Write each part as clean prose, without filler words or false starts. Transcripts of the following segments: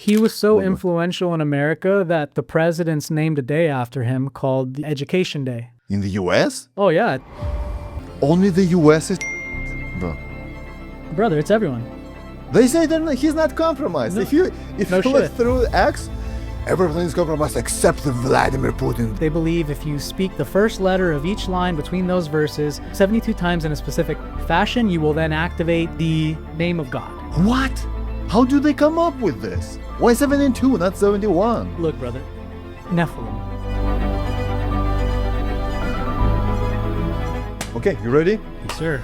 He was so influential in America that the presidents named a day after him called the Education Day. In the US? Oh, yeah. Only the US is bro. Brother, it's everyone. They say that he's not compromised. No. If you No look shit. through X, everything is compromised except Vladimir Putin. They believe if you speak the first letter of each line between those verses 72 times in a specific fashion, you will then activate the name of God. What? How do they come up with this? Why 72, not 71? Look, brother, Nephilim. Okay, you ready? Yes, sir.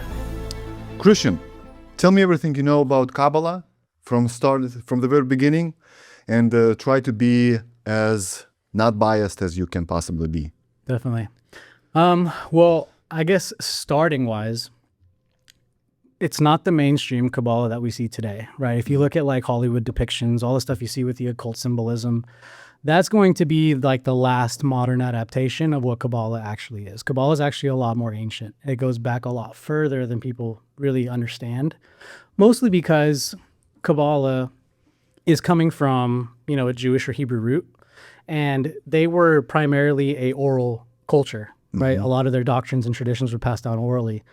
Christian, tell me everything you know about Kabbalah from the very beginning, and try to be as not biased as you can possibly be. Definitely. Well, I guess starting wise, it's not the mainstream Kabbalah that we see today, right? If you look at like Hollywood depictions, all the stuff you see with the occult symbolism, that's going to be like the last modern adaptation of what Kabbalah actually is. Kabbalah is actually a lot more ancient. It goes back a lot further than people really understand, mostly because Kabbalah is coming from, a Jewish or Hebrew root, and they were primarily a oral culture, right? A lot of their doctrines and traditions were passed down orally.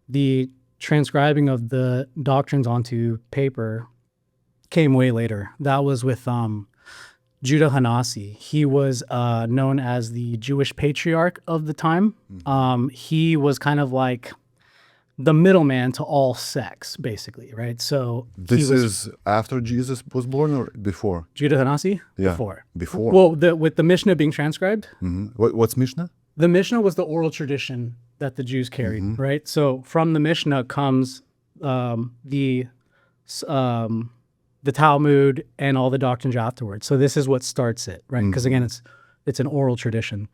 The transcribing of the doctrines onto paper came way later. That was with Judah Hanasi. He was known as the Jewish patriarch of the time. He was kind of like the middleman to all sects, basically, right? So This is after Jesus was born or before? Judah Hanasi? Yeah, Before. before. Well, with the Mishnah being transcribed, What's Mishnah? the Mishnah was the oral tradition that the Jews carried, right? So from the Mishnah comes the Talmud and all the doctrines afterwards. So this is what starts it, right? Because again, it's an oral tradition.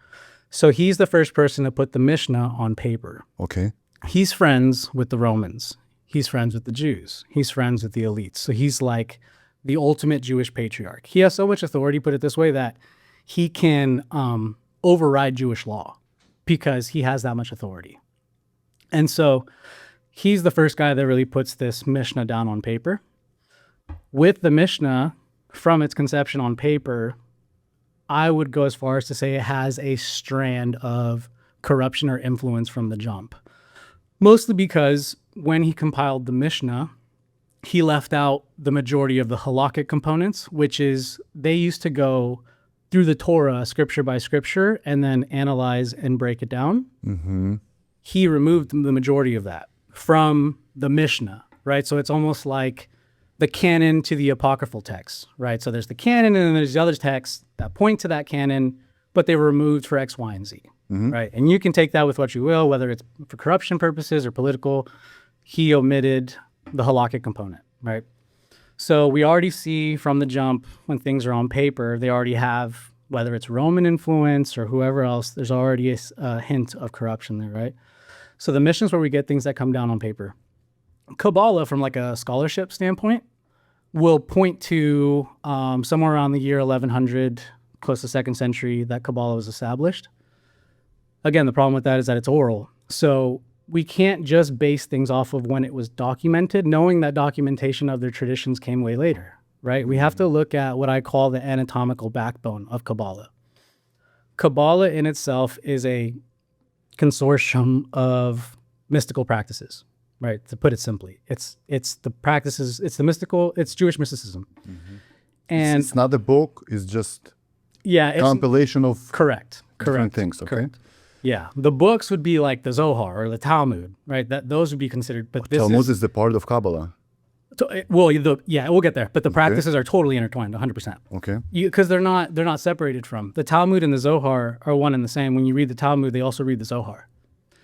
So he's the first person to put the Mishnah on paper. Okay. He's friends with the Romans. He's friends with the Jews. He's friends with the elites. So he's like the ultimate Jewish patriarch. He has so much authority, put it this way, that he can override Jewish law because he has that much authority. And so he's the first guy that really puts this Mishnah down on paper. With the Mishnah, from its conception on paper, I would go as far as to say it has a strand of corruption or influence from the jump. Mostly because when he compiled the Mishnah, he left out the majority of the halakhic components, which is they used to go through the Torah scripture by scripture and then analyze and break it down. He removed the majority of that from the Mishnah, right? So it's almost like the canon to the apocryphal texts, right? So there's the canon and then there's the other texts that point to that canon, but they were removed for X, Y, and Z, right? And you can take that with what you will, whether it's for corruption purposes or political. He omitted the halakhic component, right? So we already see from the jump when things are on paper, they already have, whether it's Roman influence or whoever else, there's already a hint of corruption there, right? So the Mishnah is where we get things that come down on paper. Kabbalah, from like a scholarship standpoint, will point to somewhere around the year 1100, close to 2nd century, that Kabbalah was established. Again, the problem with that is that it's oral. So we can't just base things off of when it was documented, knowing that documentation of their traditions came way later, right? We have to look at what I call the anatomical backbone of Kabbalah. Kabbalah in itself is a consortium of mystical practices, right? To put it simply, it's the practices, it's the mystical, it's Jewish mysticism. And it's not a book, it's just it's compilation of correct different things, okay? correct. Yeah, the books would be like the Zohar or the Talmud, right? Those would be considered. But this Talmud is the part of Kabbalah. we'll get there. But the practices are totally intertwined, 100%. Okay. Because they're not separated from the Talmud and the Zohar are one and the same. When you read the Talmud, they also read the Zohar.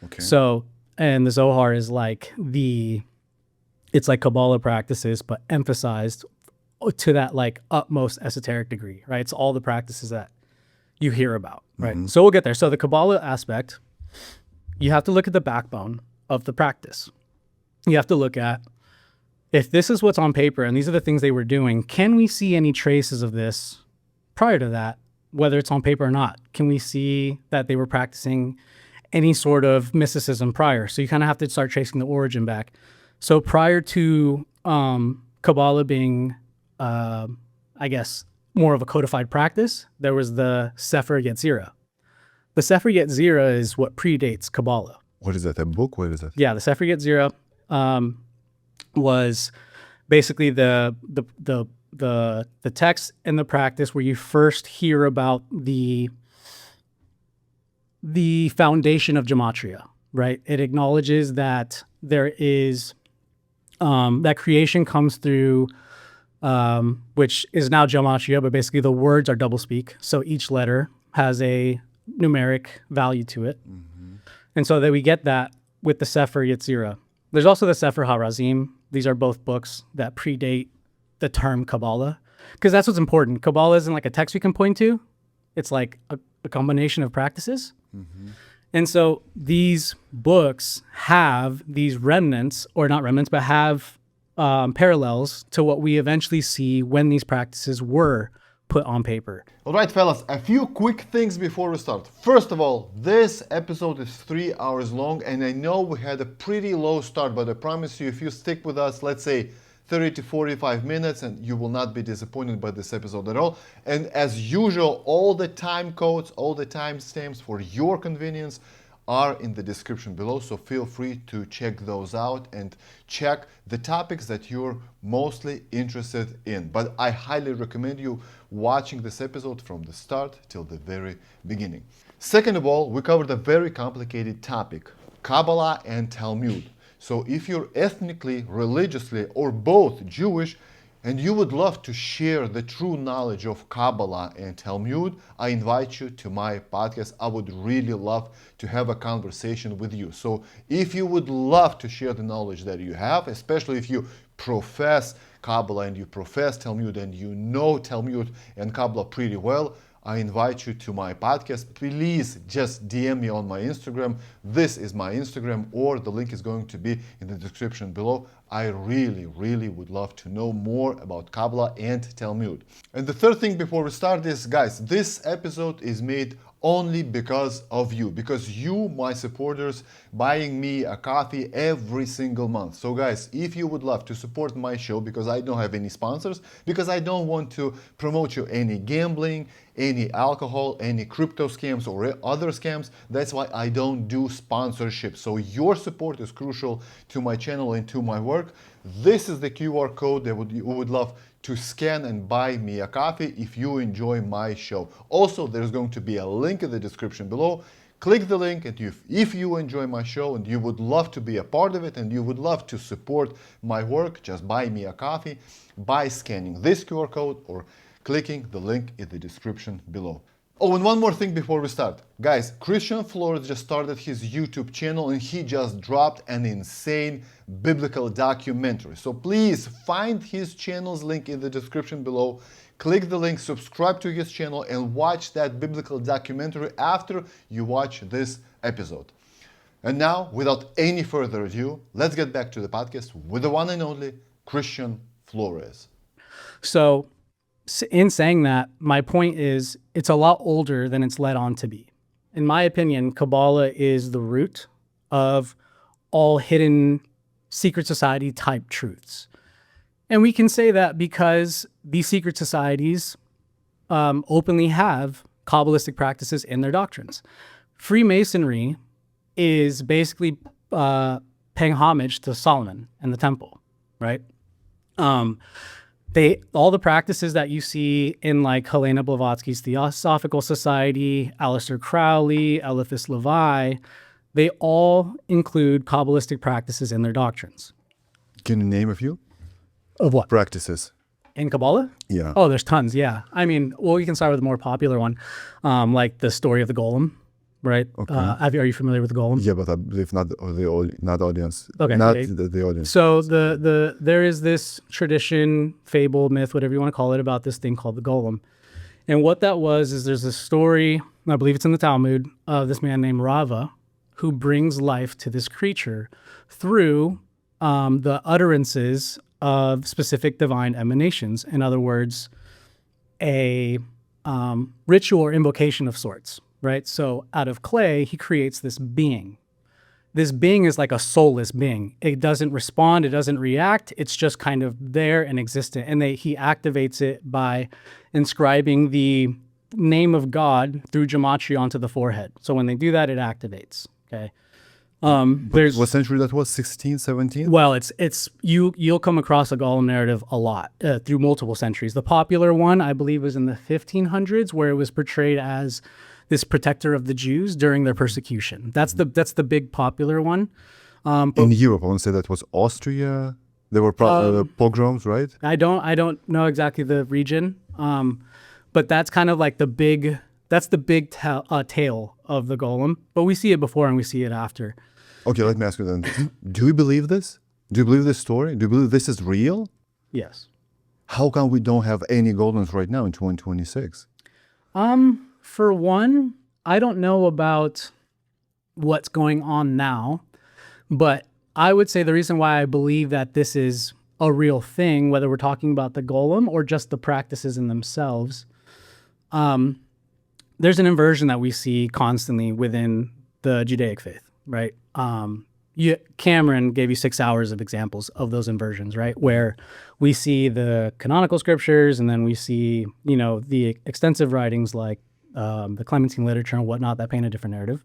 Okay. So, and the Zohar is like it's like Kabbalah practices, but emphasized to that like utmost esoteric degree, right? It's all the practices that you hear about, right? So we'll get there. So the Kabbalah aspect, you have to look at the backbone of the practice. You have to look at, if this is what's on paper and these are the things they were doing, can we see any traces of this prior to that, whether it's on paper or not? Can we see that they were practicing any sort of mysticism prior? So you kind of have to start tracing the origin back. So prior to Kabbalah being I guess, more of a codified practice, there was the Sefer Yetzirah. The Sefer Yetzirah is what predates Kabbalah. What is that? A book? What is that? Yeah, the Sefer Yetzirah was basically the text and the practice where you first hear about the foundation of gematria, right? It acknowledges that there is that creation comes through, which is now gematria, but basically the words are doublespeak. So each letter has a numeric value to it. And so that we get that with the Sefer Yetzirah. There's also the Sefer HaRazim. These are both books that predate the term Kabbalah, because that's what's important. Kabbalah isn't like a text we can point to. It's like a combination of practices. And so these books have these remnants, or not remnants, but have parallels to what we eventually see when these practices were put on paper. All right, fellas, a few quick things before we start. First of all, this episode is 3 hours long, and I know we had a pretty low start, but I promise you, if you stick with us, let's say 30 to 45 minutes, and you will not be disappointed by this episode at all. And as usual, all the time codes, all the timestamps for your convenience are in the description below, so feel free to check those out and check the topics that you're mostly interested in. But I highly recommend you watching this episode from the start till the very beginning. Second of all, we covered a very complicated topic, Kabbalah and Talmud. So if you're ethnically, religiously, or both Jewish, and you would love to share the true knowledge of Kabbalah and Talmud, I invite you to my podcast. I would really love to have a conversation with you. So if you would love to share the knowledge that you have, especially if you profess Kabbalah and you profess Talmud and you know Talmud and Kabbalah pretty well, I invite you to my podcast. Please just DM me on my Instagram. This is my Instagram, or the link is going to be in the description below. I really, really would love to know more about Kabbalah and Talmud. And the third thing before we start is, guys, this episode is made only because of you, because you, my supporters, buying me a coffee every single month. So guys, if you would love to support my show, because I don't have any sponsors, because I don't want to promote you any gambling, any alcohol, any crypto scams or other scams, that's why I don't do sponsorship. So your support is crucial to my channel and to my work. This is the QR code that you would love to scan and buy me a coffee if you enjoy my show. Also, there's going to be a link in the description below. Click the link, and if you enjoy my show and you would love to be a part of it and you would love to support my work, just buy me a coffee by scanning this QR code or clicking the link in the description below. Oh, and one more thing before we start. Guys, Christian Florez just started his YouTube channel and he just dropped an insane biblical documentary. So please find his channel's link in the description below. Click the link, subscribe to his channel, and watch that biblical documentary after you watch this episode. And now, without any further ado, let's get back to the podcast with the one and only Christian Florez. So in saying that, my point is it's a lot older than it's led on to be. In my opinion, Kabbalah is the root of all hidden secret society type truths. And we can say that because these secret societies openly have kabbalistic practices in their doctrines. Freemasonry is basically paying homage to Solomon and the temple, right? All the practices that you see in like Helena Blavatsky's Theosophical Society, Aleister Crowley, Eliphas Levi, they all include kabbalistic practices in their doctrines. Can you name a few? Of what? Practices. In Kabbalah? Yeah. Oh, there's tons, yeah. I mean, well, you can start with a more popular one, like the story of the golem, right? Okay. Are you familiar with the golem? Yeah, but I believe not not audience. Okay. Not Okay. the audience. So there is this tradition, fable, myth, whatever you want to call it, about this thing called the golem. And what that was is there's a story, I believe it's in the Talmud, of this man named Rava who brings life to this creature through the utterances of specific divine emanations. In other words, a ritual or invocation of sorts, right? So out of clay, he creates this being. this being is like a soulless being. It doesn't respond. It doesn't react. It's just kind of there and existent. And he activates it by inscribing the name of God through gematria onto the forehead. So when they do that, it activates. Okay. What century that was? 16, 17? Well, you'll come across a golem narrative a lot through multiple centuries. The popular one, I believe, was in the 1500s, where it was portrayed as this protector of the Jews during their persecution. That's the big popular one. In Europe, I want to say that was Austria. There were pogroms, right? I don't know exactly the region, but that's kind of like the big tale of the golem. But we see it before and we see it after. Okay, let me ask you then. Do you believe this? Do you believe this story? Do you believe this is real? Yes. How come we don't have any golems right now in 2026? For one, I don't know about what's going on now, but I would say the reason why I believe that this is a real thing, whether we're talking about the golem or just the practices in themselves, there's an inversion that we see constantly within the Judaic faith, right? Cameron gave you 6 hours of examples of those inversions, right? Where we see the canonical scriptures, and then we see, the extensive writings like the Clementine literature and whatnot that paint a different narrative.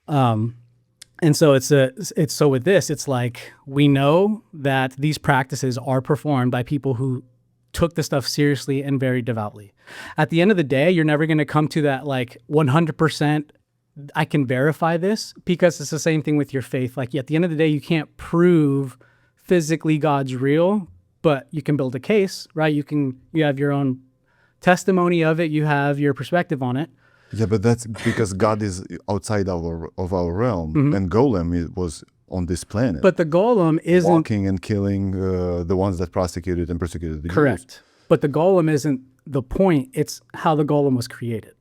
And so so with this, it's like we know that these practices are performed by people who took the stuff seriously and very devoutly. At the end of the day, you're never going to come to that like 100%. I can verify this, because it's the same thing with your faith. Like at the end of the day, you can't prove physically God's real, but you can build a case, right? You have your own testimony of it. You have your perspective on it. Yeah, but that's because God is outside of our realm, and Golem was on this planet. But the golem isn't walking and killing the ones that prosecuted and persecuted the Jews. Correct. But the golem isn't the point. It's how the golem was created.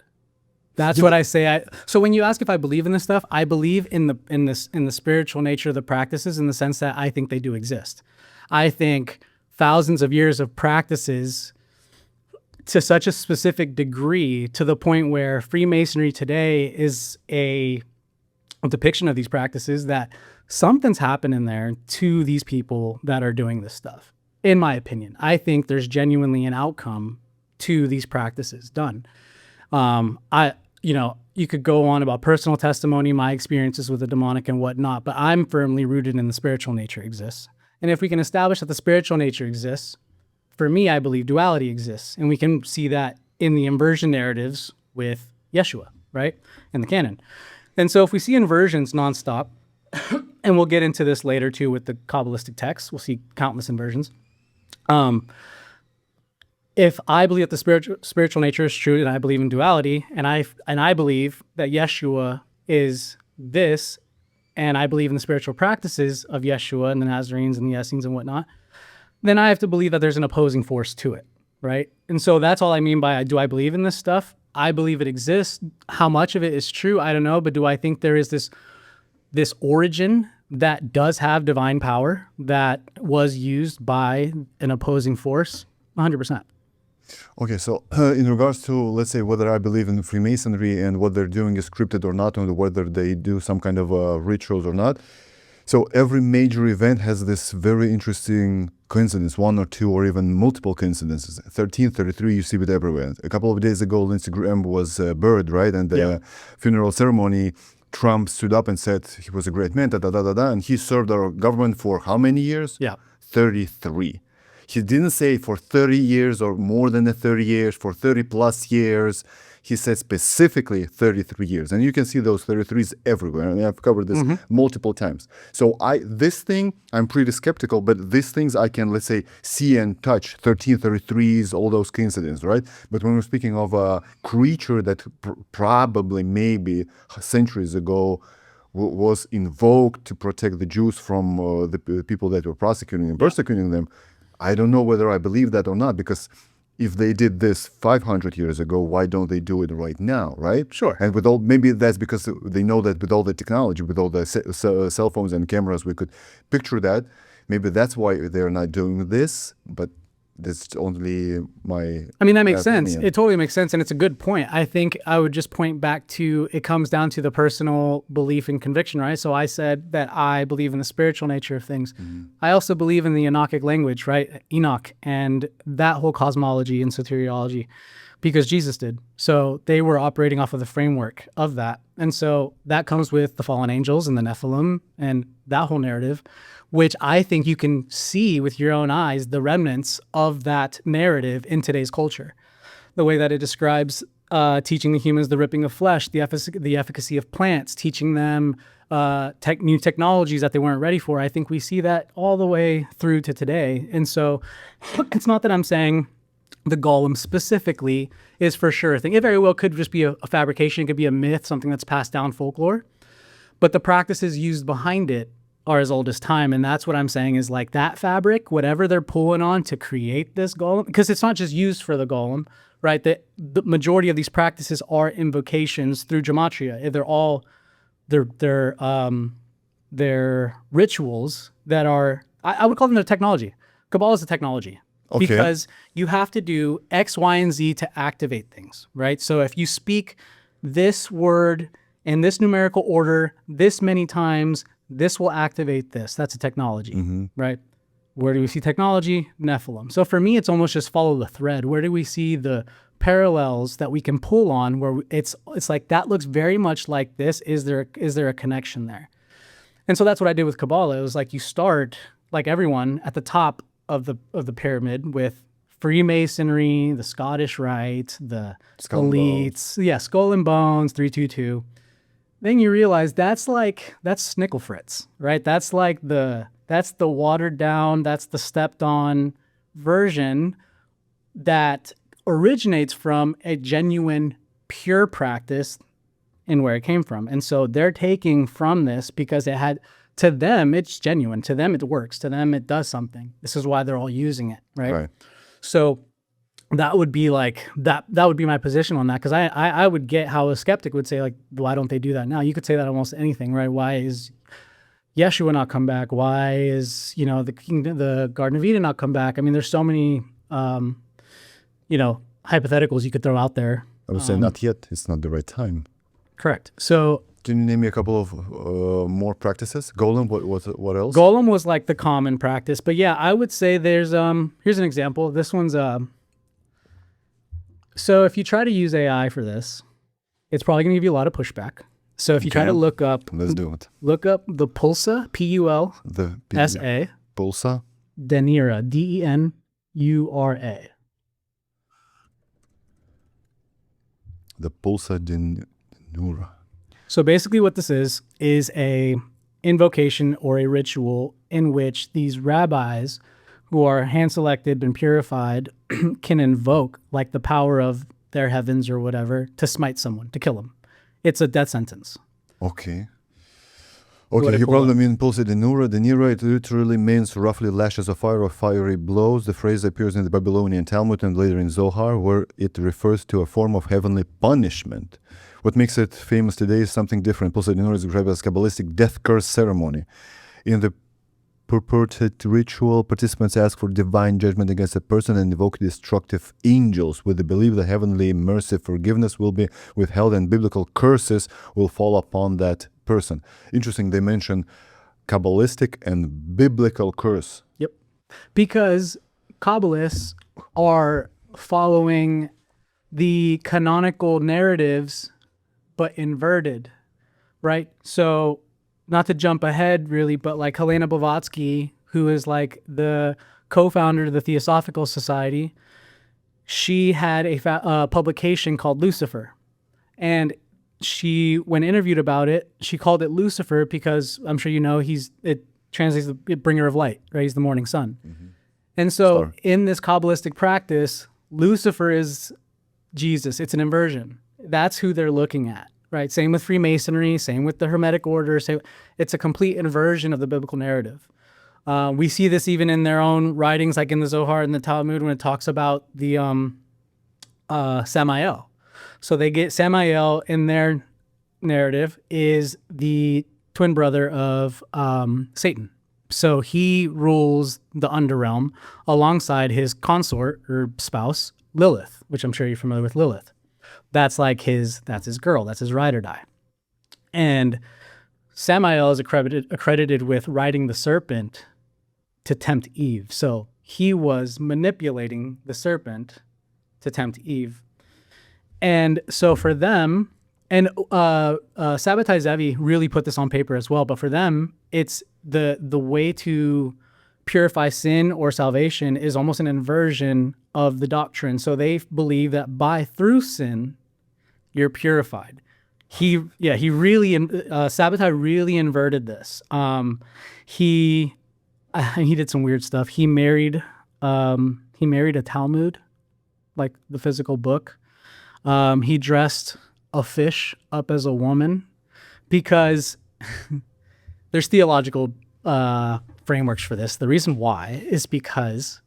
That's what I say. So when you ask if I believe in this stuff, I believe in the spiritual nature of the practices, in the sense that I think they do exist. I think thousands of years of practices to such a specific degree, to the point where Freemasonry today is a depiction of these practices, that something's happening there to these people that are doing this stuff. In my opinion, I think there's genuinely an outcome to these practices done. You could go on about personal testimony, my experiences with the demonic and whatnot, but I'm firmly rooted in the spiritual nature exists. And if we can establish that the spiritual nature exists, for me, I believe duality exists. And we can see that in the inversion narratives with Yeshua, right? In the canon. And so if we see inversions nonstop, and we'll get into this later too with the Kabbalistic texts, we'll see countless inversions. If I believe that the spiritual nature is true, and I believe in duality, and I believe that Yeshua is this, and I believe in the spiritual practices of Yeshua and the Nazarenes and the Essenes and whatnot, then I have to believe that there's an opposing force to it, right? And so that's all I mean by, do I believe in this stuff? I believe it exists. How much of it is true, I don't know, but do I think there is this origin that does have divine power that was used by an opposing force? 100%. Okay, so in regards to, let's say, whether I believe in Freemasonry and what they're doing is scripted or not, and whether they do some kind of rituals or not. So every major event has this very interesting coincidence, one or two or even multiple coincidences. 1333, you see it everywhere. A couple of days ago, Lindsey Graham was buried, right? And the funeral ceremony, Trump stood up and said he was a great man, and he served our government for how many years? 33. He didn't say for 30 years or more than 30 years, for 30 plus years. He said specifically 33 years. And you can see those 33s everywhere. And I've covered this multiple times. So this thing, I'm pretty skeptical, but these things I can, let's say, see and touch. 1333s, all those coincidences, right? But when we're speaking of a creature that probably maybe centuries ago was invoked to protect the Jews from the people that were prosecuting and persecuting them, I don't know whether I believe that or not, because if they did this 500 years ago, why don't they do it right now, right? Sure. And maybe that's because they know that with all the technology, with all the cell phones and cameras, we could picture that. Maybe that's why they're not doing this, but That's only my. I mean, that makes sense. opinion. It totally makes sense. And it's a good point. I think I would just point back to, it comes down to the personal belief and conviction, right? So I said that I believe in the spiritual nature of things. I also believe in the Enochic language, right? Enoch and that whole cosmology and soteriology, because Jesus did. So they were operating off of the framework of that. And so that comes with the fallen angels and the Nephilim and that whole narrative, which I think you can see with your own eyes the remnants of that narrative in today's culture. The way that it describes teaching the humans the ripping of flesh, the efficacy of plants, teaching them new technologies that they weren't ready for. I think we see that all the way through to today. And so it's not that I'm saying the golem specifically is for sure a thing. It very well could just be a fabrication. It could be a myth, something that's passed down folklore. But the practices used behind it are as old as time. And that's what I'm saying is like that fabric, whatever they're pulling on to create this golem, because it's not just used for the golem, right? The majority of these practices are invocations through gematria. They're rituals that are, I would call them the technology. Kabbalah is a technology. Okay. Because you have to do X, Y, and Z to activate things, right? So if you speak this word in this numerical order this many times, this will activate this. That's a technology, right? Where do we see technology? Nephilim. So for me, it's almost just follow the thread. Where do we see the parallels that we can pull on where it's like that looks very much like this? Is there a connection there? And so that's what I did with Kabbalah. It was like you start, like everyone, at the top of the pyramid with Freemasonry, the Scottish Rite, the elites, Skull and Bones, 322. Then you realize that's Snicklefritz, right? That's the watered down, that's the stepped on version that originates from a genuine, pure practice in where it came from. And so they're taking from this because it had, to them, it's genuine. To them, it works. To them, it does something. This is why they're all using it, right? So that would be like, that would be my position on that. Because I would get how a skeptic would say, like, why don't they do that now? You could say that almost anything, right? Why is Yeshua not come back? Why is, the Garden of Eden not come back? I mean, there's so many, hypotheticals you could throw out there. I would say not yet. It's not the right time. Correct. So can you name me a couple of more practices? Golem, what else? Golem was like the common practice. But yeah, I would say there's, here's an example. This one's, so if you try to use AI for this, it's probably going to give you a lot of pushback. So if you try to look up, let's do it. Look up the Pulsa, P-U-L-S-A. Pulsa. Denura, D-E-N-U-R-A. The Pulsa Denura. So basically what this is a invocation or a ritual in which these rabbis who are hand-selected and purified can invoke like the power of their heavens or whatever to smite someone, to kill them. It's a death sentence. Okay. You probably mean Pulsa Denura. Denira, it literally means roughly lashes of fire or fiery blows. The phrase appears in the Babylonian Talmud and later in Zohar, where it refers to a form of heavenly punishment. What makes it famous today is something different. Pulsa Denura is described as kabbalistic death curse ceremony. In the purported ritual, participants ask for divine judgment against a person and invoke destructive angels with the belief that heavenly mercy, forgiveness will be withheld and biblical curses will fall upon that person. Interesting, they mention kabbalistic and biblical curse. Yep. Because Kabbalists are following the canonical narratives, but inverted, right? So not to jump ahead really, but like Helena Blavatsky, who is like the co-founder of the Theosophical Society, she had a publication called Lucifer. And she, when interviewed about it, she called it Lucifer because I'm sure you know it translates the bringer of light, right? He's the morning sun. Mm-hmm. And so in this Kabbalistic practice, Lucifer is Jesus. It's an inversion. That's who they're looking at, right? Same with Freemasonry, same with the Hermetic Order. It's a complete inversion of the biblical narrative. We see this even in their own writings, like in the Zohar and the Talmud, when it talks about the Samael. So they get Samael in their narrative is the twin brother of Satan. So he rules the underrealm alongside his consort or spouse, Lilith, which I'm sure you're familiar with Lilith. That's his girl. That's his ride or die. And Samael is accredited with riding the serpent to tempt Eve. So he was manipulating the serpent to tempt Eve. And so for them, and Sabbatai Zevi really put this on paper as well, but for them, it's the way to purify sin or salvation is almost an inversion of the doctrine. So they believe that through sin, you're purified. Sabbatai really inverted this. He did some weird stuff. He married a Talmud, like the physical book. He dressed a fish up as a woman because there's theological frameworks for this. The reason why is because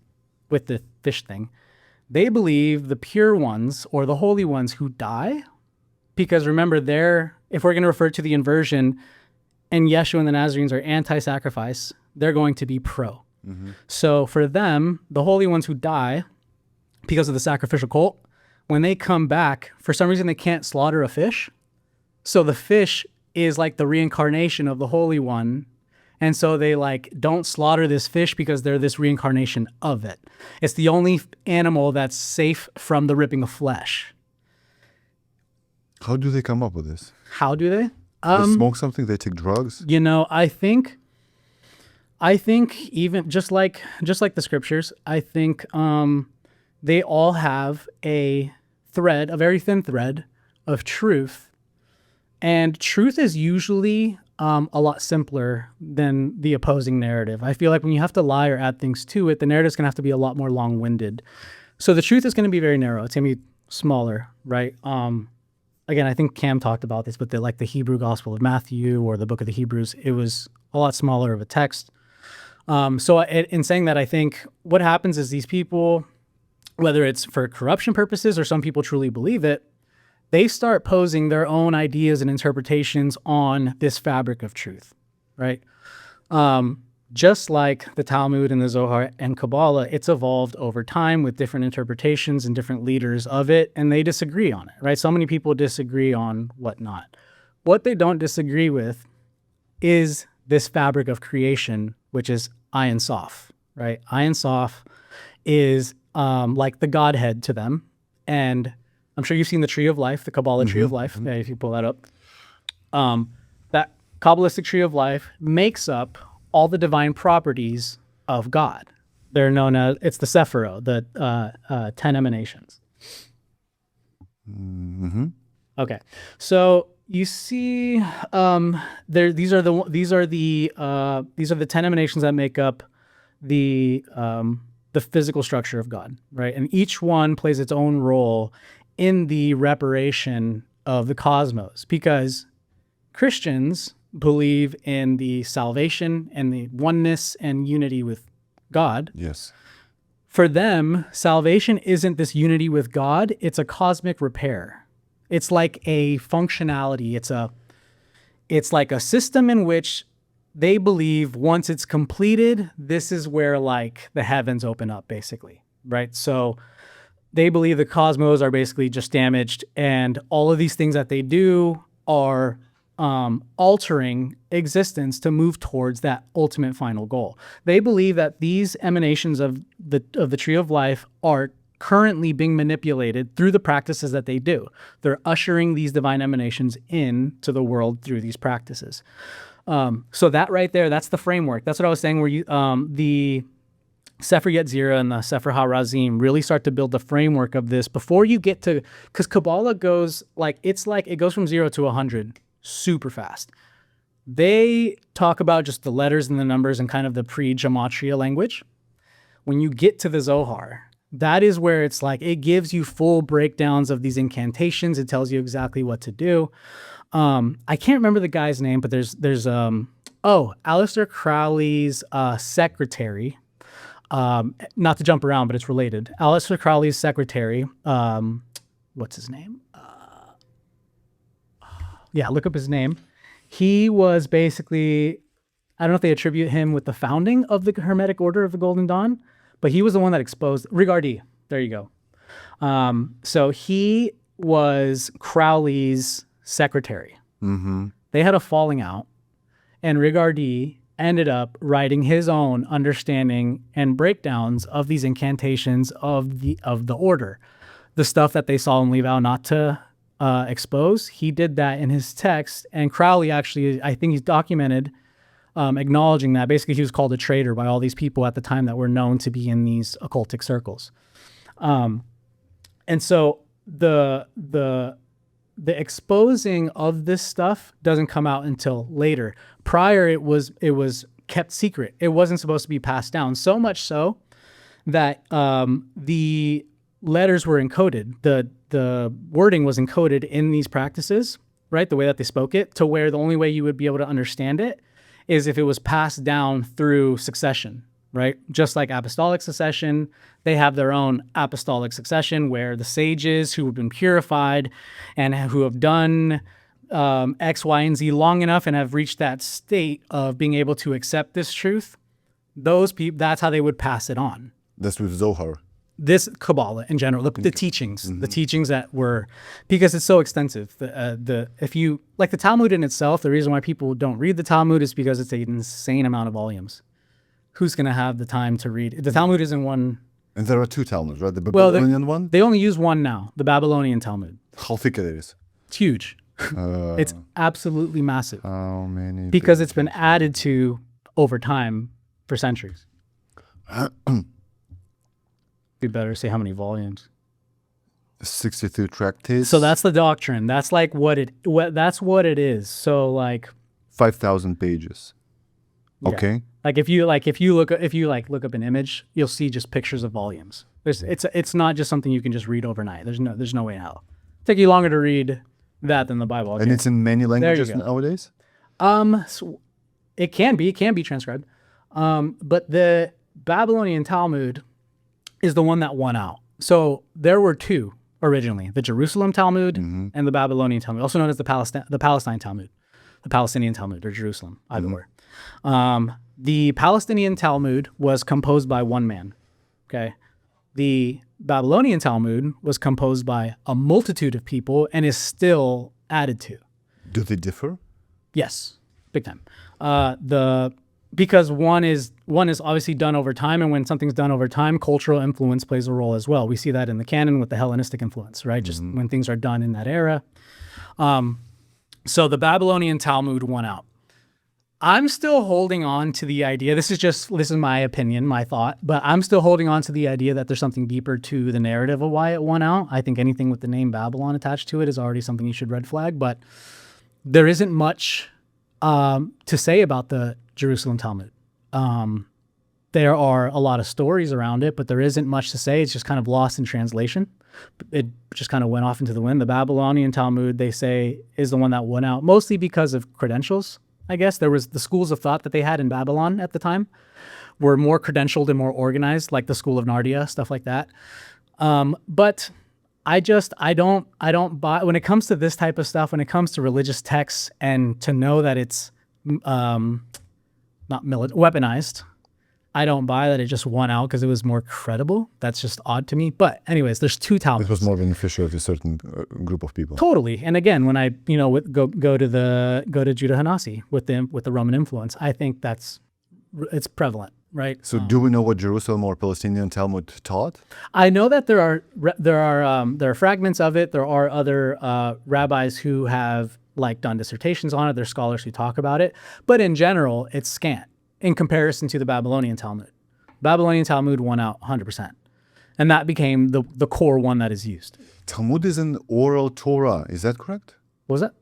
with the fish thing, they believe the pure ones or the holy ones who die, because remember, if we're going to refer to the inversion, and Yeshua and the Nazarenes are anti-sacrifice, they're going to be pro. Mm-hmm. So for them, the holy ones who die because of the sacrificial cult, when they come back, for some reason they can't slaughter a fish. So the fish is like the reincarnation of the Holy One. And so they don't slaughter this fish because they're this reincarnation of it. It's the only animal that's safe from the ripping of flesh. How do they come up with this? How do they? They smoke something, they take drugs? I think even just like the scriptures, I think they all have a very thin thread of truth. And truth is usually a lot simpler than the opposing narrative. I feel like when you have to lie or add things to it, the narrative's going to have to be a lot more long-winded. So the truth is going to be very narrow. It's going to be smaller, right? Again, I think Cam talked about this, but the Hebrew Gospel of Matthew or the book of the Hebrews, it was a lot smaller of a text. So in saying that, I think what happens is these people, whether it's for corruption purposes or some people truly believe it, they start posing their own ideas and interpretations on this fabric of truth, right? Just like the Talmud and the Zohar and Kabbalah, it's evolved over time with different interpretations and different leaders of it, and they disagree on it, right? So many people disagree on whatnot. What they don't disagree with is this fabric of creation, which is Ein Sof, right? Ein Sof is like the Godhead to them, and I'm sure you've seen the Tree of Life, the Kabbalah Tree of Life, if you pull that up. That Kabbalistic Tree of Life makes up all the divine properties of God. They're known as, it's the Sephiro, the 10 emanations. Mm-hmm. Okay, so you see, these are the 10 emanations that make up the physical structure of God, right? And each one plays its own role in the reparation of the cosmos, because Christians believe in the salvation and the oneness and unity with God. Yes. For them, salvation isn't this unity with God, it's a cosmic repair. It's like a functionality. It's like a system in which they believe once it's completed, this is where the heavens open up, basically, right? So they believe the cosmos are basically just damaged, and all of these things that they do are altering existence to move towards that ultimate final goal. They believe that these emanations of the Tree of Life are currently being manipulated through the practices that they do. They're ushering these divine emanations into the world through these practices. So that right there, that's the framework. That's what I was saying, where the Sefer Yetzirah and the Sefer HaRazim really start to build the framework of this before you get to, because Kabbalah goes it goes from 0 to 100 super fast. They talk about just the letters and the numbers and kind of the pre-gematria language. When you get to the Zohar, that is where it's it gives you full breakdowns of these incantations. It tells you exactly what to do. I can't remember the guy's name, but there's Aleister Crowley's secretary. Not to jump around, but it's related. Aleister Crowley's secretary, what's his name? Look up his name. He was basically I don't know if they attribute him with the founding of the Hermetic Order of the Golden Dawn, but he was the one that exposed Rigardi. There you go. So he was Crowley's secretary. They had a falling out, and Rigardi ended up writing his own understanding and breakdowns of these incantations of the order. The stuff that they solemnly vow not to expose, he did that in his text, and Crowley actually, I think he's documented acknowledging that. Basically, he was called a traitor by all these people at the time that were known to be in these occultic circles. And so the exposing of this stuff doesn't come out until later. Prior, it was kept secret. It wasn't supposed to be passed down. So much so that the letters were encoded. The wording was encoded in these practices, right? The way that they spoke it, to where the only way you would be able to understand it is if it was passed down through succession, right? Just like apostolic succession, they have their own apostolic succession where the sages who have been purified and who have done X, Y, and Z long enough and have reached that state of being able to accept this truth, those people, that's how they would pass it on. That's with Zohar. This Kabbalah in general, the teachings, the teachings that were, because it's so extensive. If you like the Talmud in itself, the reason why people don't read the Talmud is because it's an insane amount of volumes. Who's going to have the time to read? The Talmud is in one. And there are two Talmuds, right? The Babylonian one? They only use one now, the Babylonian Talmud. How thick it is? It's huge. It's absolutely massive. How many? Because it's been added to over time for centuries. You better say how many volumes. 62 tractates. So that's the doctrine. That's like that's what it is. So like 5,000 pages. Yeah. Okay. Like if you look up an image, you'll see just pictures of volumes. It's not just something you can just read overnight. There's no way in hell. It'll take you longer to read that than the Bible. Okay. And it's in many languages nowadays? So it can be transcribed. But the Babylonian Talmud is the one that won out. So there were two originally, the Jerusalem Talmud and the Babylonian Talmud, also known as the Palestine Talmud, the Palestinian Talmud, or Jerusalem, either or. The Palestinian Talmud was composed by one man, okay? The Babylonian Talmud was composed by a multitude of people and is still added to. Do they differ? Yes, big time. Because one is obviously done over time, and when something's done over time, cultural influence plays a role as well. We see that in the canon with the Hellenistic influence, right? Just when things are done in that era. So the Babylonian Talmud won out. I'm still holding on to the idea, this is my opinion, my thought, but I'm still holding on to the idea that there's something deeper to the narrative of why it won out. I think anything with the name Babylon attached to it is already something you should red flag, but there isn't much to say about the Jerusalem Talmud. There are a lot of stories around it, but there isn't much to say. It's just kind of lost in translation. It just kind of went off into the wind. The Babylonian Talmud, they say, is the one that won out, mostly because of credentials, I guess. There was the schools of thought that they had in Babylon at the time were more credentialed and more organized, like the School of Nardia, stuff like that. But I don't buy, when it comes to this type of stuff, when it comes to religious texts, and to know that it's weaponized, I don't buy that it just won out because it was more credible. That's just odd to me. But anyways, there's two Talmuds. It was more beneficial to a certain group of people. Totally. And again, when I go to Judah Hanasi with the Roman influence, I think it's prevalent, right? So do we know what Jerusalem or Palestinian Talmud taught? I know that there are fragments of it. There are other rabbis who have done dissertations on it. There's scholars who talk about it, but in general, it's scant in comparison to the Babylonian Talmud. Babylonian Talmud won out 100%. And that became the core one that is used. Talmud is an oral Torah, is that correct? What was that?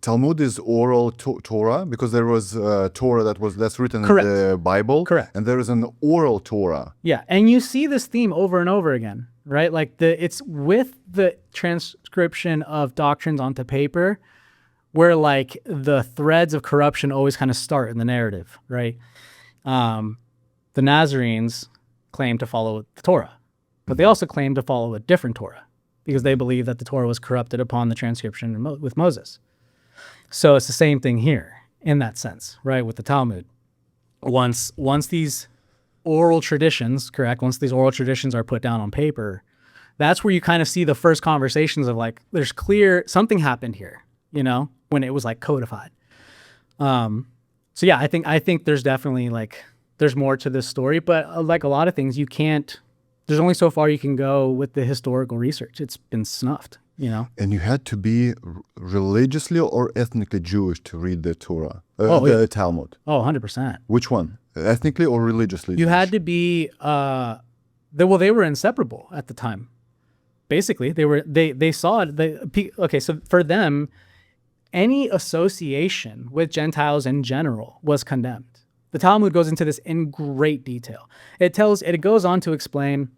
Talmud is oral Torah, because there was Torah that's written Correct. in the Bible. Correct. And there is an oral Torah. Yeah, and you see this theme over and over again, right? It's with the transcription of doctrines onto paper where the threads of corruption always kind of start in the narrative, right? The Nazarenes claim to follow the Torah, but they also claim to follow a different Torah because they believe that the Torah was corrupted upon the transcription with Moses. So it's the same thing here in that sense, right, with the Talmud. once these oral traditions, correct, once these oral traditions are put down on paper, that's where you kind of see the first conversations of like, there's clear, something happened here, you know, when it was like codified. So yeah, I think there's definitely like, there's more to this story, but like a lot of things, there's only so far you can go with the historical research. It's been snuffed, you know? And you had to be religiously or ethnically Jewish to read the Torah, the Talmud. Oh, 100%. Which one? Ethnically or religiously You Jewish? had to be, they were inseparable at the time. Basically, they saw it. Okay, so for them, any association with Gentiles in general was condemned. The Talmud goes into this in great detail. It goes on to explain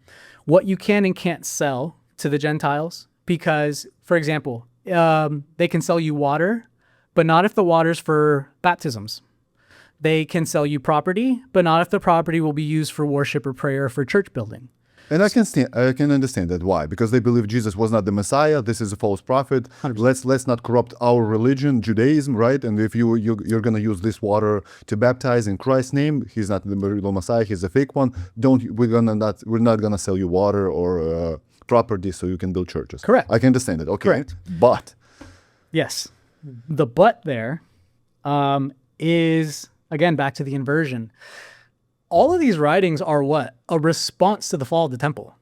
what you can and can't sell to the Gentiles because, for example, they can sell you water, but not if the water's for baptisms. They can sell you property, but not if the property will be used for worship or prayer or for church building. And I can understand that. Why? Because they believe Jesus was not the Messiah. This is a false prophet. 100%. Let's not corrupt our religion, Judaism, right? And if you're going to use this water to baptize in Christ's name, he's not the real Messiah. He's a fake one. We're not going to sell you water or property so you can build churches. Correct. I can understand it. Okay. Correct. But yes, the but there is again back to the inversion. All of these writings are what? A response to the fall of the temple.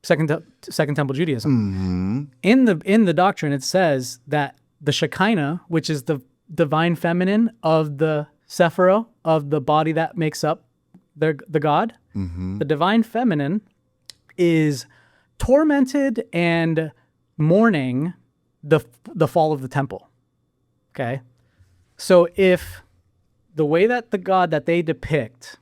Second Temple Judaism. mm-hmm. In the doctrine, it says that the Shekinah, which is the divine feminine of the Sephiro, of the body that makes up the God, the divine feminine is tormented and mourning the fall of the temple. Okay? So if the way that the God that they depict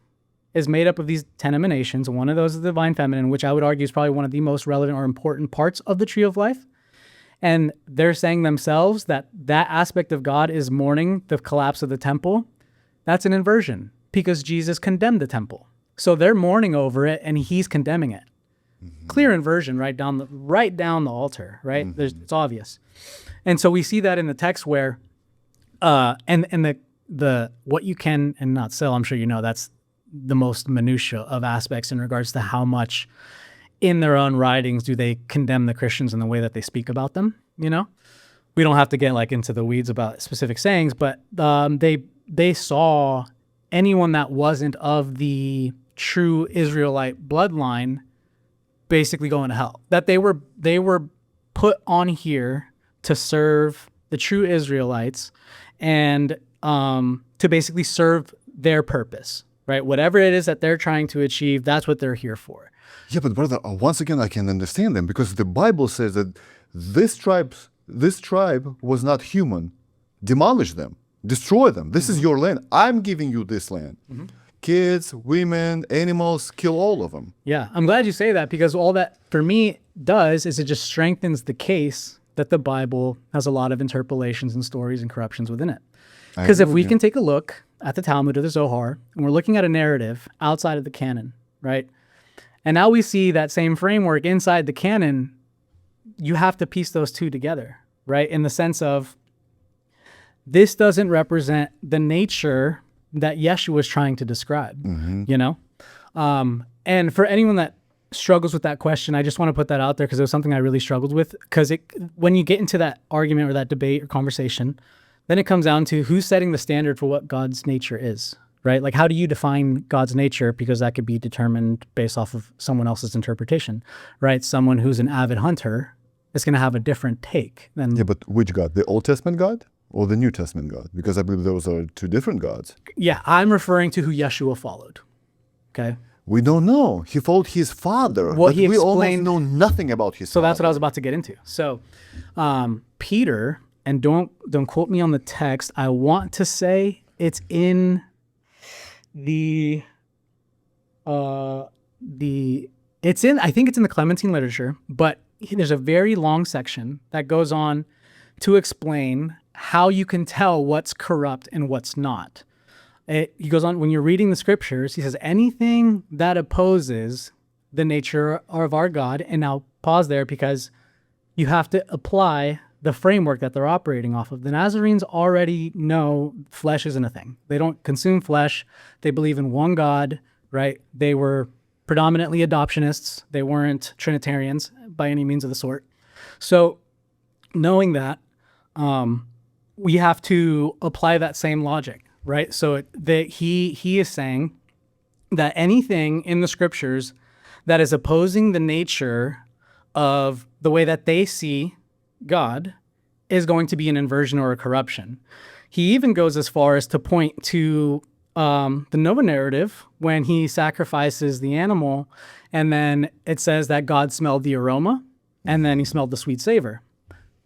is made up of these 10 emanations, and one of those is the divine feminine, which I would argue is probably one of the most relevant or important parts of the tree of life. And they're saying themselves that that aspect of God is mourning the collapse of the temple. That's an inversion because Jesus condemned the temple. So they're mourning over it and he's condemning it. Clear inversion right down the altar, right? It's obvious. And so we see that in the text where, and the what you can and not sell, I'm sure you know, that's the most minutia of aspects in regards to how much in their own writings do they condemn the Christians in the way that they speak about them, you know? We don't have to get like into the weeds about specific sayings, but they saw anyone that wasn't of the true Israelite bloodline basically going to hell. That they were put on here to serve the true Israelites and to basically serve their purpose. Right, whatever it is that they're trying to achieve, that's what they're here for. Yeah, but brother, once again, I can understand them because the Bible says that this tribe was not human. Demolish them, destroy them. This is your land. I'm giving you this land. Kids, women, animals, kill all of them. Yeah, I'm glad you say that because all that for me does is it just strengthens the case that the Bible has a lot of interpolations and stories and corruptions within it. Because if we can take a look at the Talmud or the Zohar, and we're looking at a narrative outside of the canon, right? And now we see that same framework inside the canon, you have to piece those two together, right? In the sense of this doesn't represent the nature that Yeshua was trying to describe, you know? And for anyone that struggles with that question, I just want to put that out there because it was something I really struggled with. Because when you get into that argument or that debate or conversation, then it comes down to who's setting the standard for what God's nature is, right? Like, how do you define God's nature? Because that could be determined based off of someone else's interpretation, right? Someone who's an avid hunter is going to have a different take than... Yeah, but which God? The Old Testament God or the New Testament God? Because I believe those are two different gods. Yeah, I'm referring to who Yeshua followed, okay? We don't know. He followed his father, Well, but he we almost explained- know nothing about his So father. that's what I was about to get into. So Peter, and don't quote me on the text, I want to say it's in I think it's in the Clementine literature, but there's a very long section that goes on to explain how you can tell what's corrupt and what's not. He goes on, when you're reading the scriptures, he says, anything that opposes the nature of our God, and now pause there because you have to apply the framework that they're operating off of. The Nazarenes already know flesh isn't a thing. They don't consume flesh. They believe in one God, right? They were predominantly adoptionists. They weren't Trinitarians by any means of the sort. So knowing that, we have to apply that same logic, right? So he is saying that anything in the scriptures that is opposing the nature of the way that they see God is going to be an inversion or a corruption. He even goes as far as to point to the Noah narrative when he sacrifices the animal, and then it says that God smelled the aroma, and then he smelled the sweet savor.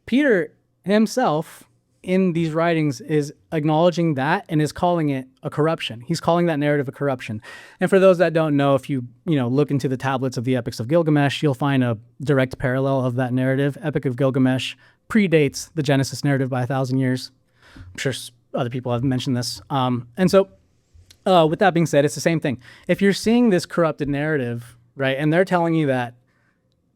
Peter himself in these writings is acknowledging that and is calling it a corruption. He's calling that narrative a corruption. And for those that don't know, if you look into the tablets of the Epics of Gilgamesh, you'll find a direct parallel of that narrative. Epic of Gilgamesh predates the Genesis narrative by 1,000 years. I'm sure other people have mentioned this. And so with that being said, it's the same thing. If you're seeing this corrupted narrative, right, and they're telling you that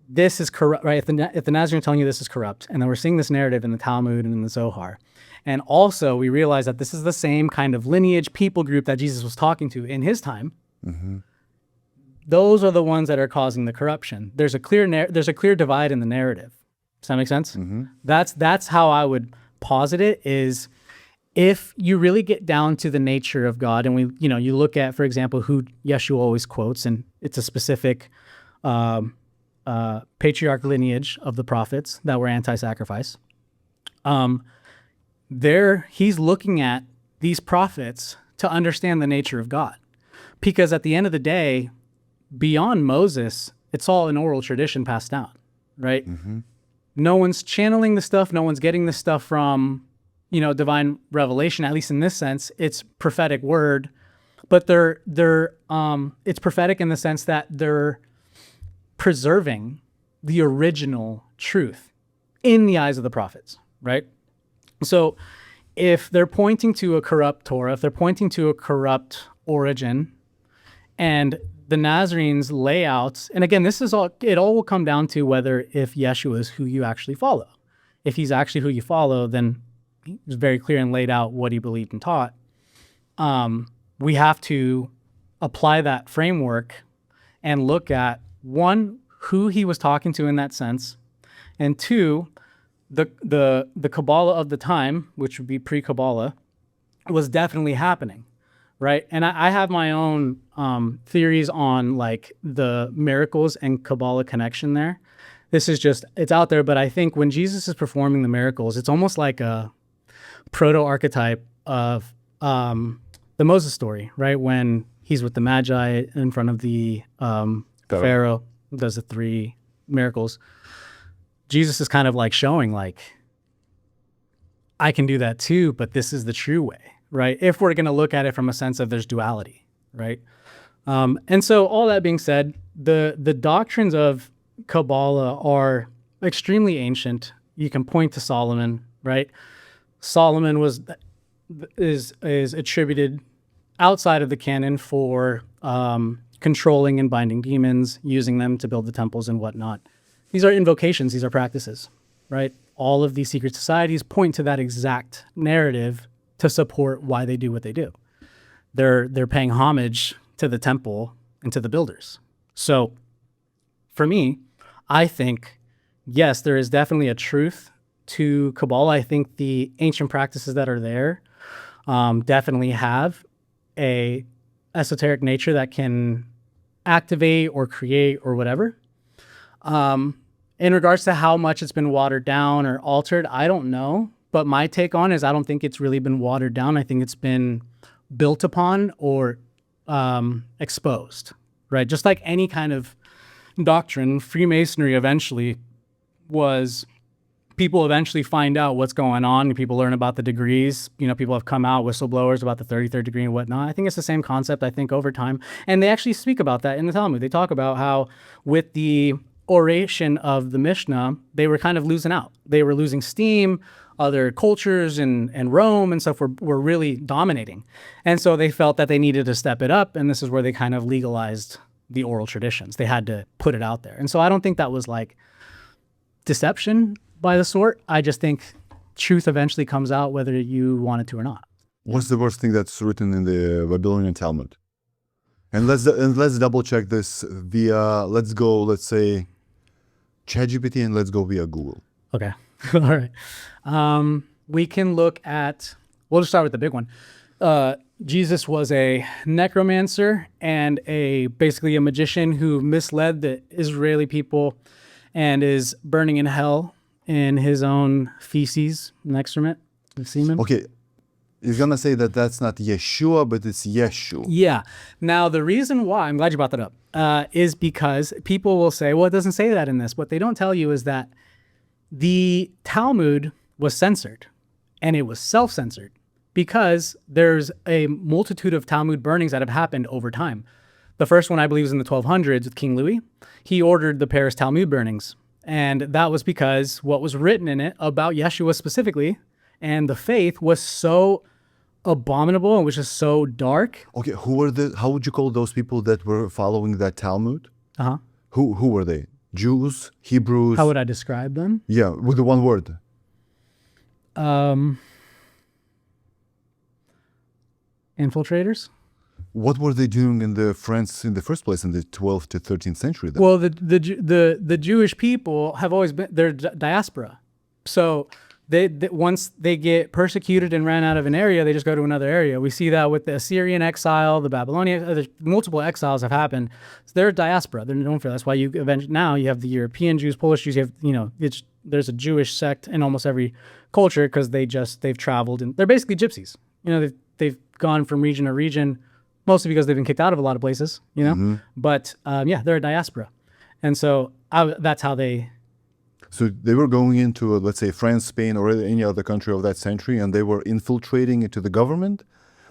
this is corrupt, right? If the Nazarene are telling you this is corrupt, and then we're seeing this narrative in the Talmud and in the Zohar, and also we realize that this is the same kind of lineage, people group that Jesus was talking to in his time. Mm-hmm. Those are the ones that are causing the corruption. There's a clear divide in the narrative. Does that make sense? Mm-hmm. That's how I would posit it. Is if you really get down to the nature of God, and you look at, for example, who Yeshua always quotes, and it's a specific patriarch lineage of the prophets that were anti-sacrifice. He's looking at these prophets to understand the nature of God, because at the end of the day, beyond Moses, it's all an oral tradition passed down, right? Mm-hmm. No one's channeling the stuff. No one's getting this stuff from, divine revelation. At least in this sense, it's prophetic word, but it's prophetic in the sense that they're preserving the original truth in the eyes of the prophets, right? So if they're pointing to a corrupt Torah, if they're pointing to a corrupt origin, and the Nazarenes' layouts, and again, it all will come down to whether if Yeshua is who you actually follow. If he's actually who you follow, then it's very clear and laid out what he believed and taught. We have to apply that framework and look at, one, who he was talking to in that sense, and two, the Kabbalah of the time, which would be pre-Kabbalah, was definitely happening, right? And I have my own theories on like the miracles and Kabbalah connection there. This is it's out there, but I think when Jesus is performing the miracles, it's almost like a proto-archetype of the Moses story, right? When he's with the Magi in front of the Pharaoh, does the 3 miracles. Jesus is kind of like showing like, I can do that too, but this is the true way, right? If we're going to look at it from a sense of there's duality, right? And so all that being said, the doctrines of Kabbalah are extremely ancient. You can point to Solomon, right? Solomon is attributed outside of the canon for controlling and binding demons, using them to build the temples and whatnot. These are invocations, these are practices, right? All of these secret societies point to that exact narrative to support why they do what they do. They're paying homage to the temple and to the builders. So for me, I think, yes, there is definitely a truth to Kabbalah. I think the ancient practices that are there definitely have a esoteric nature that can activate or create or whatever. In regards to how much it's been watered down or altered, I don't know. But my take on it is I don't think it's really been watered down. I think it's been built upon or exposed, right? Just like any kind of doctrine, Freemasonry eventually was, people eventually find out what's going on. People learn about the degrees. People have come out, whistleblowers, about the 33rd degree and whatnot. I think it's the same concept, I think, over time. And they actually speak about that in the Talmud. They talk about how with the oration of the Mishnah, they were kind of losing out. They were losing steam. Other cultures and Rome and stuff were really dominating. And so they felt that they needed to step it up. And this is where they kind of legalized the oral traditions. They had to put it out there. And so I don't think that was like deception. by the sort. I just think truth eventually comes out whether you want it to or not. What's the worst thing that's written in the Babylonian Talmud? And let's double check this via, let's say, ChatGPT, and let's go via Google. Okay. All right. We can look at, we'll just start with the big one. Jesus was a necromancer and basically a magician who misled the Israeli people and is burning in hell in his own feces and excrement, the semen. Okay. He's going to say that that's not Yeshua, but it's Yeshu. Yeah. Now, the reason why, I'm glad you brought that up, is because people will say, well, it doesn't say that in this. What they don't tell you is that the Talmud was censored, and it was self-censored because there's a multitude of Talmud burnings that have happened over time. The first one, I believe, was in the 1200s with King Louis. He ordered the Paris Talmud burnings, and that was because what was written in it about Yeshua specifically and the faith was so abominable and was just so dark. Okay, how would you call those people that were following that Talmud? Uh-huh. Who were they? Jews, Hebrews? How would I describe them? Yeah, with the one word. Infiltrators. What were they doing in France in the first place in the 12th to 13th century then? Well, the Jewish people have always been, they're diaspora. So they once they get persecuted and ran out of an area, they just go to another area. We see that with the Assyrian exile, the Babylonian, multiple exiles have happened. So they're diaspora. They're known for that. That's why now you have the European Jews, Polish Jews. You have, there's a Jewish sect in almost every culture because they've traveled and they're basically gypsies. They've gone from region to region, mostly because they've been kicked out of a lot of places. But they're a diaspora, and so that's how they. So they were going into, let's say, France, Spain, or any other country of that century, and they were infiltrating into the government?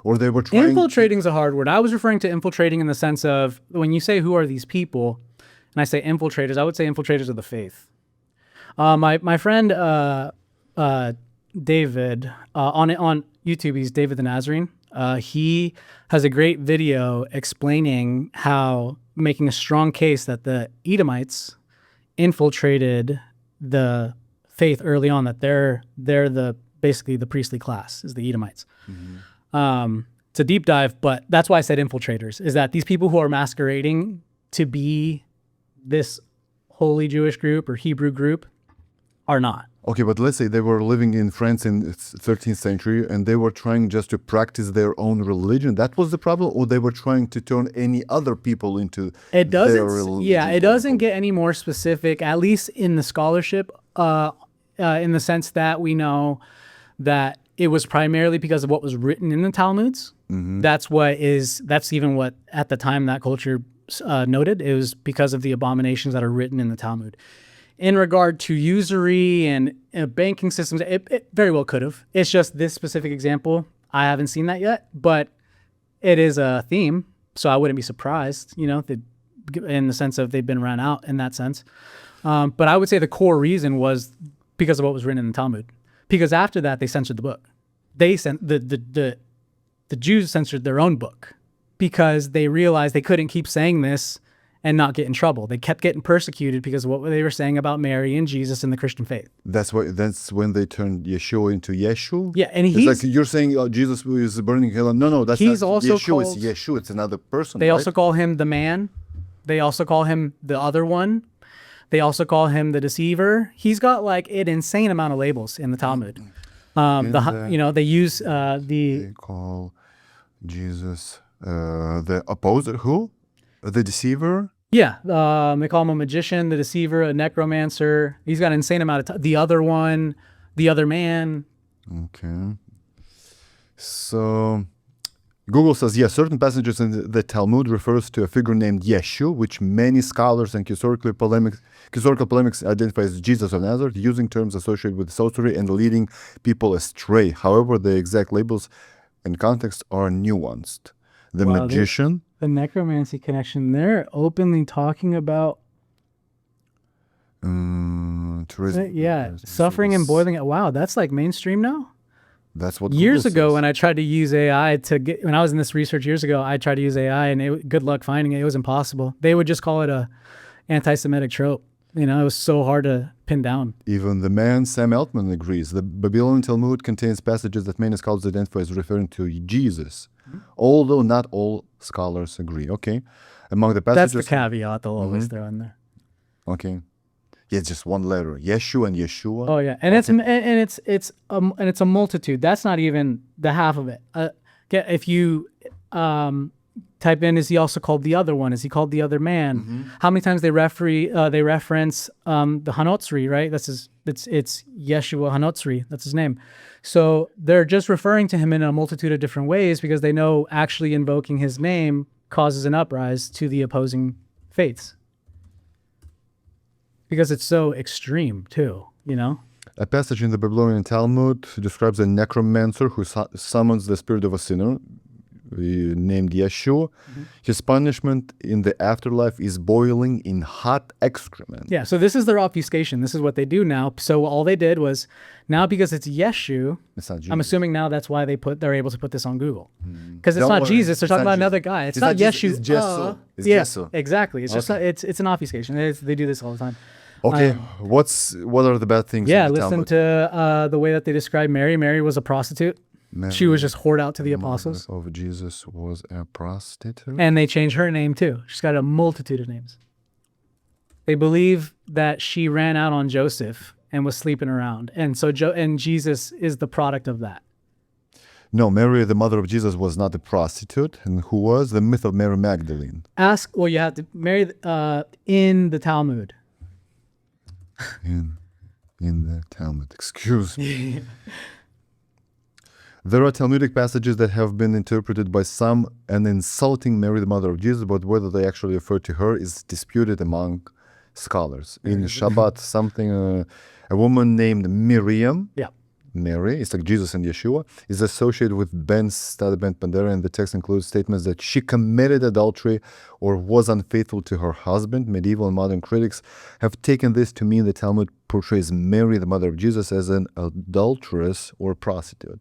Or they were trying... Infiltrating is a hard word. I was referring to infiltrating in the sense of, when you say, who are these people? And I say infiltrators, I would say infiltrators of the faith. My friend David, on YouTube, he's David the Nazarene. He has a great video explaining how, making a strong case that the Edomites infiltrated the faith early on, that they're basically the priestly class is the Edomites. It's a deep dive, but that's why I said infiltrators, is that these people who are masquerading to be this holy Jewish group or Hebrew group are not. Okay, but let's say they were living in France in the 13th century and they were trying just to practice their own religion. That was the problem? Or they were trying to turn any other people into their religion? Yeah, it doesn't get any more specific, at least in the scholarship, in the sense that we know that it was primarily because of what was written in the Talmuds. That's even what, at the time, that culture noted. It was because of the abominations that are written in the Talmud. In regard to usury and banking systems, it very well could have. It's just this specific example, I haven't seen that yet, but it is a theme, so I wouldn't be surprised, in the sense of they've been run out in that sense. But I would say the core reason was because of what was written in the Talmud. Because after that, they censored the book. The Jews censored their own book because they realized they couldn't keep saying this and not get in trouble. They kept getting persecuted because of what they were saying about Mary and Jesus and the Christian faith. That's when they turned Yeshua into Yeshu? Yeah, and it's like you're saying Jesus is burning hell. No, that's not Yeshua. It's Yeshu. It's another person. They also call him the man. They also call him the other one. They also call him the deceiver. He's got like an insane amount of labels in the Talmud. They use They call Jesus the opposer. Who? The deceiver? Yeah, they call him a magician, the deceiver, a necromancer. He's got an insane amount of time. The other one, the other man. Okay. So Google says, yes, certain passages in the Talmud refers to a figure named Yeshu, which many scholars and historical polemics identify as Jesus of Nazareth, using terms associated with sorcery and leading people astray. However, the exact labels and context are nuanced. The magician... The necromancy connection, they're openly talking about suffering and boiling it. Wow, that's like mainstream now. That's what years ago when I tried to use AI when I was in this research years ago, I tried to use AI and good luck finding it. It was impossible. They would just call it a anti-Semitic trope. You know, it was so hard to pin down. Even the man Sam Altman agrees. The Babylonian Talmud contains passages that many scholars identify as referring to Jesus, although not all scholars agree. Okay, among the passages. That's the caveat they'll always throw in there. Okay, yeah, it's just one letter, Yeshu and Yeshua. Oh yeah, and it's a multitude. That's not even the half of it. If you type in, is he also called the other one? Is he called the other man? How many times they reference the Hanotzri, right? It's Yeshua Hanotzri. That's his name. So they're just referring to him in a multitude of different ways because they know actually invoking his name causes an uprise to the opposing faiths. Because it's so extreme too, you know? A passage in the Babylonian Talmud describes a necromancer who summons the spirit of a sinner named Yeshua. His punishment in the afterlife is boiling in hot excrement. Yeah, so this is their obfuscation. This is what they do now. So all they did was, now because it's Yeshu, It's not Jesus. I'm assuming now that's why they're able to put this on Google. Because it's Don't not worry, Jesus, they're it's talking not about another Jesus. guy. It's It's not not Jesus, Yeshu. it's Jesu. It's yeah, Jesu. exactly. It's just Okay. it's an obfuscation. They do this all the time. Okay, what are the bad things? Yeah, in the listen Talmud? to the way that they describe Mary. Mary was a prostitute. She was just whored out to the apostles. Of Jesus was a prostitute. And they changed her name too. She's got a multitude of names. They believe that she ran out on Joseph and was sleeping around. And so and Jesus is the product of that. No, Mary, the mother of Jesus, was not a prostitute. And who was? The myth of Mary Magdalene. You have to Mary in the Talmud. In the Talmud. Excuse me. There are Talmudic passages that have been interpreted by some and insulting Mary, the mother of Jesus, but whether they actually refer to her is disputed among scholars. In Shabbat, a woman named Miriam, Yeah. Mary, it's like Jesus and Yeshua, is associated with Ben Stada Ben Pandera, and the text includes statements that she committed adultery or was unfaithful to her husband. Medieval and modern critics have taken this to mean the Talmud portrays Mary, the mother of Jesus, as an adulteress or prostitute.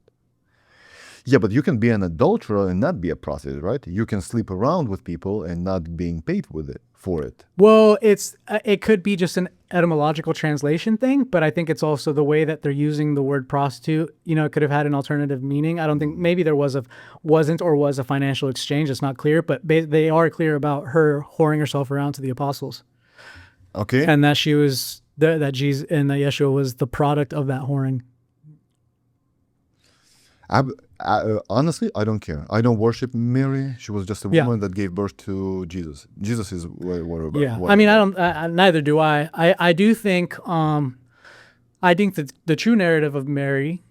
Yeah, but you can be an adulterer and not be a prostitute, right? You can sleep around with people and not being paid for it. Well, it could be just an etymological translation thing, but I think it's also the way that they're using the word prostitute. You know, it could have had an alternative meaning. I don't think maybe there was a financial exchange. It's not clear, but they are clear about her whoring herself around to the apostles. Okay. And that she was that Jesus and that Yeshua was the product of that whoring. Honestly, I don't care. I don't worship Mary. She was just a woman that gave birth to Jesus. Jesus is whatever. Yeah, I mean, I don't. Neither do I. I do think. I think that the true narrative of Mary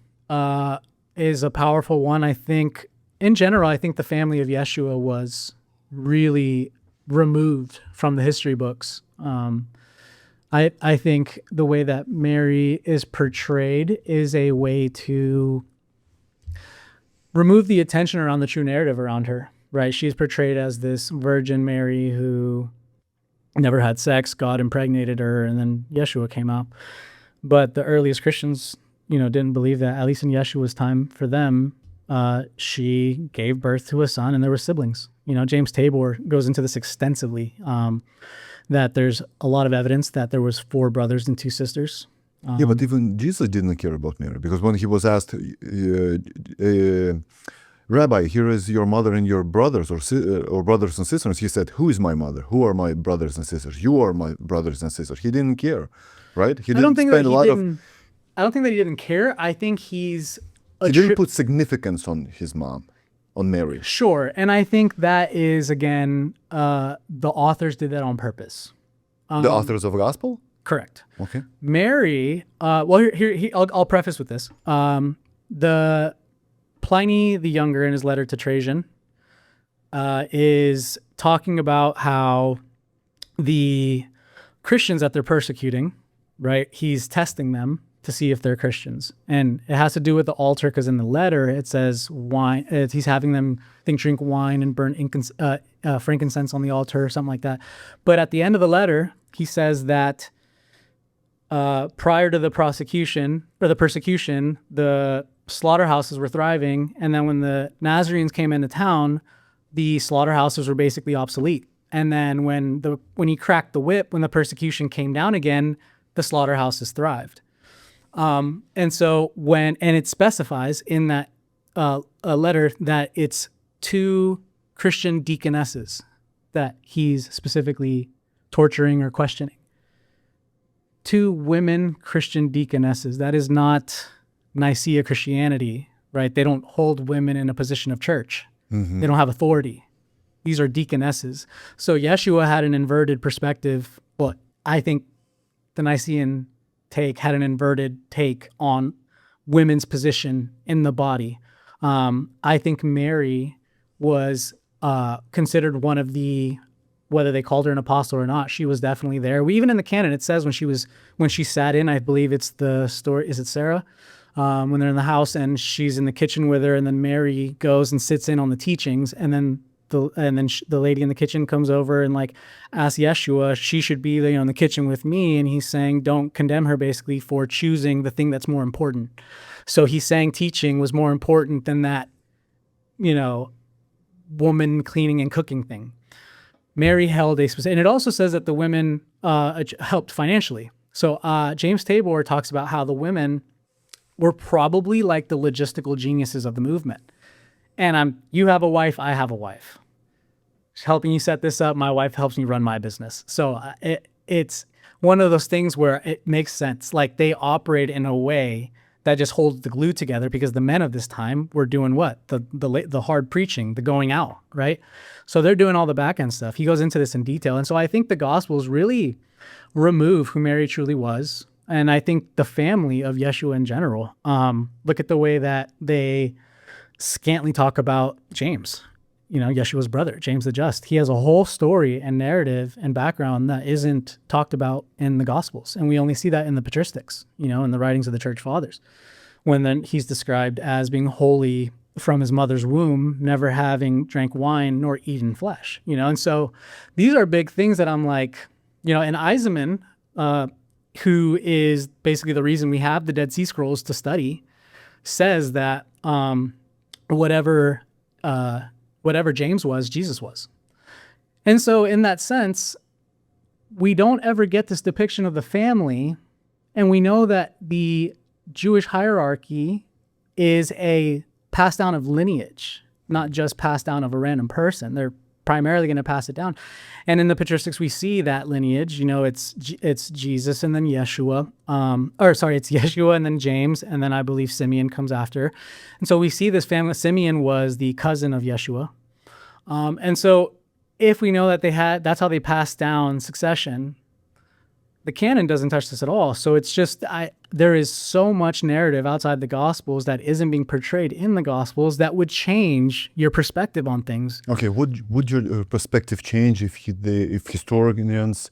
is a powerful one. I think, in general, I think the family of Yeshua was really removed from the history books. I think the way that Mary is portrayed is a way to remove the attention around the true narrative around her, right? She's portrayed as this Virgin Mary who never had sex, God impregnated her, and then Yeshua came out. But the earliest Christians, didn't believe that. At least in Yeshua's time, for them, she gave birth to a son and there were siblings. James Tabor goes into this extensively, that there's a lot of evidence that there was 4 brothers and 2 sisters. Yeah, but even Jesus didn't care about Mary, because when he was asked, Rabbi, here is your mother and your brothers or brothers and sisters, he said, who is my mother? Who are my brothers and sisters? You are my brothers and sisters. He didn't care, right? He didn't spend a lot of... I don't think that he didn't care. I think he didn't put significance on his mom, on Mary. Sure, and I think that is, again, the authors did that on purpose. The authors of the gospel? Correct. Okay. Mary, I'll preface with this. The Pliny the Younger, in his letter to Trajan, is talking about how the Christians that they're persecuting, right? He's testing them to see if they're Christians. And it has to do with the altar, because in the letter it says wine. He's having them drink wine and burn frankincense on the altar or something like that. But at the end of the letter, he says that prior to the persecution, the slaughterhouses were thriving. And then when the Nazarenes came into town, the slaughterhouses were basically obsolete. And then when he cracked the whip, when the persecution came down again, the slaughterhouses thrived. And so and it specifies in that a letter that it's 2 Christian deaconesses that he's specifically torturing or questioning. 2 women Christian deaconesses. That is not Nicaea Christianity, right? They don't hold women in a position of church. They don't have authority. These are deaconesses. So Yeshua had an inverted perspective. Well, I think the Nicene take had an inverted take on women's position in the body. I think Mary was considered one of the, whether they called her an apostle or not, she was definitely there. Even in the canon, it says when she sat in, I believe it's the story, is it Sarah? When they're in the house and she's in the kitchen with her, and then Mary goes and sits in on the teachings, and then the lady in the kitchen comes over and like asks Yeshua, she should be in the kitchen with me, and he's saying don't condemn her basically for choosing the thing that's more important. So he's saying teaching was more important than that, woman cleaning and cooking thing. Mary held a specific, and it also says that the women helped financially. So James Tabor talks about how the women were probably like the logistical geniuses of the movement. And you have a wife, I have a wife. She's helping you set this up. My wife helps me run my business. So it's one of those things where it makes sense. Like they operate in a way that just holds the glue together, because the men of this time were doing what? The hard preaching, the going out, right? So they're doing all the back end stuff. He goes into this in detail. And so I think the Gospels really remove who Mary truly was. And I think the family of Yeshua in general, look at the way that they scantly talk about James, Yeshua's brother, James the Just. He has a whole story and narrative and background that isn't talked about in the Gospels. And we only see that in the patristics, in the writings of the church fathers, when then he's described as being holy from his mother's womb, never having drank wine nor eaten flesh, And so these are big things that I'm like, and Eisenman, who is basically the reason we have the Dead Sea Scrolls to study, says that whatever James was, Jesus was. And so in that sense, we don't ever get this depiction of the family, and we know that the Jewish hierarchy is a pass down of lineage, not just pass down of a random person. They're primarily going to pass it down. And in the patristics, we see that lineage, it's Jesus and then Yeshua, it's Yeshua and then James, and then I believe Simeon comes after. And so we see this family. Simeon was the cousin of Yeshua. And so if we know that that's how they passed down succession, the canon doesn't touch this at all. So it's just, there is so much narrative outside the Gospels that isn't being portrayed in the Gospels that would change your perspective on things. Okay, would your perspective change if historians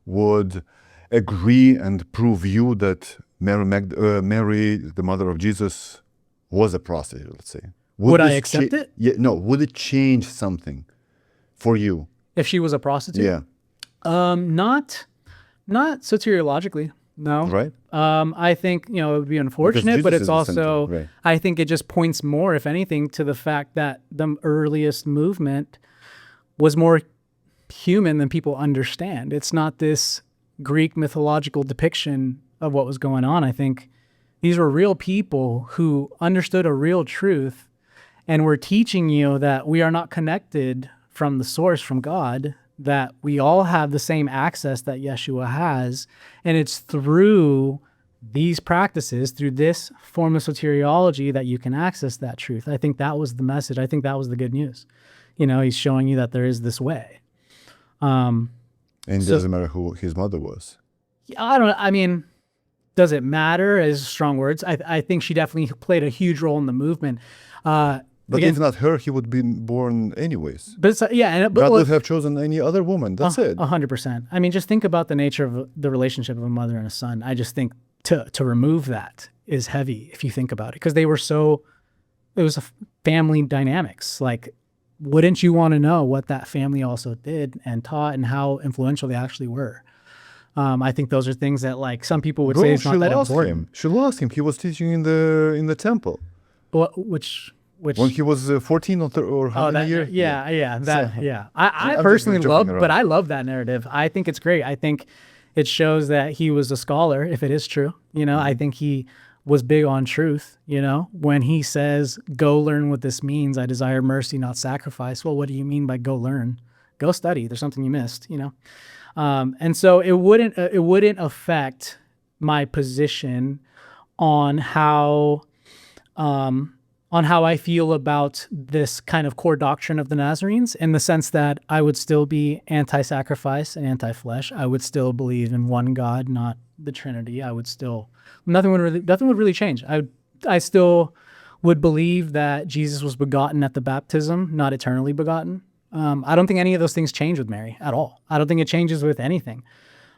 would agree and prove you that Mary, the mother of Jesus, was a prostitute, let's say? Would I accept it? Yeah, no, would it change something for you? If she was a prostitute? Yeah. Not soteriologically, no. Right. I think, it would be unfortunate, but it's also, right. I think it just points more, if anything, to the fact that the earliest movement was more human than people understand. It's not this Greek mythological depiction of what was going on. I think these were real people who understood a real truth and were teaching you that we are not connected from the source, from God, that we all have the same access that Yeshua has, and it's through these practices, through this form of soteriology, that you can access that truth. I think that was the message. I think that was the good news. He's showing you that there is this way. And it doesn't matter who his mother was. Does it matter is strong words. I think she definitely played a huge role in the movement. But again, if not her, he would be born anyways. But God would have chosen any other woman. That's it. 100%. Just think about the nature of the relationship of a mother and a son. I just think to remove that is heavy if you think about it, because it was a family dynamics. Like, wouldn't you want to know what that family also did and taught and how influential they actually were? I think those are things that, like, some people would say it's not that important. She lost him. He was teaching in the temple. which When he was 14 or how many years? I I'm personally just love, joking but around. I love that narrative. I think it's great. I think it shows that he was a scholar, if it is true. You know, I think he was big on truth. You know, when he says, "Go learn what this means. I desire mercy, not sacrifice." Well, what do you mean by go learn? Go study. There's something you missed. You know, and so it wouldn't affect my position on how I feel about this kind of core doctrine of the Nazarenes, in the sense that I would still be anti-sacrifice and anti-flesh. I would still believe in one God, not the Trinity. I would still nothing would really change. I still would believe that Jesus was begotten at the baptism, not eternally begotten. I don't think any of those things change with Mary at all. I don't think it changes with anything.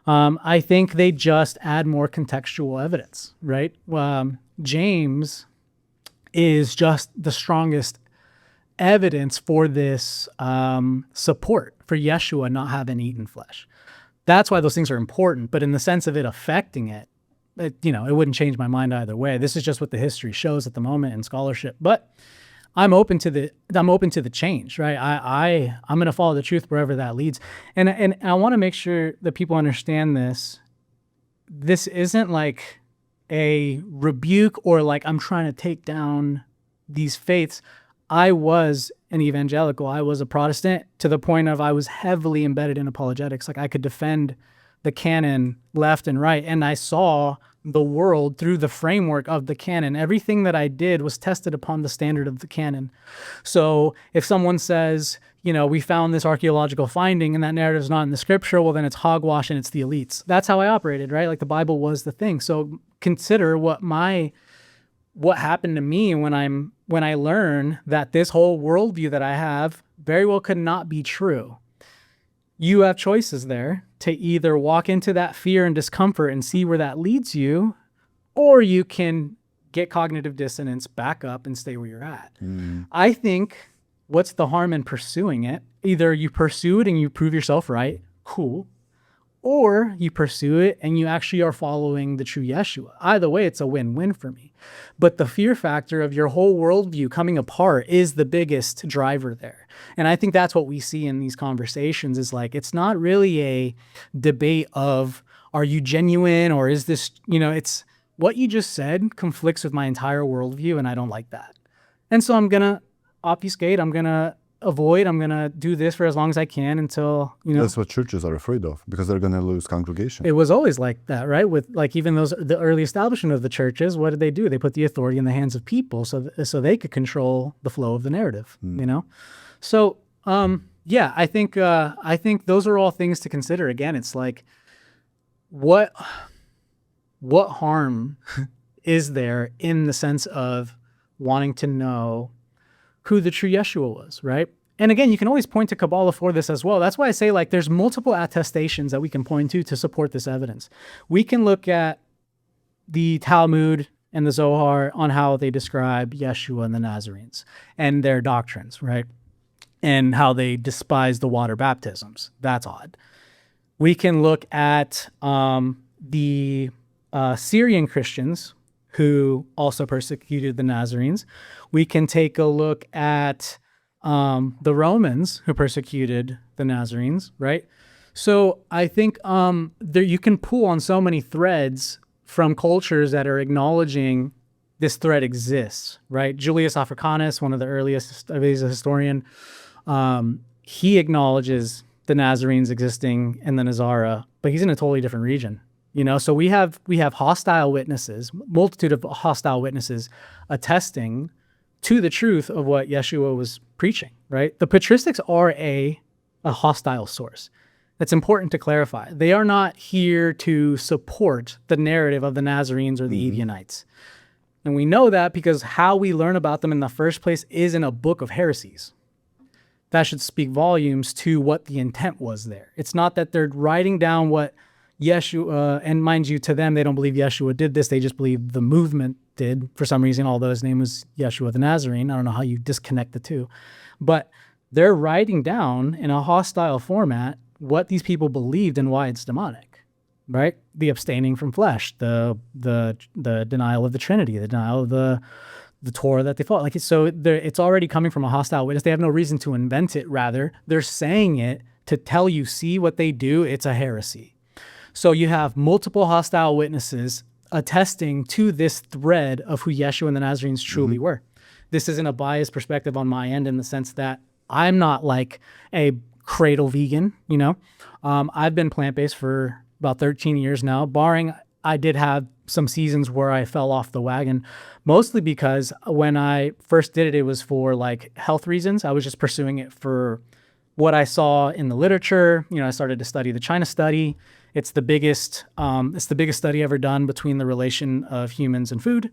I think they just add more contextual evidence, right? James is just the strongest evidence for this support for Yeshua not having eaten flesh. That's why those things are important. But in the sense of it affecting it, it wouldn't change my mind either way. This is just what the history shows at the moment in scholarship. But I'm open to the change, right? I'm going to follow the truth wherever that leads. And I want to make sure that people understand this. This isn't like a rebuke or like I'm trying to take down these faiths. I was an evangelical. I was a Protestant to the point of I was heavily embedded in apologetics. Like I could defend the canon left and right. And I saw the world through the framework of the canon. Everything that I did was tested upon the standard of the canon. So if someone says, we found this archaeological finding and that narrative is not in the scripture, well, then it's hogwash and it's the elites. That's how I operated, right? Like the Bible was the thing. So consider what happened to me when I learn that this whole worldview that I have very well could not be true. You have choices there to either walk into that fear and discomfort and see where that leads you, or you can get cognitive dissonance, back up, and stay where you're at. I think what's the harm in pursuing it? Either you pursue it and you prove yourself right, cool, or you pursue it and you actually are following the true Yeshua. Either way, it's a win-win for me. But the fear factor of your whole worldview coming apart is the biggest driver there. And I think that's what we see in these conversations is like, it's not really a debate of, are you genuine or is this, it's what you just said conflicts with my entire worldview and I don't like that. And so I'm going to obfuscate, I'm going to avoid, I'm going to do this for as long as I can until, That's what churches are afraid of, because they're going to lose congregation. It was always like that, right? With like even the early establishment of the churches, what did they do? They put the authority in the hands of people so they could control the flow of the narrative, So, I think those are all things to consider. Again, it's like, what harm is there in the sense of wanting to know who the true Yeshua was, right? And again, you can always point to Kabbalah for this as well. That's why I say like there's multiple attestations that we can point to support this evidence. We can look at the Talmud and the Zohar on how they describe Yeshua and the Nazarenes and their doctrines, right? And how they despise the water baptisms. That's odd. We can look at the Syrian Christians who also persecuted the Nazarenes. We can take a look at the Romans who persecuted the Nazarenes, right? So I think you can pull on so many threads from cultures that are acknowledging this thread exists, right? Julius Africanus, one of the earliest, he's a historian, he acknowledges the Nazarenes existing in the Nizara, but he's in a totally different region. So we have hostile witnesses, multitude of hostile witnesses attesting to the truth of what Yeshua was preaching, right? The patristics are a hostile source. That's important to clarify. They are not here to support the narrative of the Nazarenes or the Ebionites. And we know that because how we learn about them in the first place is in a book of heresies. That should speak volumes to what the intent was there. It's not that they're writing down what Yeshua, and mind you, to them, they don't believe Yeshua did this. They just believe the movement did for some reason, although his name was Yeshua the Nazarene. I don't know how you disconnect the two. But they're writing down in a hostile format what these people believed and why it's demonic, right? The abstaining from flesh, the denial of the Trinity, the denial of the Torah that they follow. Like, so it's already coming from a hostile witness. They have no reason to invent it. Rather, they're saying it to tell you, see what they do. It's a heresy. So you have multiple hostile witnesses attesting to this thread of who Yeshua and the Nazarenes truly were. This isn't a biased perspective on my end in the sense that I'm not like a cradle vegan, you know. I've been plant-based for about 13 years now, barring I did have some seasons where I fell off the wagon, mostly because when I first did it, it was for like health reasons. I was just pursuing it for what I saw in the literature. You know, I started to study the China study. It's the biggest study ever done between the relation of humans and food.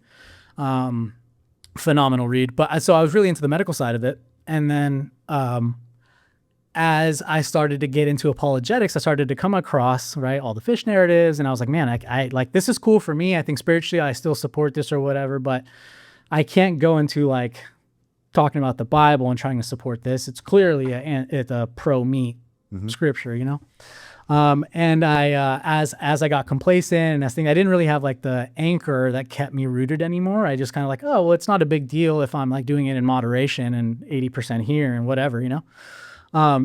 Phenomenal read. But so I was really into the medical side of it. And then as I started to get into apologetics, I started to come across, right, all the fish narratives. And I was like, man, I like, this is cool for me. I think spiritually I still support this or whatever, but I can't go into like talking about the Bible and trying to support this. It's clearly a pro-meat scripture, you know? And I, as I got complacent and I didn't really have like the anchor that kept me rooted anymore. I just kind of like, oh, well, it's not a big deal if I'm like doing it in moderation and 80% here and whatever, you know?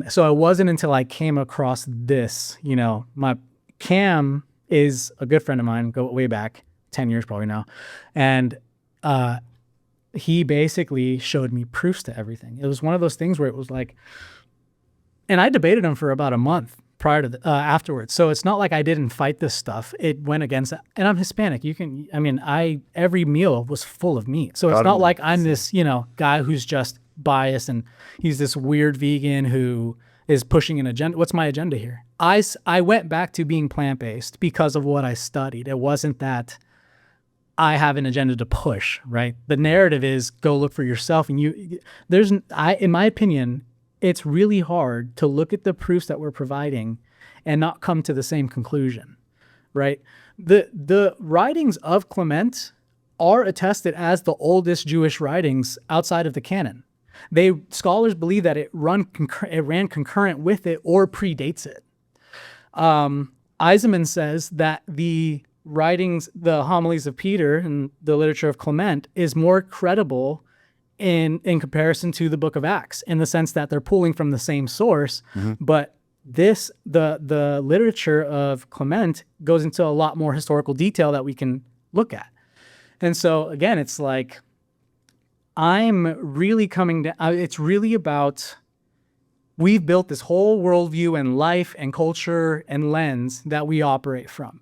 So it wasn't until I came across this, you know, my Cam is a good friend of mine, go way back 10 years probably now. And, he basically showed me proofs to everything. It was one of those things where it was like, and I debated him for about a month prior to afterwards. So it's not like I didn't fight this stuff. It went against, and I'm Hispanic. Every meal was full of meat. So it's not like I'm this, you know, guy who's just biased and he's this weird vegan who is pushing an agenda. What's my agenda here? I went back to being plant-based because of what I studied. It wasn't that I have an agenda to push, right? The narrative is go look for yourself. And in my opinion, it's really hard to look at the proofs that we're providing and not come to the same conclusion, right? The writings of Clement are attested as the oldest Jewish writings outside of the canon. Scholars believe that it ran concurrent with it or predates it. Eisenman says that the writings, the homilies of Peter and the literature of Clement is more credible in comparison to the book of Acts in the sense that they're pulling from the same source. But the literature of Clement goes into a lot more historical detail that we can look at. And so again, it's like, I'm really coming down, it's really about, we've built this whole worldview and life and culture and lens that we operate from.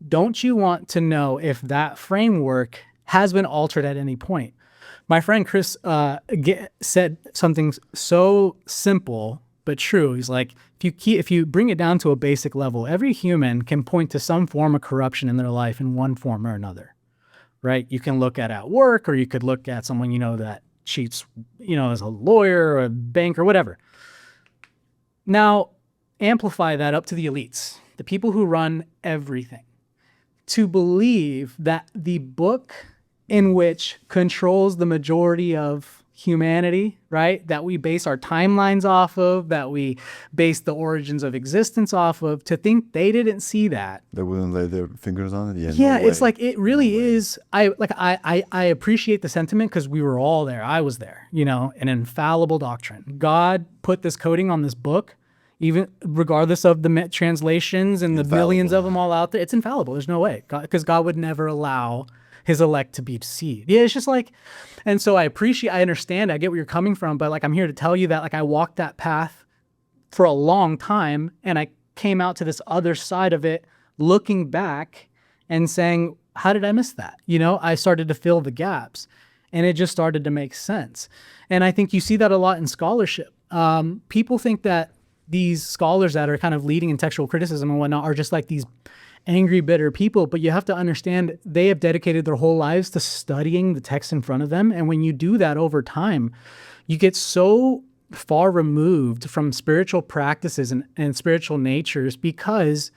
Don't you want to know if that framework has been altered at any point? My friend Chris said something so simple but true. He's like, if you bring it down to a basic level, every human can point to some form of corruption in their life in one form or another, right? You can look at work, or you could look at someone you know that cheats, you know, as a lawyer or a banker, whatever. Now, amplify that up to the elites, the people who run everything. To believe that the book in which controls the majority of humanity, right, that we base our timelines off of, that we base the origins of existence off of, to think they didn't see that. They wouldn't lay their fingers on it? Yeah, no, it's like, it really is. I appreciate the sentiment because we were all there. I was there, you know, an infallible doctrine. God put this coating on this book, even regardless of the translations and the billions of them all out there. It's infallible. There's no way, because God would never allow his elect to be deceived. Yeah, it's just like, and so I understand, I get where you're coming from, but like, I'm here to tell you that like I walked that path for a long time, and I came out to this other side of it, looking back and saying, how did I miss that? You know, I started to fill the gaps, and it just started to make sense. And I think you see that a lot in scholarship. People think that these scholars that are kind of leading in textual criticism and whatnot are just like these angry, bitter people, but you have to understand they have dedicated their whole lives to studying the text in front of them. And when you do that over time, you get so far removed from spiritual practices and spiritual natures, because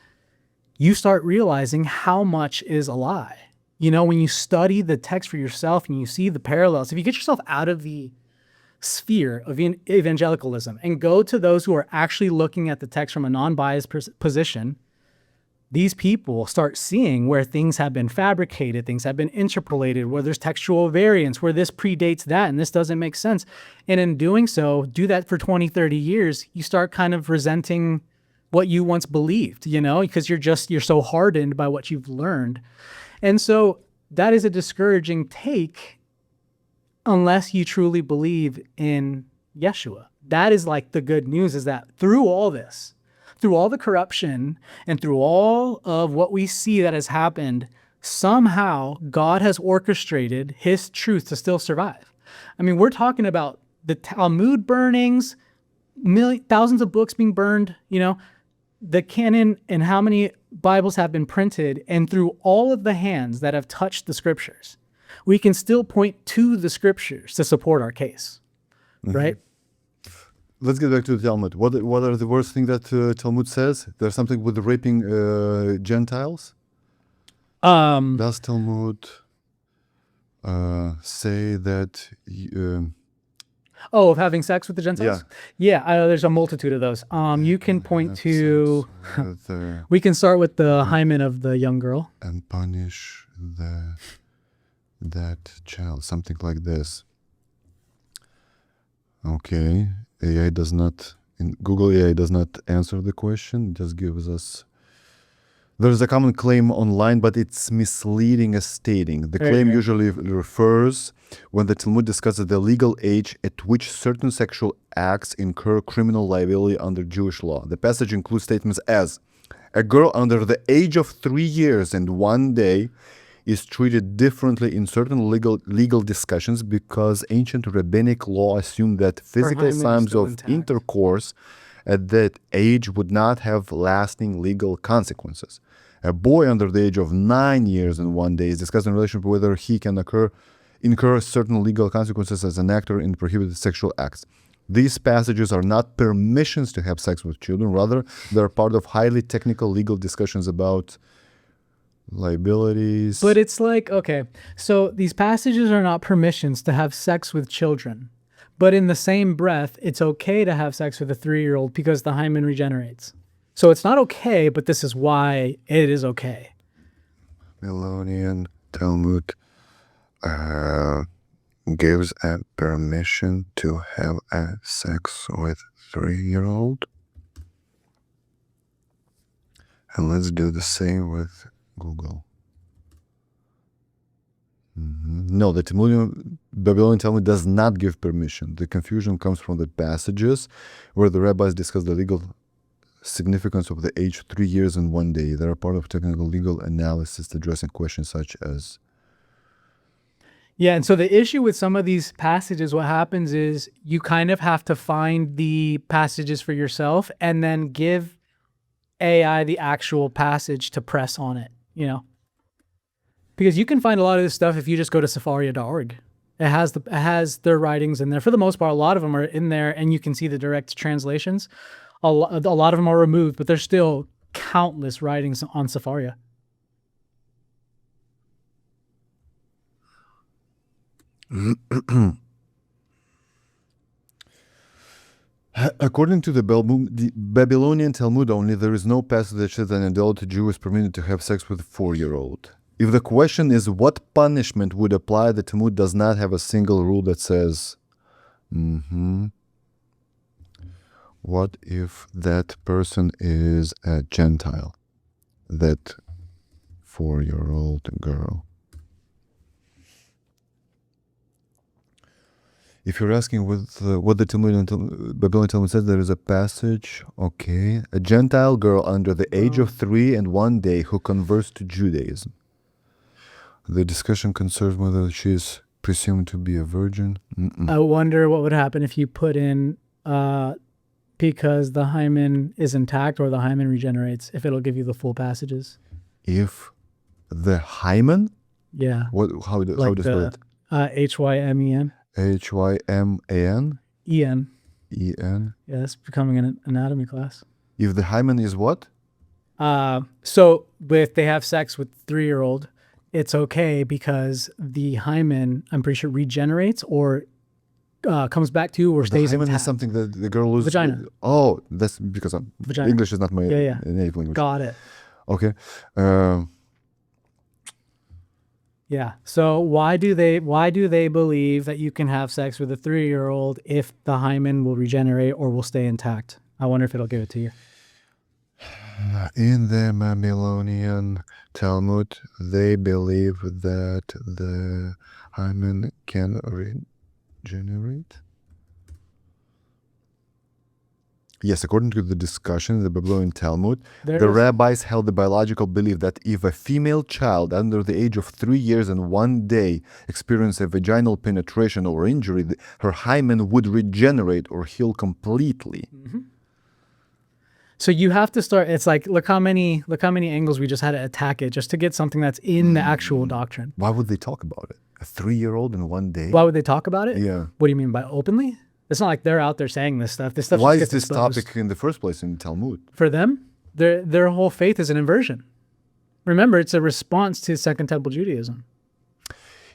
you start realizing how much is a lie. You know, when you study the text for yourself and you see the parallels, if you get yourself out of the sphere of evangelicalism and go to those who are actually looking at the text from a non-biased position, these people start seeing where things have been fabricated, things have been interpolated, where there's textual variance, where this predates that and this doesn't make sense. And in doing so, do that for 20, 30 years, you start kind of resenting what you once believed, you know, because you're so hardened by what you've learned. And so that is a discouraging take unless you truly believe in Yeshua. That is like the good news, is that through all this, through all the corruption and through all of what we see that has happened, somehow God has orchestrated his truth to still survive. I mean, we're talking about the Talmud burnings, thousands of books being burned, you know, the canon and how many Bibles have been printed, and through all of the hands that have touched the scriptures, we can still point to the scriptures to support our case, right? Let's get back to the Talmud. What are the worst things that Talmud says? There's something with raping Gentiles. Does Talmud say that? Of having sex with the Gentiles? Yeah, there's a multitude of those. You can point to, we can start with the hymen of the young girl. And punish that child, something like this. Okay, Google AI does not answer the question, it just gives us. There's a common claim online, but it's misleading as stating. The claim usually refers when the Talmud discusses the legal age at which certain sexual acts incur criminal liability under Jewish law. The passage includes statements as, a girl under the age of 3 years and 1 day is treated differently in certain legal discussions because ancient rabbinic law assumed that physical signs of intercourse at that age would not have lasting legal consequences. A boy under the age of 9 years and 1 day is discussed in relation to whether he can incur certain legal consequences as an actor in prohibited sexual acts. These passages are not permissions to have sex with children, rather they're part of highly technical legal discussions about liabilities. But it's like, okay, so these passages are not permissions to have sex with children. But in the same breath, it's okay to have sex with a 3-year-old because the hymen regenerates. So it's not okay, but this is why it is okay. Babylonian Talmud gives a permission to have a sex with 3-year-old. And let's do the same with Google. No, the Babylonian Talmud does not give permission. The confusion comes from the passages where the rabbis discuss the legal significance of the age 3 years and 1 day. They are part of technical legal analysis addressing questions such as. Yeah, and so the issue with some of these passages, what happens is you kind of have to find the passages for yourself and then give AI the actual passage to press on it, you know? Because you can find a lot of this stuff if you just go to Sefaria.org. It has their writings in there. For the most part, a lot of them are in there, and you can see the direct translations. A lot of them are removed, but there's still countless writings on Sefaria. According to the Babylonian Talmud only, there is no passage that says an adult Jew is permitted to have sex with a 4-year-old. If the question is what punishment would apply, the Talmud does not have a single rule that says, what if that person is a Gentile, that 4-year-old girl? If you're asking what the Babylonian Talmud says, there is a passage, okay. A Gentile girl under the age of 3 and 1 day who converts to Judaism. The discussion concerns whether she is presumed to be a virgin. I wonder what would happen if you put in because the hymen is intact or the hymen regenerates, if it'll give you the full passages. If the hymen? Yeah. How does it? Hymen. Hyman? En. En? Yeah, that's becoming an anatomy class. If the hymen is what? So if they have sex with 3-year-old, it's okay because the hymen, I'm pretty sure, regenerates or comes back to or stays intact. The hymen is something that the girl loses. Vagina. Oh, that's because English is not my native language. Got it. Okay. Yeah. So why do they believe that you can have sex with a 3-year-old if the hymen will regenerate or will stay intact? I wonder if it'll give it to you. In the Babylonian Talmud, they believe that the hymen can regenerate. Yes, according to the discussion in the Babylonian Talmud, the rabbis held the biological belief that if a female child under the age of 3 years and 1 day experienced a vaginal penetration or injury, her hymen would regenerate or heal completely. Mm-hmm. So you have to start. It's like look how many angles we just had to attack it just to get something that's in the actual doctrine. Why would they talk about it? A 3-year-old in 1 day? Why would they talk about it? Yeah. What do you mean by openly? It's not like they're out there saying this stuff. This stuff. Why just is gets this exposed. topic in the first place in Talmud? For them, their whole faith is an inversion. Remember, it's a response to Second Temple Judaism.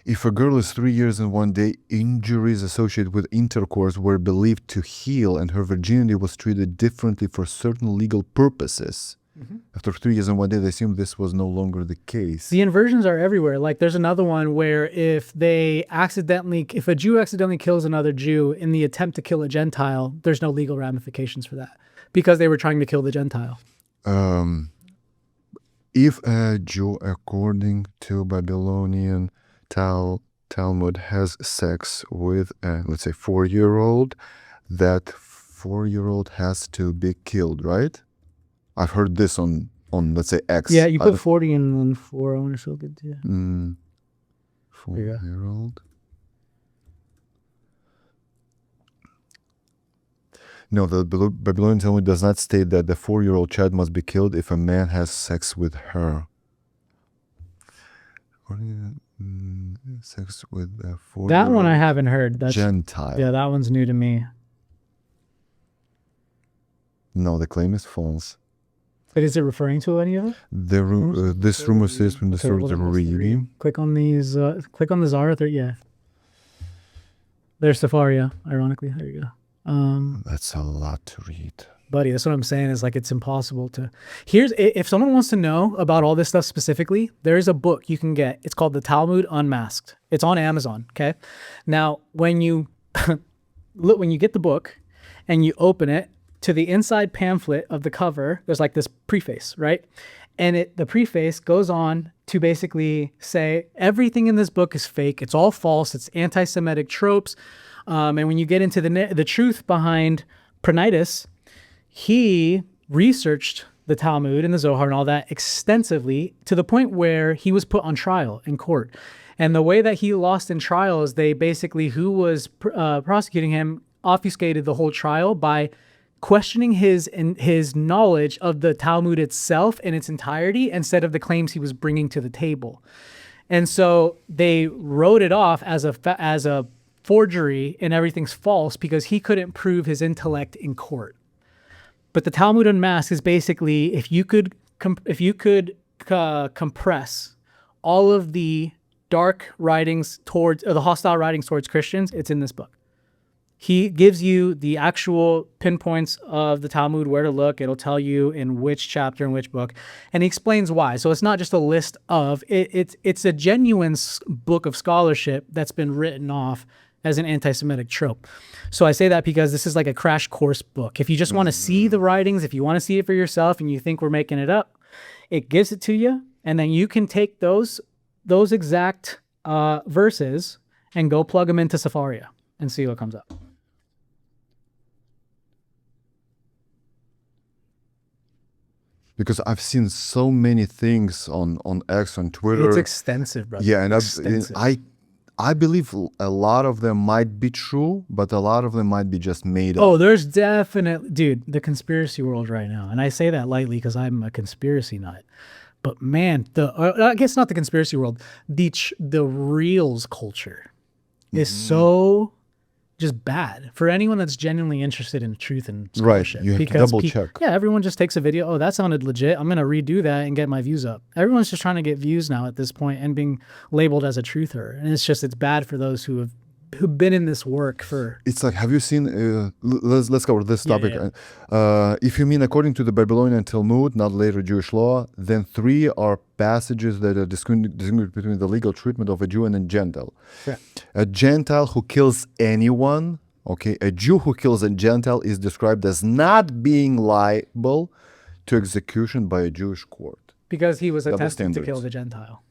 If a girl is 3 years and 1 day, injuries associated with intercourse were believed to heal and her virginity was treated differently for certain legal purposes. Mm-hmm. After 3 years and 1 day, they assumed this was no longer the case. The inversions are everywhere. Like there's another one where if a Jew accidentally kills another Jew in the attempt to kill a Gentile, there's no legal ramifications for that because they were trying to kill the Gentile. If a Jew, according to Babylonian Talmud, has sex with a, let's say, 4-year-old, that 4-year-old has to be killed, right? I've heard this on let's say X. Yeah, you put 40 in one 4. I wonder if it'll get to you. 4-year-old. No, the Babylonian Talmud does not state that the 4-year-old child must be killed if a man has sex with her. Sex with a 4-year-old. That one I haven't heard. That's Gentile. Yeah, that one's new to me. No, the claim is false. But is it referring to any of it? This rumor says from the source of reading. Click on these. Click on the Zarathustra. Yeah. There's Safaria. Ironically, there you go. That's a lot to read, buddy. That's what I'm saying. Is like it's impossible to. If someone wants to know about all this stuff specifically, there is a book you can get. It's called The Talmud Unmasked. It's on Amazon. Okay. Now, when you when you get the book and you open it, to the inside pamphlet of the cover, there's like this preface, right? And the preface goes on to basically say everything in this book is fake. It's all false. It's anti-Semitic tropes. And when you get into the truth behind Pranitis, he researched the Talmud and the Zohar and all that extensively to the point where he was put on trial in court. And the way that he lost in trial is they basically, who was prosecuting him, obfuscated the whole trial by questioning his knowledge of the Talmud itself in its entirety instead of the claims he was bringing to the table. And so they wrote it off as a forgery and everything's false because he couldn't prove his intellect in court. But the Talmud Unmasked is basically if you could compress all of the dark writings towards the hostile writings towards Christians, it's in this book. He gives you the actual pinpoints of the Talmud, where to look. It'll tell you in which chapter and which book. And he explains why. So it's not just a list of, it's a genuine book of scholarship that's been written off as an anti-Semitic trope. So I say that because this is like a crash course book. If you just want to see the writings, if you want to see it for yourself and you think we're making it up, it gives it to you. And then you can take those exact verses and go plug them into Safaria and see what comes up. Because I've seen so many things on X, on Twitter. It's extensive, brother. Yeah, and I believe a lot of them might be true, but a lot of them might be just made up. Oh, there's definitely, dude, the conspiracy world right now. And I say that lightly because I'm a conspiracy nut. But man, I guess not the conspiracy world, the reels culture is so just bad for anyone that's genuinely interested in truth and scholarship. Right, you have to double check. Yeah, everyone just takes a video. Oh, that sounded legit. I'm going to redo that and get my views up. Everyone's just trying to get views now at this point and being labeled as a truther. And it's bad for those who have who've been in this work for. It's like, have you seen? Let's cover this topic. If you mean according to the Babylonian Talmud, not later Jewish law, then 3 are passages that are distinguished between the legal treatment of a Jew and a Gentile. Yeah. A Gentile who kills anyone, okay, a Jew who kills a Gentile is described as not being liable to execution by a Jewish court. Because he was Double attempting to kill standards. the Gentile.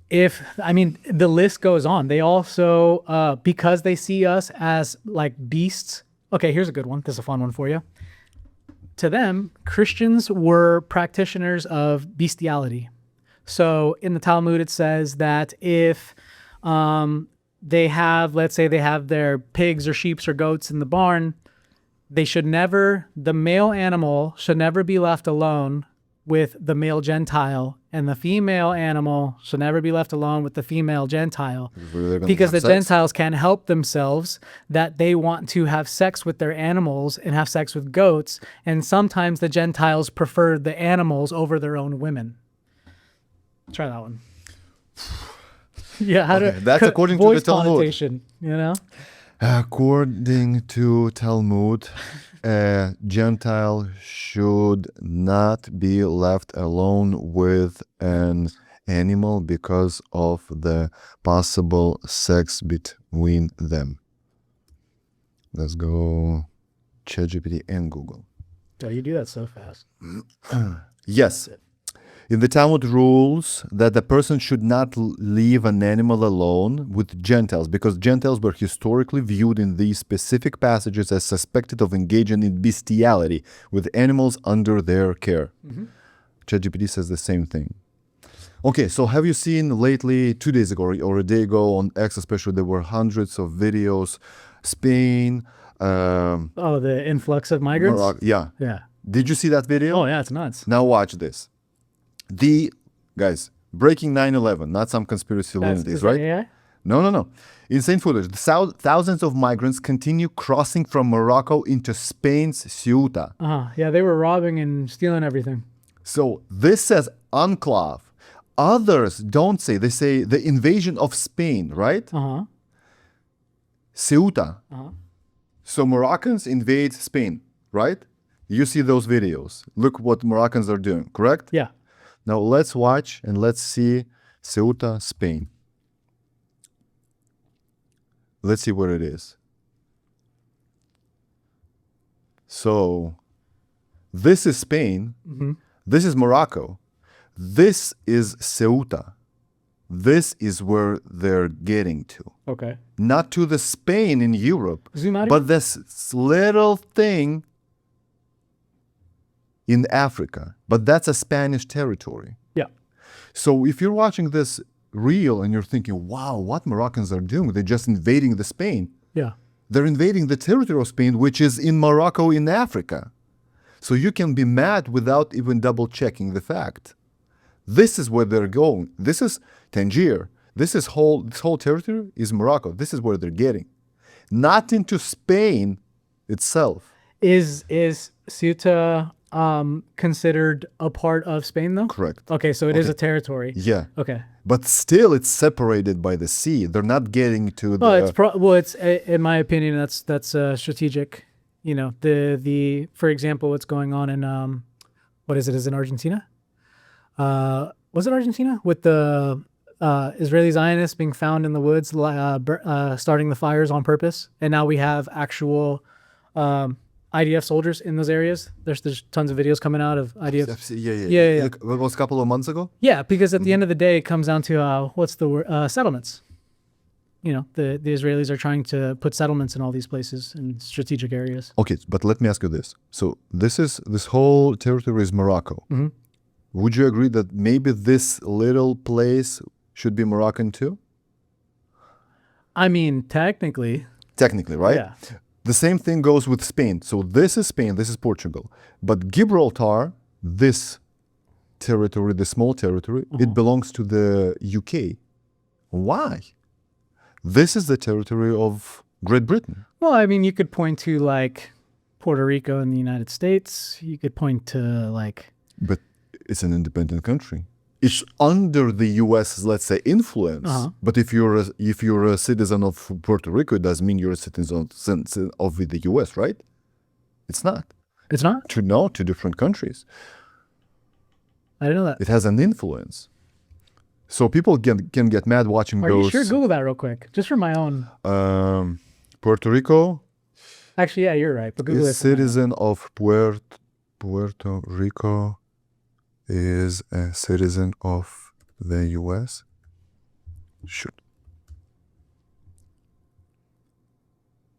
The list goes on. They also, because they see us as like beasts. Okay, here's a good one. This is a fun one for you. To them, Christians were practitioners of bestiality. So in the Talmud, it says that if let's say they have their pigs or sheep or goats in the barn, the male animal should never be left alone with the male Gentile, and the female animal should never be left alone with the female Gentile, because the Gentiles can't help themselves, that they want to have sex with their animals and have sex with goats, and sometimes the Gentiles prefer the animals over their own women. Try that one. Yeah, that's according to the Talmud. Connotation, you know? According to Talmud, a Gentile should not be left alone with an animal because of the possible sex between them. Let's go ChatGPT and Google. Oh, you do that so fast. Yes. In the Talmud rules that the person should not leave an animal alone with Gentiles, because Gentiles were historically viewed in these specific passages as suspected of engaging in bestiality with animals under their care. ChatGPT says the same thing. Okay, so have you seen lately, 2 days ago or a day ago on X especially, there were hundreds of videos, Spain. The influx of migrants? Morocco, yeah. Yeah. Did you see that video? Oh, yeah, it's nuts. Now watch this. Guys, breaking 9/11, not some conspiracy lunatics, right? AI? No. Insane footage. Thousands of migrants continue crossing from Morocco into Spain's Ceuta. Yeah, they were robbing and stealing everything. So this says enclave. Others don't say. They say the invasion of Spain, right? Ceuta. So Moroccans invade Spain, right? You see those videos. Look what Moroccans are doing, correct? Yeah. Now let's watch and let's see Ceuta, Spain. Let's see where it is. So this is Spain. This is Morocco. This is Ceuta. This is where they're getting to. Okay. Not to the Spain in Europe, Zoom out but this little thing in Africa, but that's a Spanish territory. Yeah. So if you're watching this reel and you're thinking, wow, what Moroccans are doing? They're just invading the Spain. Yeah. They're invading the territory of Spain, which is in Morocco in Africa. So you can be mad without even double checking the fact. This is where they're going. This is Tangier. This whole territory is Morocco. This is where they're getting. Not into Spain itself. Is Ceuta considered a part of Spain though? Correct. Okay, so it is a territory. Yeah. Okay. But still, it's separated by the sea. They're not getting to the. Well, it's in my opinion that's strategic. You know, the for example, what's going on in what is it? Is it Argentina? Was it Argentina with the Israeli Zionists being found in the woods, starting the fires on purpose, and now we have actual IDF soldiers in those areas. There's tons of videos coming out of IDF. Yeah. It was a couple of months ago. Yeah, because at the end of the day, it comes down to what's the word? Settlements. You know, the Israelis are trying to put settlements in all these places in strategic areas. Okay, but let me ask you this. So this whole territory is Morocco. Would you agree that maybe this little place should be Moroccan too? I mean, technically. Technically, right? Yeah. The same thing goes with Spain. So this is Spain, this is Portugal. But Gibraltar, this territory, the small territory, it belongs to the UK. Why? This is the territory of Great Britain. Well, I mean, you could point to like Puerto Rico in the United States. You could point to like. But it's an independent country. it's under the U.S. let's say influence. But if you're a citizen of Puerto Rico, it doesn't mean you're a citizen of the U.S., right? It's not. It's not? Two different countries. I didn't know that. It has an influence. So people can get mad watching Are those. you sure? Google that real quick, just for my own. Puerto Rico. Actually, yeah, you're right. But Google is it. Citizen of Puerto Rico is a citizen of the U.S. Shoot.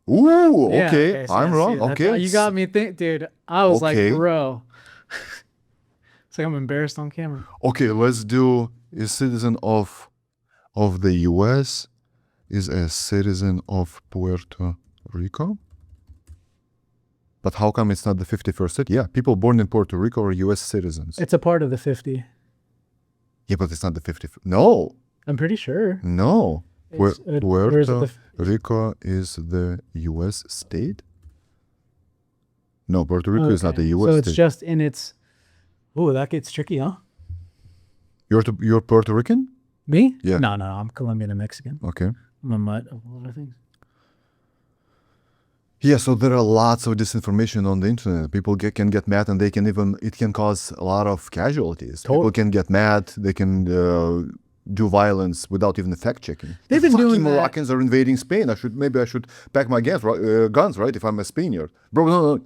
Ooh, Yeah, okay. so I'm yeah, wrong. see, Okay. You got me dude. I was Okay. like, bro. It's like I'm embarrassed on camera. Okay, let's do is citizen of the U.S. is a citizen of Puerto Rico. But how come it's not the 51st state? Yeah, people born in Puerto Rico are U.S. citizens. It's a part of the 50. Yeah, but it's not the 50th. No, I'm pretty sure. no. Where is Puerto it Rico is the U.S. state? No, Puerto Rico is not the U.S. So state. it's just in its. Ooh, that gets tricky, huh? You're Puerto Rican? Me? Yeah. No, I'm Colombian and Mexican. Okay. I'm a mutt of a lot of things. Yeah, so there are lots of disinformation on the internet. People can get mad, and it can cause a lot of casualties. Totally. People can get mad. They can do violence without even fact checking. They've been doing that. Moroccans are invading Spain. Maybe I should pack my guns, right? If I'm a Spaniard, bro. No.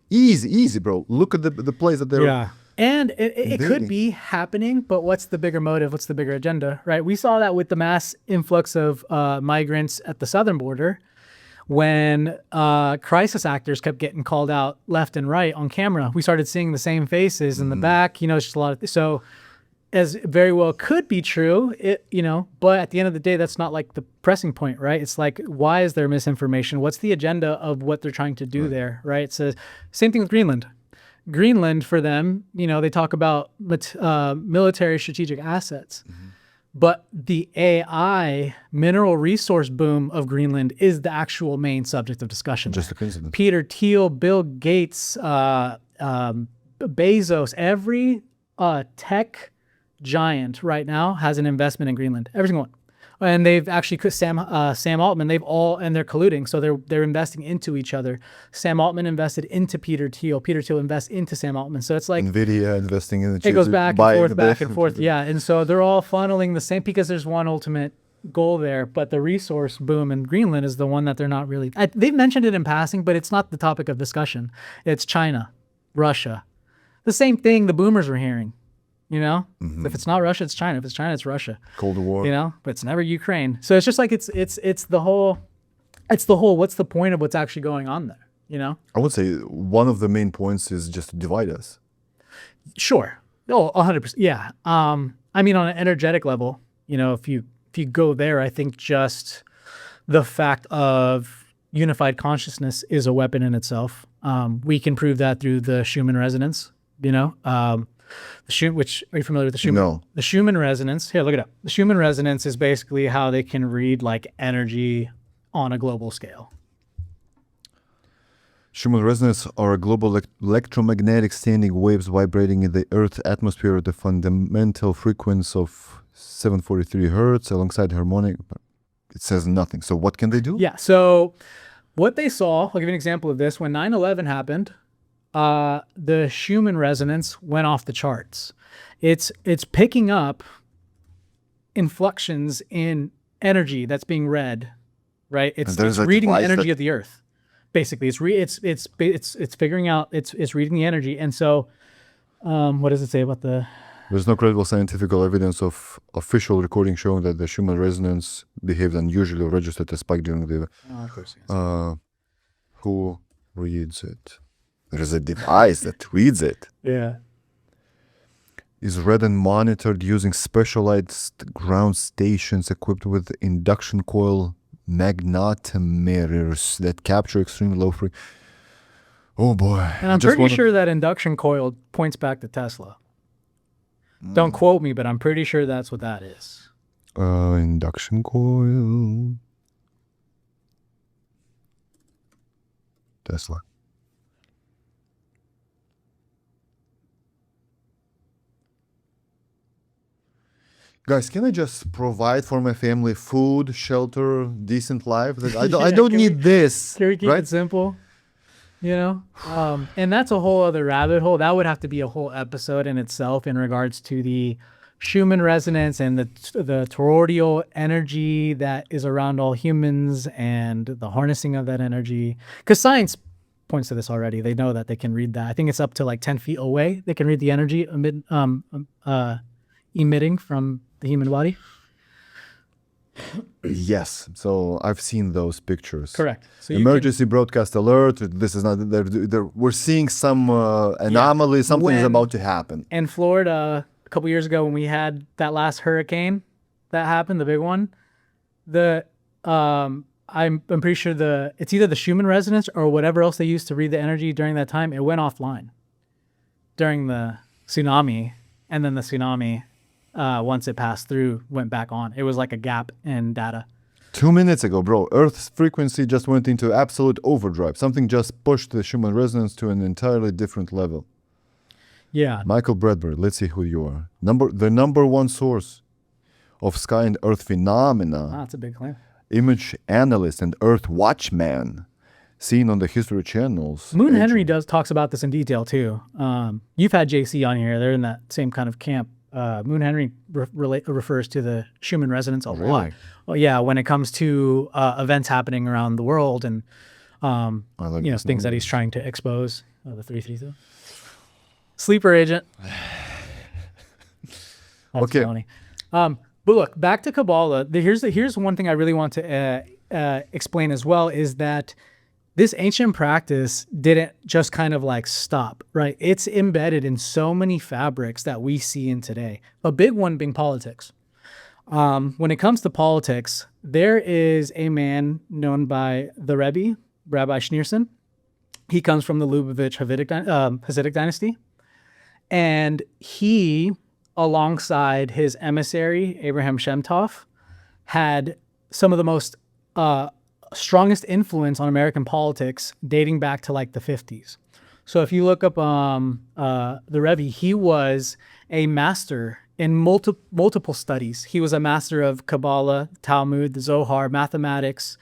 Easy, bro. Look at the place that they're. Yeah. And it could be happening, but what's the bigger motive? What's the bigger agenda, right? We saw that with the mass influx of migrants at the southern border when crisis actors kept getting called out left and right on camera. We started seeing the same faces in the back. It's just a lot of... So as very well could be true, but at the end of the day, that's not like the pressing point, right? It's like, why is there misinformation? What's the agenda of what they're trying to do there, right? So same thing with Greenland. Greenland, for them, they talk about military strategic assets. But the AI mineral resource boom of Greenland is the actual main subject of discussion. Just a coincidence. Peter Thiel, Bill Gates, Bezos, every tech giant right now has an investment in Greenland. Every single one. And they've actually Sam Altman. And they're colluding, so they're investing into each other. Sam Altman invested into Peter Thiel. Peter Thiel invests into Sam Altman. So it's like Nvidia investing in the. It goes back and forth. Yeah, and so they're all funneling the same because there's one ultimate goal there. But the resource boom in Greenland is the one that they're not really. They've mentioned it in passing, but it's not the topic of discussion. It's China, Russia, the same thing the boomers were hearing. If it's not Russia, it's China. If it's China, it's Russia. Cold War. But it's never Ukraine. So it's just like it's the whole. What's the point of what's actually going on there? I would say one of the main points is just to divide us. Sure. Oh, 100%. Yeah. I mean, on an energetic level, if you go there, I think just the fact of unified consciousness is a weapon in itself. We can prove that through the Schumann resonance. Which, are you familiar with the Schumann? No. The Schumann resonance. Here, look it up. The Schumann resonance is basically how they can read like energy on a global scale. Schumann resonance are global electromagnetic standing waves vibrating in the Earth's atmosphere at the fundamental frequency of 743 hertz alongside harmonic. It says nothing. So what can they do? Yeah. So what they saw, I'll give you an example of this. When 9/11 happened, the Schumann resonance went off the charts. It's picking up inflections in energy that's being read, right? It's reading the energy of the Earth. Basically, it's figuring out it's reading the energy. And so, what does it say about the? There's no credible scientific evidence of official recording showing that the Schumann resonance behaved unusually or registered a spike during the. Who reads it? There's a device that reads it. Yeah. Is read and monitored using specialized ground stations equipped with induction coil magnetometers that capture extreme low frequency. Oh boy. And I'm pretty sure that induction coil points back to Tesla. Don't quote me, but I'm pretty sure that's what that is. Induction coil. Tesla. Guys, can I just provide for my family food, shelter, decent life? I don't need this. Can we keep right? it simple? You know? And that's a whole other rabbit hole. That would have to be a whole episode in itself in regards to the Schumann resonance and the toroidal energy that is around all humans and the harnessing of that energy. Because science points to this already. They know that they can read that. I think it's up to like 10 feet away. They can read the energy emitting from the human body. Yes. So I've seen those pictures. Correct. So Emergency broadcast alert. This is not. We're seeing some anomaly. Something is about to happen. In Florida, a couple years ago, when we had that last hurricane that happened, the big one, I'm pretty sure it's either the Schumann resonance or whatever else they used to read the energy during that time. It went offline during the tsunami, and then the tsunami, once it passed through, went back on. It was like a gap in data. 2 minutes ago, bro, Earth's frequency just went into absolute overdrive. Something just pushed the Schumann resonance to an entirely different level. Yeah. Michael Bradbury, let's see who you are. The number one source of sky and earth phenomena. That's a big claim. Image analyst and Earth Watchman, seen on the History channels. Moon Henry talks about this in detail too. You've had JC on here; they're in that same kind of camp. Moon Henry refers to the Schumann resonance a lot. Well, yeah, when it comes to events happening around the world and things that he's trying to expose. The 332 sleeper agent. That's okay. funny. But look, back to Kabbalah. Here's one thing I really want to explain as well is that this ancient practice didn't just kind of like stop, right? It's embedded in so many fabrics that we see in today. A big one being politics. When it comes to politics, there is a man known by the Rebbe, Rabbi Schneerson. He comes from the Lubavitch Hasidic dynasty. And he, alongside his emissary, Abraham Shemtov, had some of the most strongest influence on American politics dating back to like the 50s. So if you look up the Rebbe, he was a master in multiple studies. He was a master of Kabbalah, Talmud, the Zohar, mathematics,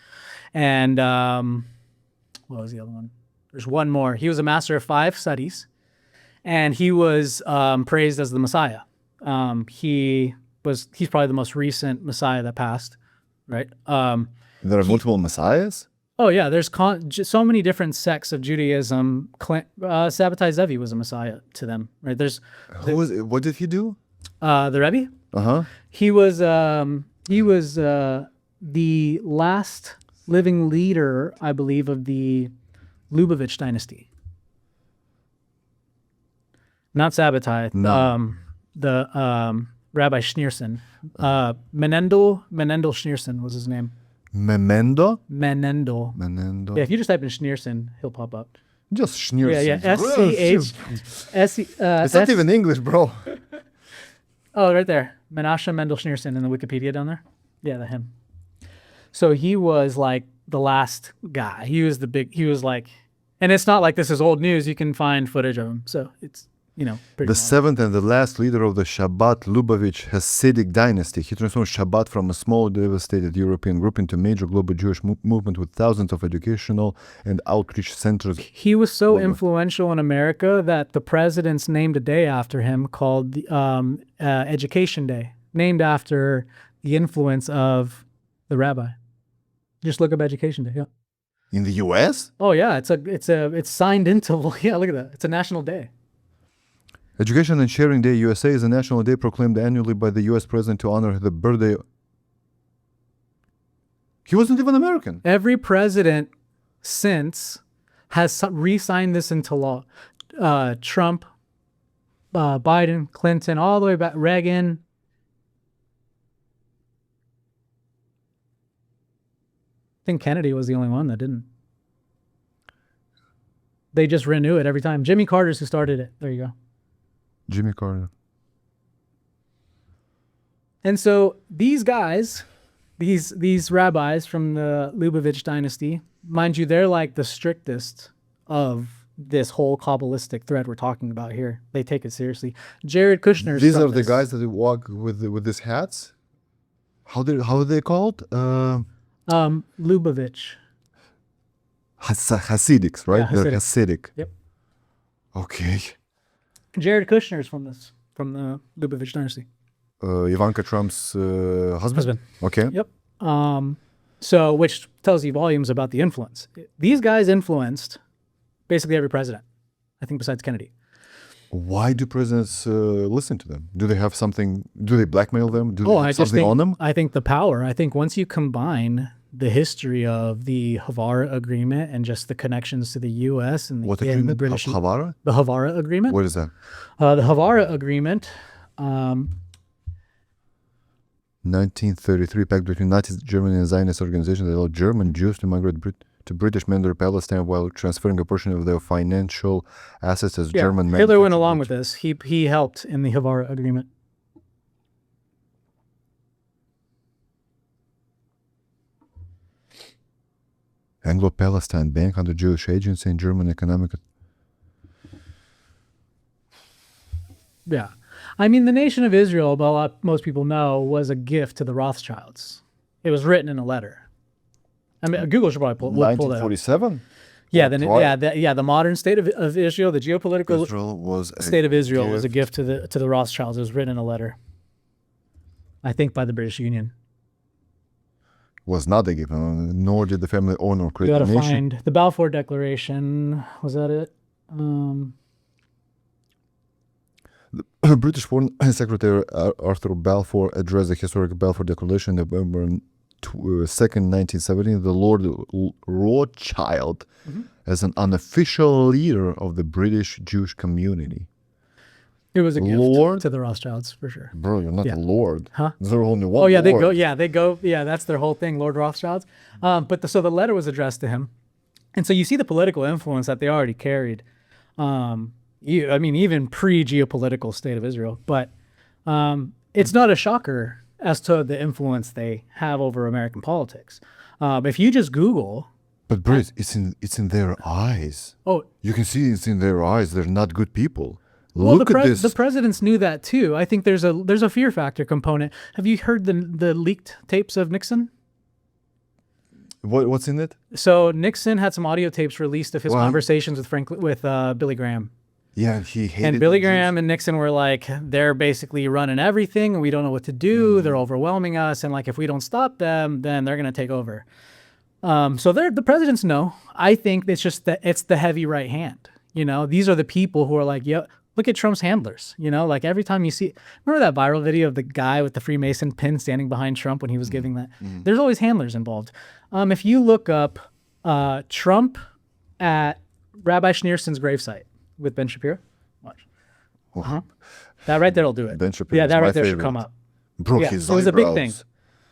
and what was the other one? There's one more. He was a master of 5 studies, and he was praised as the Messiah. He's probably the most recent Messiah that passed, right? There are multiple messiahs? Oh yeah, there's so many different sects of Judaism. Sabbatai Zevi was a Messiah to them, right? What did he do? The Rebbe? Uh-huh. He was the last living leader, I believe, of the Lubavitch dynasty. Not Sabbatai. No. The Rabbi Schneerson. Menendel Schneerson was his name. Menendel? Menendel. Yeah, if you just type in Schneerson, he'll pop up. Just Schneerson. Yeah. S-C-H-S-E. It's not even English, bro. Oh, right there. Menashe Mendel Schneerson in the Wikipedia down there. Yeah, him. So he was like the last guy. He was like, and it's not like this is old news. You can find footage of him. So it's, pretty the seventh and the last leader of the Shabbat Lubavitch Hasidic dynasty. He transformed Shabbat from a small, devastated European group into a major global Jewish movement with thousands of educational and outreach centers. He was so influential in America that the presidents named a day after him called the Education Day, named after the influence of the rabbi. Just look up Education Day. Yeah. In the U.S.? Oh yeah, it's signed into. Yeah, look at that. It's a national day. Education and Sharing Day USA is a national day proclaimed annually by the U.S. president to honor the birthday. He wasn't even American. Every president since has re-signed this into law. Trump, Biden, Clinton, all the way back, Reagan. I think Kennedy was the only one that didn't. They just renew it every time. Jimmy Carter's who started it. There you go. Jimmy Carter. And so these guys, these rabbis from the Lubavitch dynasty, mind you, they're like the strictest of this whole kabbalistic thread we're talking about here. They take it seriously. Jared Kushner. These are the guys that walk with these hats. How are they called? Lubavitch. Hasidics, right? Yeah, They're Hasidic. Yep. Okay. Jared Kushner is from the Lubavitch dynasty. Ivanka Trump's husband. Okay. Yep. So, which tells you volumes about the influence. These guys influenced basically every president, I think, besides Kennedy. Why do presidents listen to them? Do they have something? Do they blackmail them? Do they I have just something think, on them? I think the power. I think once you combine the history of the Havara Agreement and just the connections to the U.S. and What and agreement? British, Havara? the Havara Agreement. What is that? The Havara Agreement. 1933 pact between Nazi Germany and Zionist organizations that allowed German Jews to migrate to British Mandatory Palestine while transferring a portion of their financial assets as German. Hitler went along with this. He helped in the Havara Agreement. Anglo-Palestine Bank under Jewish Agency and German Economic. Yeah. I mean, the nation of Israel, most people know, was a gift to the Rothschilds. It was written in a letter. I mean, Google should probably pull that up. 1947? Yeah, the modern state of Israel, the geopolitical state of Israel was a gift to the Rothschilds. It was written in a letter, I think, by the British Union. Was not a gift, nor did the family own or create You a gotta nation. find the Balfour Declaration. Was that it? British Foreign Secretary Arthur Balfour addressed the historic Balfour Declaration November 2nd, 1917. The Lord Rothschild as an unofficial leader of the British Jewish community. It was a Lord? gift to the Rothschilds for sure. Bro, you're not Yeah. a lord. Huh? There's only one. Oh yeah, lord. they go. Yeah, that's their whole thing, Lord Rothschilds. So the letter was addressed to him, and so you see the political influence that they already carried. Even pre-geopolitical state of Israel, but it's not a shocker as to the influence they have over American politics. If you just Google, But bro, it's in their eyes. oh, You can see it's in their eyes. They're not good people. well, Look at this. the presidents knew that too. I think there's a fear factor component. Have you heard the leaked tapes of Nixon? What's in it? So Nixon had some audio tapes released of his Well, conversations with Billy Graham. Yeah, he hated. And Billy the Jews. Graham and Nixon were like, they're basically running everything, and we don't know what to do. They're overwhelming us, and like if we don't stop them, then they're gonna take over. So the presidents know. I think it's just that it's the heavy right hand. You know, these are the people who are like, yeah. Look at Trump's handlers. You know, like every time you see, remember that viral video of the guy with the Freemason pin standing behind Trump when he was giving that? There's always handlers involved. If you look up Trump at Rabbi Schneerson's gravesite with Ben Shapiro, watch. That right there will do it. Ben Shapiro Yeah, is that my right there should favorite. come up. Bro, Yeah, his it was a big thing. eyebrows.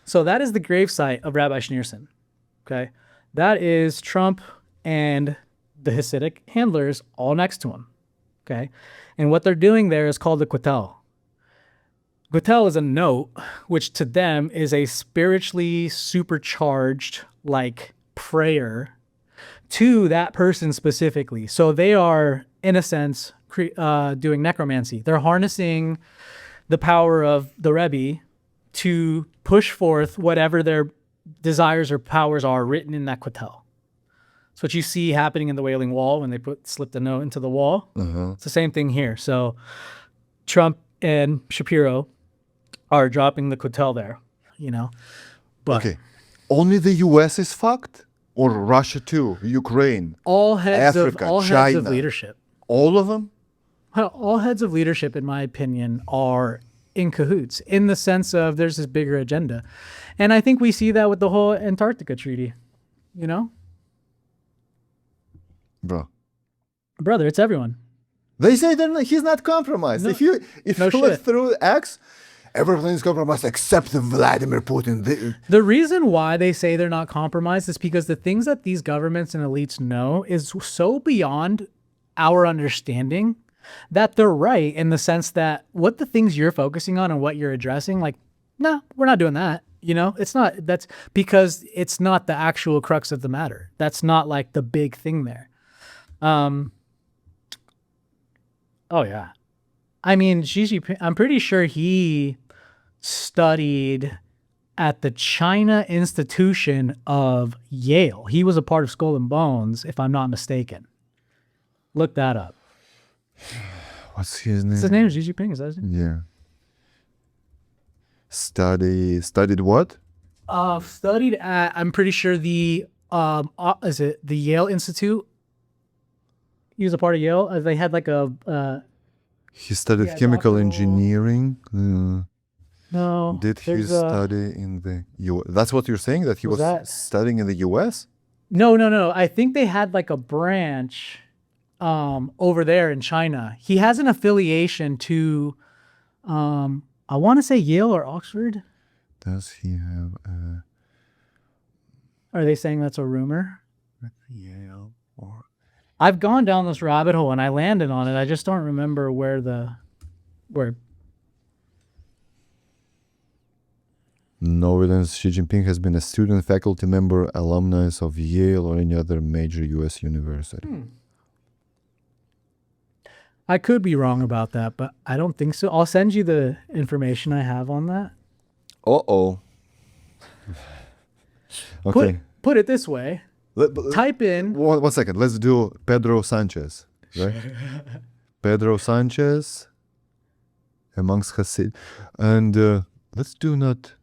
So that is the gravesite of Rabbi Schneerson. Okay, that is Trump and the Hasidic handlers all next to him. Okay, and what they're doing there is called the Quotel. Quotel is a note, which to them is a spiritually supercharged like prayer to that person specifically. So they are, in a sense, doing necromancy. They're harnessing the power of the Rebbe to push forth whatever their desires or powers are written in that Quotel. It's what you see happening in the Wailing Wall when they slipped a note into the wall. It's the same thing here. So Trump and Shapiro are dropping the Quotel there, you know. But Okay, only the U.S. is fucked, or Russia too, Ukraine, all heads Africa, of China. leadership. all of them. Well, all heads of leadership, in my opinion, are in cahoots in the sense of there's this bigger agenda. And I think we see that with the whole Antarctica treaty, you know? Bro, Brother, it's everyone. they say he's not compromised. No- if you no look shit. through X, everything is compromised except Vladimir Putin. The reason why they say they're not compromised is because the things that these governments and elites know is so beyond our understanding that they're right in the sense that what the things you're focusing on and what you're addressing, like, no, we're not doing that. You know, it's not, that's because it's not the actual crux of the matter. That's not like the big thing there. Oh yeah. I mean, Xi Jinping, I'm pretty sure he studied at the China Institution of Yale. He was a part of Skull and Bones, if I'm not mistaken. Look that up. What's his name? His name is Xi Jinping, is that his name? Yeah. Studied what? Studied at, I'm pretty sure the is it the Yale Institute? He was a part of Yale. They had like a He studied Yeah, chemical doctoral- engineering. no. Did he there's a- study in the U.S.? That's what you're saying, that he was that- studying in the U.S.? No. I think they had like a branch over there in China. He has an affiliation to I want to say Yale or Oxford. Does he have a Are they saying that's a rumor? Yale or... I've gone down this rabbit hole and I landed on it. I just don't remember where. No evidence Xi Jinping has been a student, faculty member, alumnus of Yale or any other major U.S. university. I could be wrong about that, but I don't think so. I'll send you the information I have on that. Uh-oh. Okay. Put it this way. Type in. One second. Let's do Pedro Sanchez, right? Pedro Sanchez amongst Hasid. And let's do not...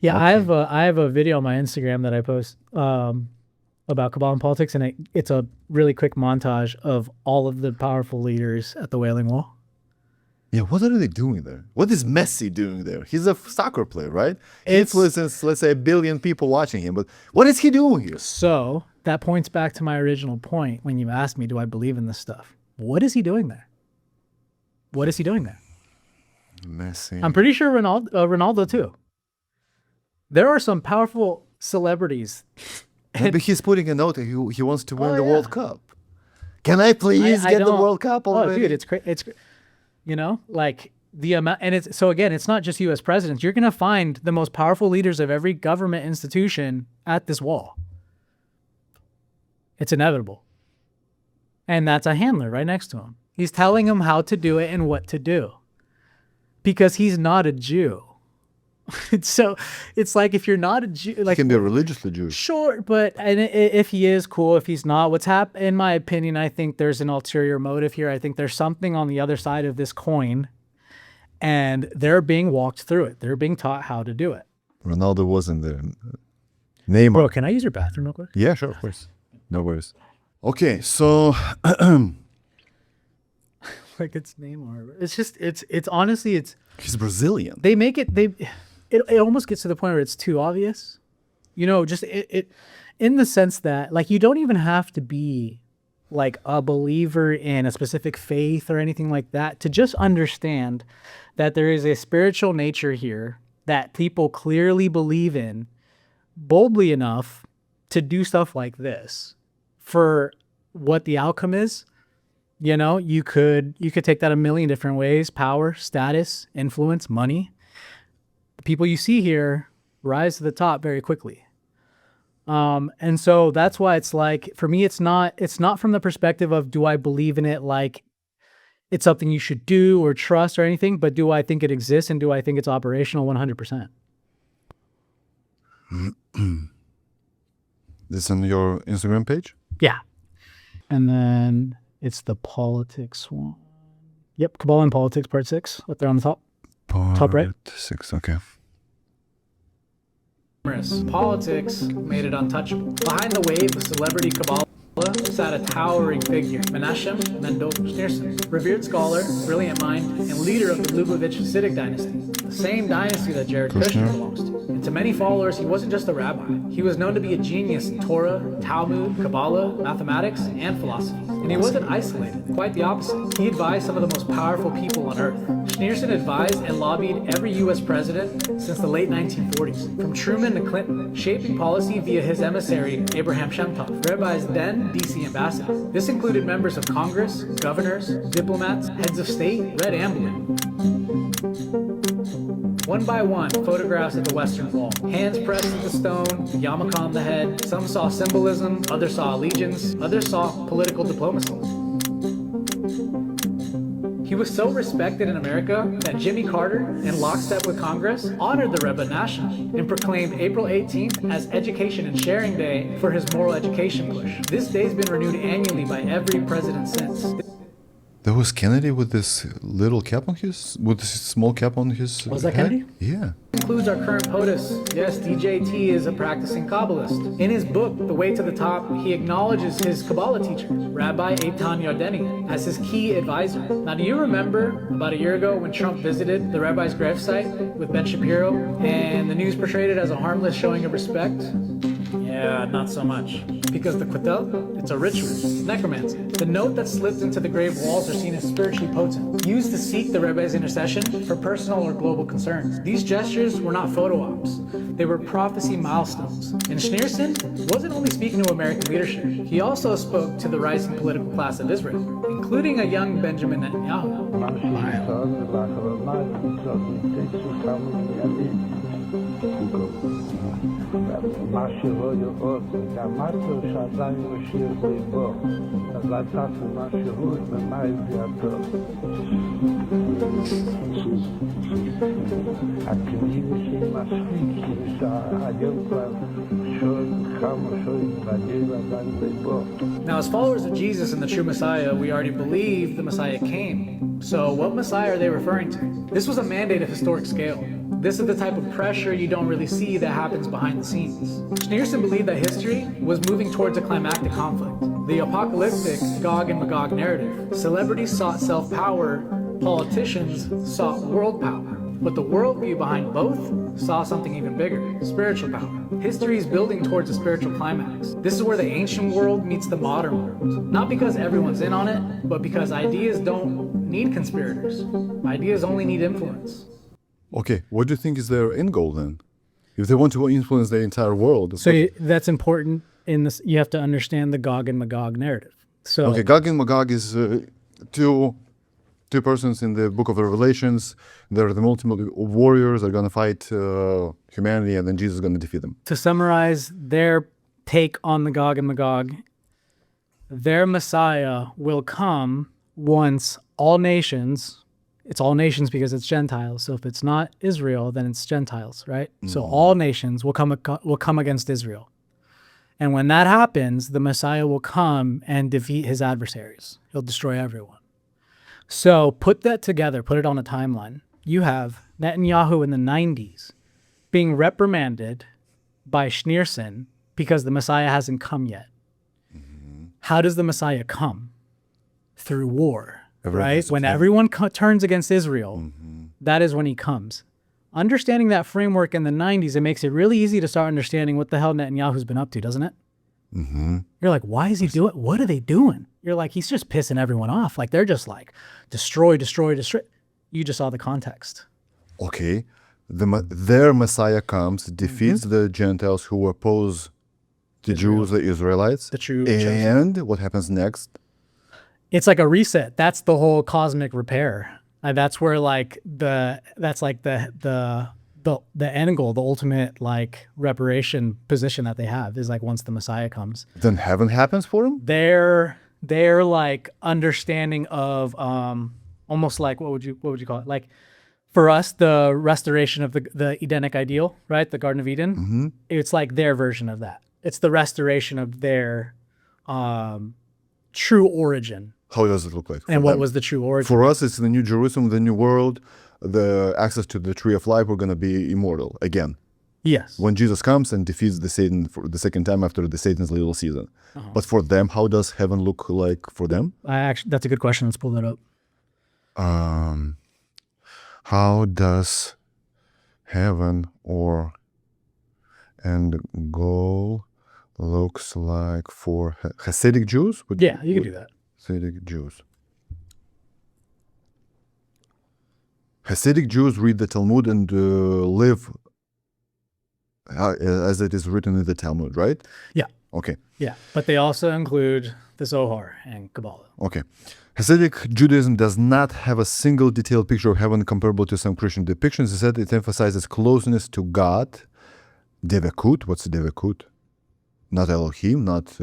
Yeah, Okay. I have a video on my Instagram that I post about Kabbalah and politics, and it's a really quick montage of all of the powerful leaders at the Wailing Wall. Yeah, what are they doing there? What is Messi doing there? He's a soccer player, right? He It's- influences, let's say, 1 billion people watching him. But what is he doing here? So that points back to my original point when you asked me, do I believe in this stuff? What is he doing there? What is he doing there? Messi. I'm pretty sure Ronaldo too. There are some powerful celebrities. Maybe he's putting a note. He wants to win Oh, the yeah. World Cup. Can I please I get the don't- World Cup already? Oh, dude, it's you know, like the amount, and it's so again, it's not just U.S. presidents. You're gonna find the most powerful leaders of every government institution at this wall. It's inevitable, and that's a handler right next to him. He's telling him how to do it and what to do, because he's not a Jew. So it's like if you're not a Jew, He like can be religiously Jewish. sure, but if he is, cool. If he's not, in my opinion, I think there's an ulterior motive here. I think there's something on the other side of this coin, and they're being walked through it. They're being taught how to do it. Ronaldo wasn't there. Neymar. Bro, can I use your bathroom real quick? Yeah, sure, of course. No worries. Okay, so Like it's Neymar. It's just, it's honestly, he's Brazilian. they make it, it almost gets to the point where it's too obvious. You know, just it in the sense that like you don't even have to be like a believer in a specific faith or anything like that to just understand that there is a spiritual nature here that people clearly believe in boldly enough to do stuff like this. For what the outcome is, you know, you could take that a million different ways: power, status, influence, money. The people you see here rise to the top very quickly. And so that's why it's like, for me, it's not from the perspective of, do I believe in it like it's something you should do or trust or anything, but do I think it exists and do I think it's operational 100%? This on your Instagram page? Yeah. And then it's the politics one. Yep, Kabbalah and Politics, part 6, up there on the top. Top right. 6, okay. Politics made it untouchable. Behind the wave of celebrity Kabbalah sat a towering figure, Menachem Mendel Schneerson, revered scholar, brilliant mind, and leader of the Lubavitch Hasidic dynasty, the same dynasty that Jared Kushner belongs to. And to many followers, he wasn't just a rabbi. He was known to be a genius in Torah, Talmud, Kabbalah, mathematics, and philosophy. And he wasn't isolated, quite the opposite. He advised some of the most powerful people on earth. Schneerson advised and lobbied every U.S. president since the late 1940s, from Truman to Clinton, shaping policy via his emissary, Abraham Shemtov, Rabbi's then D.C. ambassador. This included members of Congress, governors, diplomats, heads of state, red and blue. One by one, photographs of the Western Wall. Hands pressed to the stone, a yarmulke on the head. Some saw symbolism, others saw allegiance, others saw political diplomacy. He was so respected in America that Jimmy Carter, in lockstep with Congress, honored the Rebbe nationally and proclaimed April 18th as Education and Sharing Day for his moral education push. This day's been renewed annually by every president since. There was Kennedy with this little cap on his, with this small cap on his Was that head? Kennedy? Yeah. Includes our current POTUS. Yes, DJT is a practicing Kabbalist. In his book, The Way to the Top, he acknowledges his Kabbalah teacher, Rabbi Eitan Yardeni, as his key advisor. Now, do you remember about a year ago when Trump visited the rabbi's gravesite with Ben Shapiro and the news portrayed it as a harmless showing of respect? Yeah, not so much. Because the Quetel, it's a ritual, it's necromancy. The note that slipped into the grave walls are seen as spiritually potent, used to seek the Rebbe's intercession for personal or global concerns. These gestures were not photo ops. They were prophecy milestones. And Schneerson wasn't only speaking to American leadership, he also spoke to the rising political class of Israel, including a young Benjamin Netanyahu. Now, as followers of Jesus and the true Messiah, we already believe the Messiah came. So what Messiah are they referring to? This was a mandate of historic scale. This is the type of pressure you don't really see that happens behind the scenes. Schneerson believed that history was moving towards a climactic conflict. The apocalyptic Gog and Magog narrative. Celebrities sought self-power, politicians sought world power. But the worldview behind both saw something even bigger, spiritual power. History is building towards a spiritual climax. This is where the ancient world meets the modern world. Not because everyone's in on it, but because ideas don't need conspirators. Ideas only need influence. Okay, what do you think is their end goal then? If they want to influence the entire world. So that's important in this. You have to understand the Gog and Magog narrative. So Okay, Gog and Magog is two persons in the book of the Revelations. They're the ultimate warriors. They're going to fight humanity, and then Jesus is going to defeat them. to summarize their take on the Gog and Magog, their Messiah will come once all nations. It's all nations because it's Gentiles. So if it's not Israel, then it's Gentiles, right? So all nations will come against Israel. And when that happens, the Messiah will come and defeat his adversaries. He'll destroy everyone. So put that together, put it on a timeline. You have Netanyahu in the 90s being reprimanded by Schneerson because the Messiah hasn't come yet. How does the Messiah come? Through war. Right? When everyone turns against Israel, that is when he comes. Understanding that framework in the 90s, it makes it really easy to start understanding what the hell Netanyahu's been up to, doesn't it? You're like, why is he doing? What are they doing? You're like, he's just pissing everyone off. Like, they're just like, destroy, destroy, destroy. You just saw the context. Okay, their Messiah comes, defeats the Gentiles who oppose the Jews, the Israelites. The true And what happens next? It's like a reset. That's the whole cosmic repair. That's where that's like the end goal, the ultimate like reparation position that they have is like once the Messiah comes. Then heaven happens for them? Their like understanding of almost like what would you call it? Like for us, the restoration of the Edenic ideal, right? The Garden of Eden. It's like their version of that. It's the restoration of their true origin. How does it look like? And what was the true origin? For us, it's the New Jerusalem, the New World, the access to the Tree of Life. We're going to be immortal again. Yes. When Jesus comes and defeats the Satan for the second time after the Satan's little season. But for them, how does heaven look like for them? That's a good question. Let's pull that up. How does heaven or end goal looks like for Hasidic Jews? Yeah, you can do that. Hasidic Jews. Hasidic Jews read the Talmud and live as it is written in the Talmud, right? Yeah. Okay. Yeah, but they also include the Zohar and Kabbalah. Okay. Hasidic Judaism does not have a single detailed picture of heaven comparable to some Christian depictions. Instead, it emphasizes closeness to God. Devekut, what's Devekut? Not Elohim, not...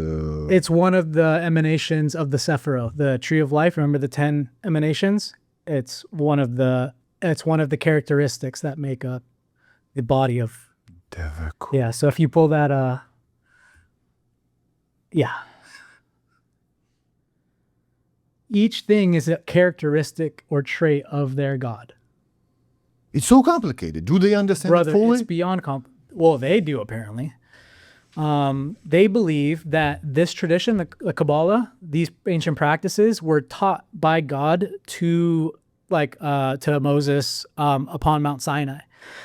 It's one of the emanations of the Sephiroth, the tree of life. Remember the 10 emanations? It's one of the characteristics that make up the body of... Devekut. Yeah, so if you pull that... yeah. Each thing is a characteristic or trait of their God. It's so complicated. Do they understand Brother, it fully? it's beyond well, they do apparently. They believe that this tradition, the Kabbalah, these ancient practices were taught by God to Moses upon Mount Sinai.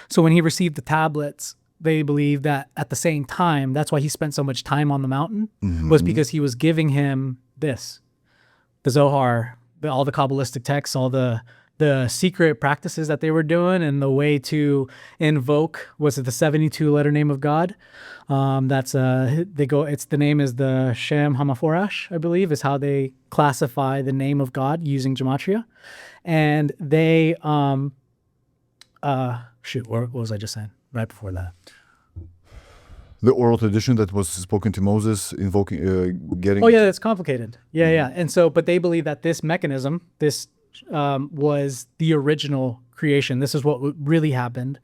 So when he received the tablets, they believe that at the same time, that's why he spent so much time on the mountain, was because he was giving him this. The Zohar, all the Kabbalistic texts, all the secret practices that they were doing, and the way to invoke, was it the 72 letter name of God? The name is the Shem Hamaforash, I believe, is how they classify the name of God using gematria. And they, what was I just saying right before that? The oral tradition that was spoken to Moses, invoking, getting... Oh yeah, it's complicated. Yeah. And so, but they believe that this mechanism, was the original creation. This is what really happened.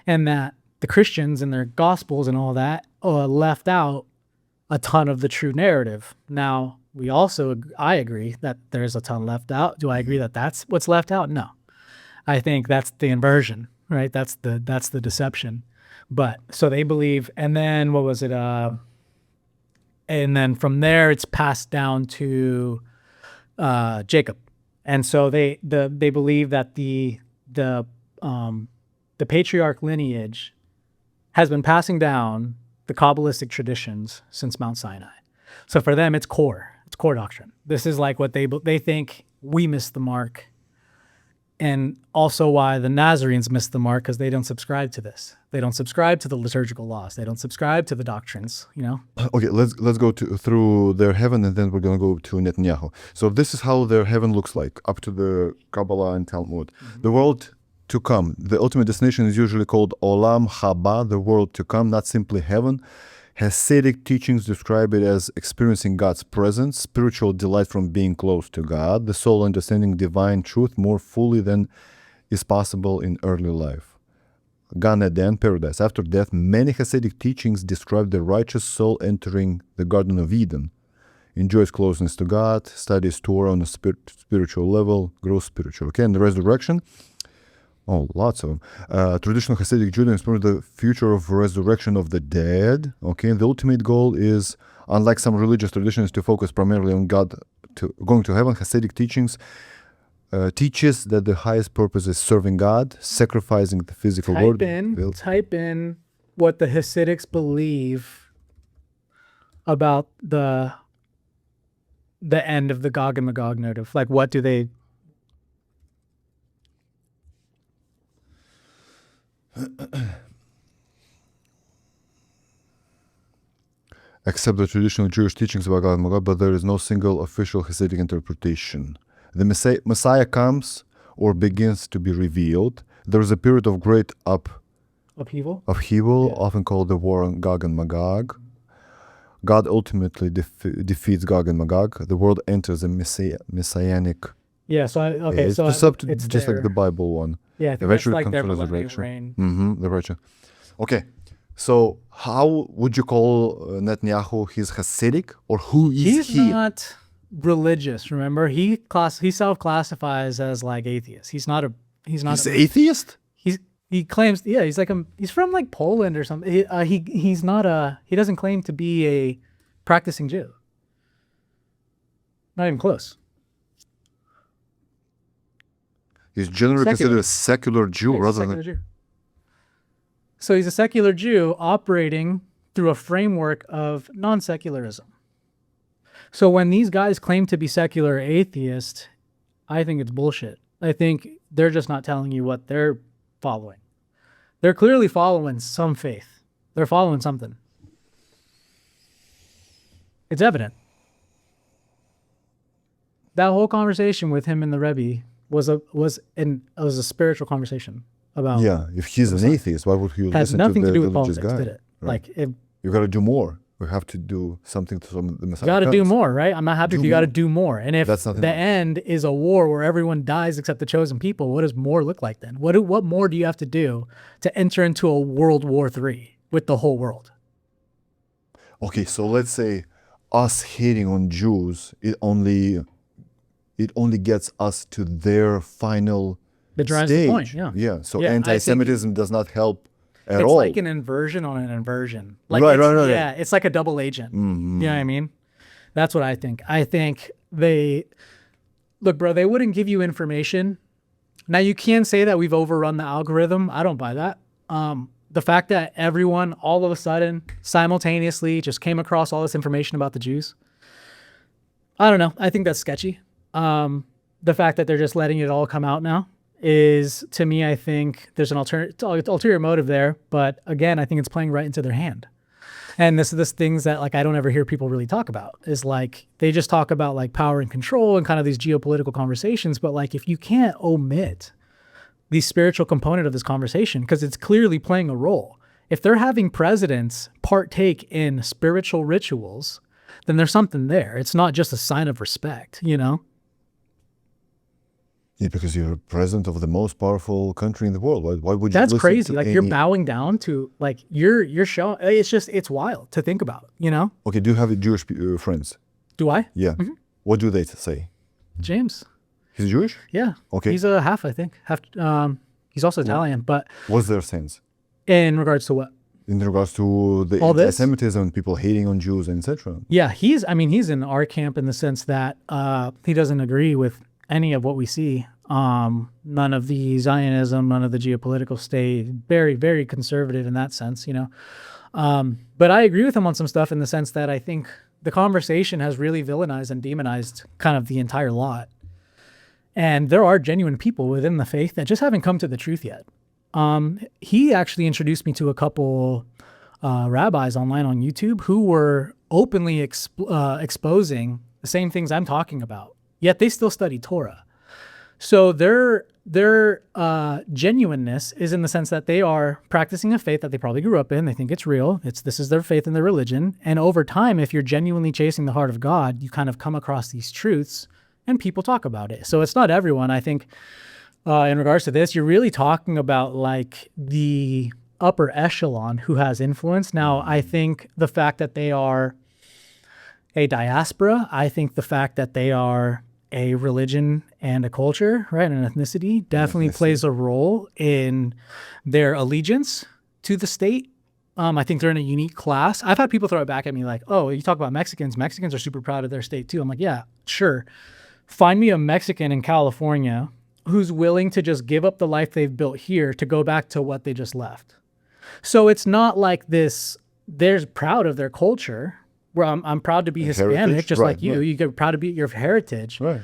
And that the Christians in their gospels and all that left out a ton of the true narrative. Now, I agree that there's a ton left out. Do I agree that that's what's left out? No. I think that's the inversion, right? That's the deception. But so they believe, and then what was it? And then from there, it's passed down to Jacob. And so they believe that the patriarch lineage has been passing down the Kabbalistic traditions since Mount Sinai. So for them, it's core doctrine. This is like what they think we missed the mark, and also why the Nazarenes missed the mark, because they don't subscribe to this. They don't subscribe to the liturgical laws. They don't subscribe to the doctrines. Okay, let's go through their heaven, and then we're going to go to Netanyahu. So this is how their heaven looks like up to the Kabbalah and Talmud. Mm-hmm. The world to come. The ultimate destination is usually called Olam Haba, the world to come, not simply heaven. Hasidic teachings describe it as experiencing God's presence, spiritual delight from being close to God, the soul understanding divine truth more fully than is possible in early life. Gan Eden, paradise. After death, many Hasidic teachings describe the righteous soul entering the Garden of Eden, enjoys closeness to God, studies Torah on a spiritual level, grows spiritual. Okay, and the resurrection. Oh, lots of them. Traditional Hasidic Judaism explores the future of resurrection of the dead. Okay, and the ultimate goal is, unlike some religious traditions, to focus primarily on God, going to heaven. Hasidic teachings teaches that the highest purpose is serving God, sacrificing the physical world. Type in what the Hasidics believe about the end of the Gog and Magog narrative. Like, what do they... Accept the traditional Jewish teachings about God and Magog, but there is no single official Hasidic interpretation. The Messiah comes or begins to be revealed. There is a period of great upheaval, yeah, often called the war on Gog and Magog. God ultimately defeats Gog and Magog. The world enters a messianic. Yeah, so it's just like the Bible one. Yeah, I think eventually that's like their resurrection. reign. The resurrection. Okay, so how would you call Netanyahu? He's Hasidic, or who is he? He's not religious. Remember, he self-classifies as like atheist. He's atheist. He claims, yeah, he's from like Poland or something. He doesn't claim to be a practicing Jew. Not even close. He's generally considered a secular Jew rather than... Jew. So he's a secular Jew operating through a framework of non-secularism. So when these guys claim to be secular atheist, I think it's bullshit. I think they're just not telling you what they're following. They're clearly following some faith. They're following something. It's evident. that whole conversation with him and the Rebbe was a spiritual conversation about. Yeah, if he's an atheist, why would you Has listen nothing to to the do with religious politics, guy? did it? Right. Like, if You got to do more. We have to do something to some of the Messiah. you got to do comes. more, right? I'm not happy if you got to do more. And if That's not the enough. end is a war where everyone dies except the chosen people, what does more look like then? What more do you have to do to enter into a World War III with the whole world? Okay, so let's say us hating on Jews, it only gets us to their final It drives stage. the point, yeah. Yeah. So Yeah, I think anti-Semitism does not help at It's all. like an inversion on an inversion. Like Right, it's, right. Yeah, it's like a double agent. You know what I mean? That's what I think. I think look, bro, they wouldn't give you information. Now you can say that we've overrun the algorithm. I don't buy that. The fact that everyone all of a sudden simultaneously just came across all this information about the Jews, I don't know. I think that's sketchy. The fact that they're just letting it all come out now is, to me, I think there's an ulterior motive there. But again, I think it's playing right into their hand. And this things that like I don't ever hear people really talk about is like they just talk about like power and control and kind of these geopolitical conversations. But like if you can't omit the spiritual component of this conversation, because it's clearly playing a role. If they're having presidents partake in spiritual rituals, then there's something there. It's not just a sign of respect, you know? Yeah, because you're president of the most powerful country in the world. Why would you? That's listen crazy. to Like you're any- bowing down to like you're showing. It's wild to think about. You know? Okay, do you have Jewish friends? Do I? Yeah. What do they say? James. He's Jewish? Yeah. Okay. He's a half, I think. Half. He's also Italian, but What's their sense in regards to what? in regards to the All this? anti-Semitism, people hating on Jews, etc.? Yeah, he's in our camp in the sense that he doesn't agree with any of what we see. None of the Zionism, none of the geopolitical state, very, very conservative in that sense, you know. But I agree with him on some stuff in the sense that I think the conversation has really villainized and demonized kind of the entire lot. And there are genuine people within the faith that just haven't come to the truth yet. He actually introduced me to a couple rabbis online on YouTube who were openly exposing the same things I'm talking about, yet they still study Torah. So their genuineness is in the sense that they are practicing a faith that they probably grew up in. They think it's real. This is their faith and their religion. And over time, if you're genuinely chasing the heart of God, you kind of come across these truths and people talk about it. So it's not everyone. I think in regards to this, you're really talking about like the upper echelon who has influence. Now, I think the fact that they are a diaspora, I think the fact that they are a religion and a culture, right, an ethnicity, definitely plays a role in their allegiance to the state. I think they're in a unique class. I've had people throw it back at me like, oh, you talk about Mexicans. Mexicans are super proud of their state too. I'm like, yeah, sure. Find me a Mexican in California who's willing to just give up the life they've built here to go back to what they just left. So it's not like this, they're proud of their culture, where I'm proud to be Hispanic, heritage, just right, like you. right. You get proud to be your heritage. Right.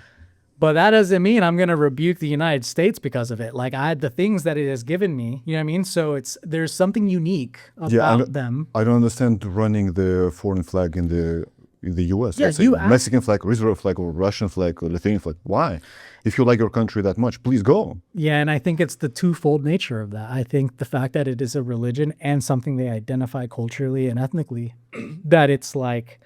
But that doesn't mean I'm going to rebuke the United States because of it. Like the things that it has given me, you know what I mean? So there's something unique about them. I don't understand running the foreign flag in the U.S. Yeah, Let's say you Mexican flag, or Israel flag, or Russian flag, or Lithuanian flag. Why? If you like your country that much, please go. Yeah, and I think it's the twofold nature of that. I think the fact that it is a religion and something they identify culturally and ethnically, that it's like,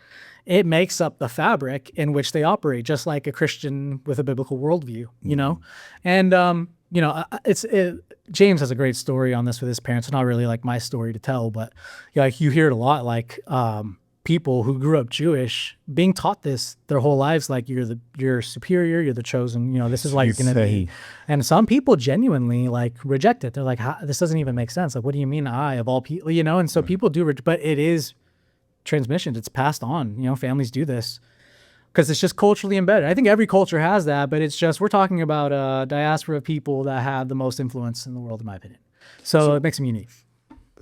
it makes up the fabric in which they operate, just like a Christian with a biblical worldview, you know? And, you know, James has a great story on this with his parents. It's not really like my story to tell, but like you hear it a lot, like people who grew up Jewish being taught this their whole lives, like you're superior, you're the chosen, you know, this is why you're going to be. And some people genuinely like reject it. They're like, this doesn't even make sense. Like, what do you mean I of all people, you know? And so people do, but it is transmission. It's passed on, you know, families do this because it's just culturally embedded. I think every culture has that, but it's just, we're talking about a diaspora of people that have the most influence in the world, in my opinion. So it makes them unique.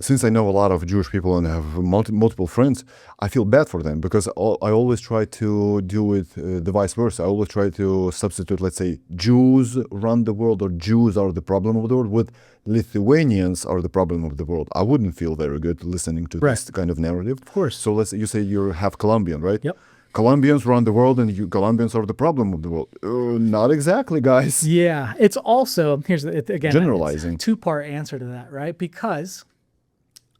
Since I know a lot of Jewish people and have multiple friends, I feel bad for them because I always try to do it the vice versa. I always try to substitute, let's say, Jews run the world or Jews are the problem of the world with Lithuanians are the problem of the world. I wouldn't feel very good listening to this kind of narrative. Of course. So let's say you say you're half Colombian, right? Yep. Colombians run the world and Colombians are the problem of the world. Not exactly, guys. Yeah, it's also again Generalizing. it's a two-part answer to that, right? Because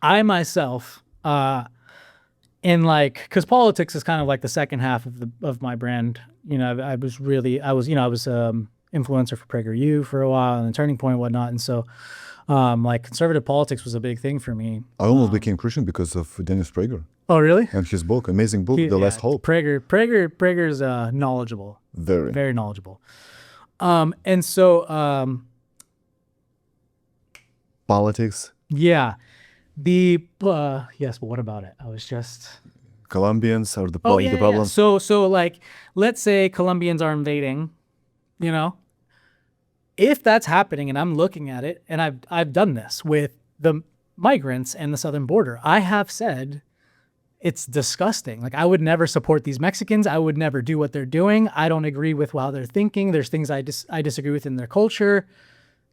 I myself, because politics is kind of like the second half of my brand. I was influencer for PragerU for a while and then Turning Point and whatnot, and so conservative politics was a big thing for me. I almost became Christian because of Dennis Prager. Oh, really? And his book, amazing book, The Last Hope. Prager's knowledgeable, very knowledgeable. And so politics. Yeah, yes, but what about it? I was just Colombians are the problem. Yeah. So let's say Colombians are invading, if that's happening and I'm looking at it, and I've done this with the migrants and the southern border, I have said it's disgusting. Like, I would never support these Mexicans. I would never do what they're doing. I don't agree with how they're thinking. There's things I disagree with in their culture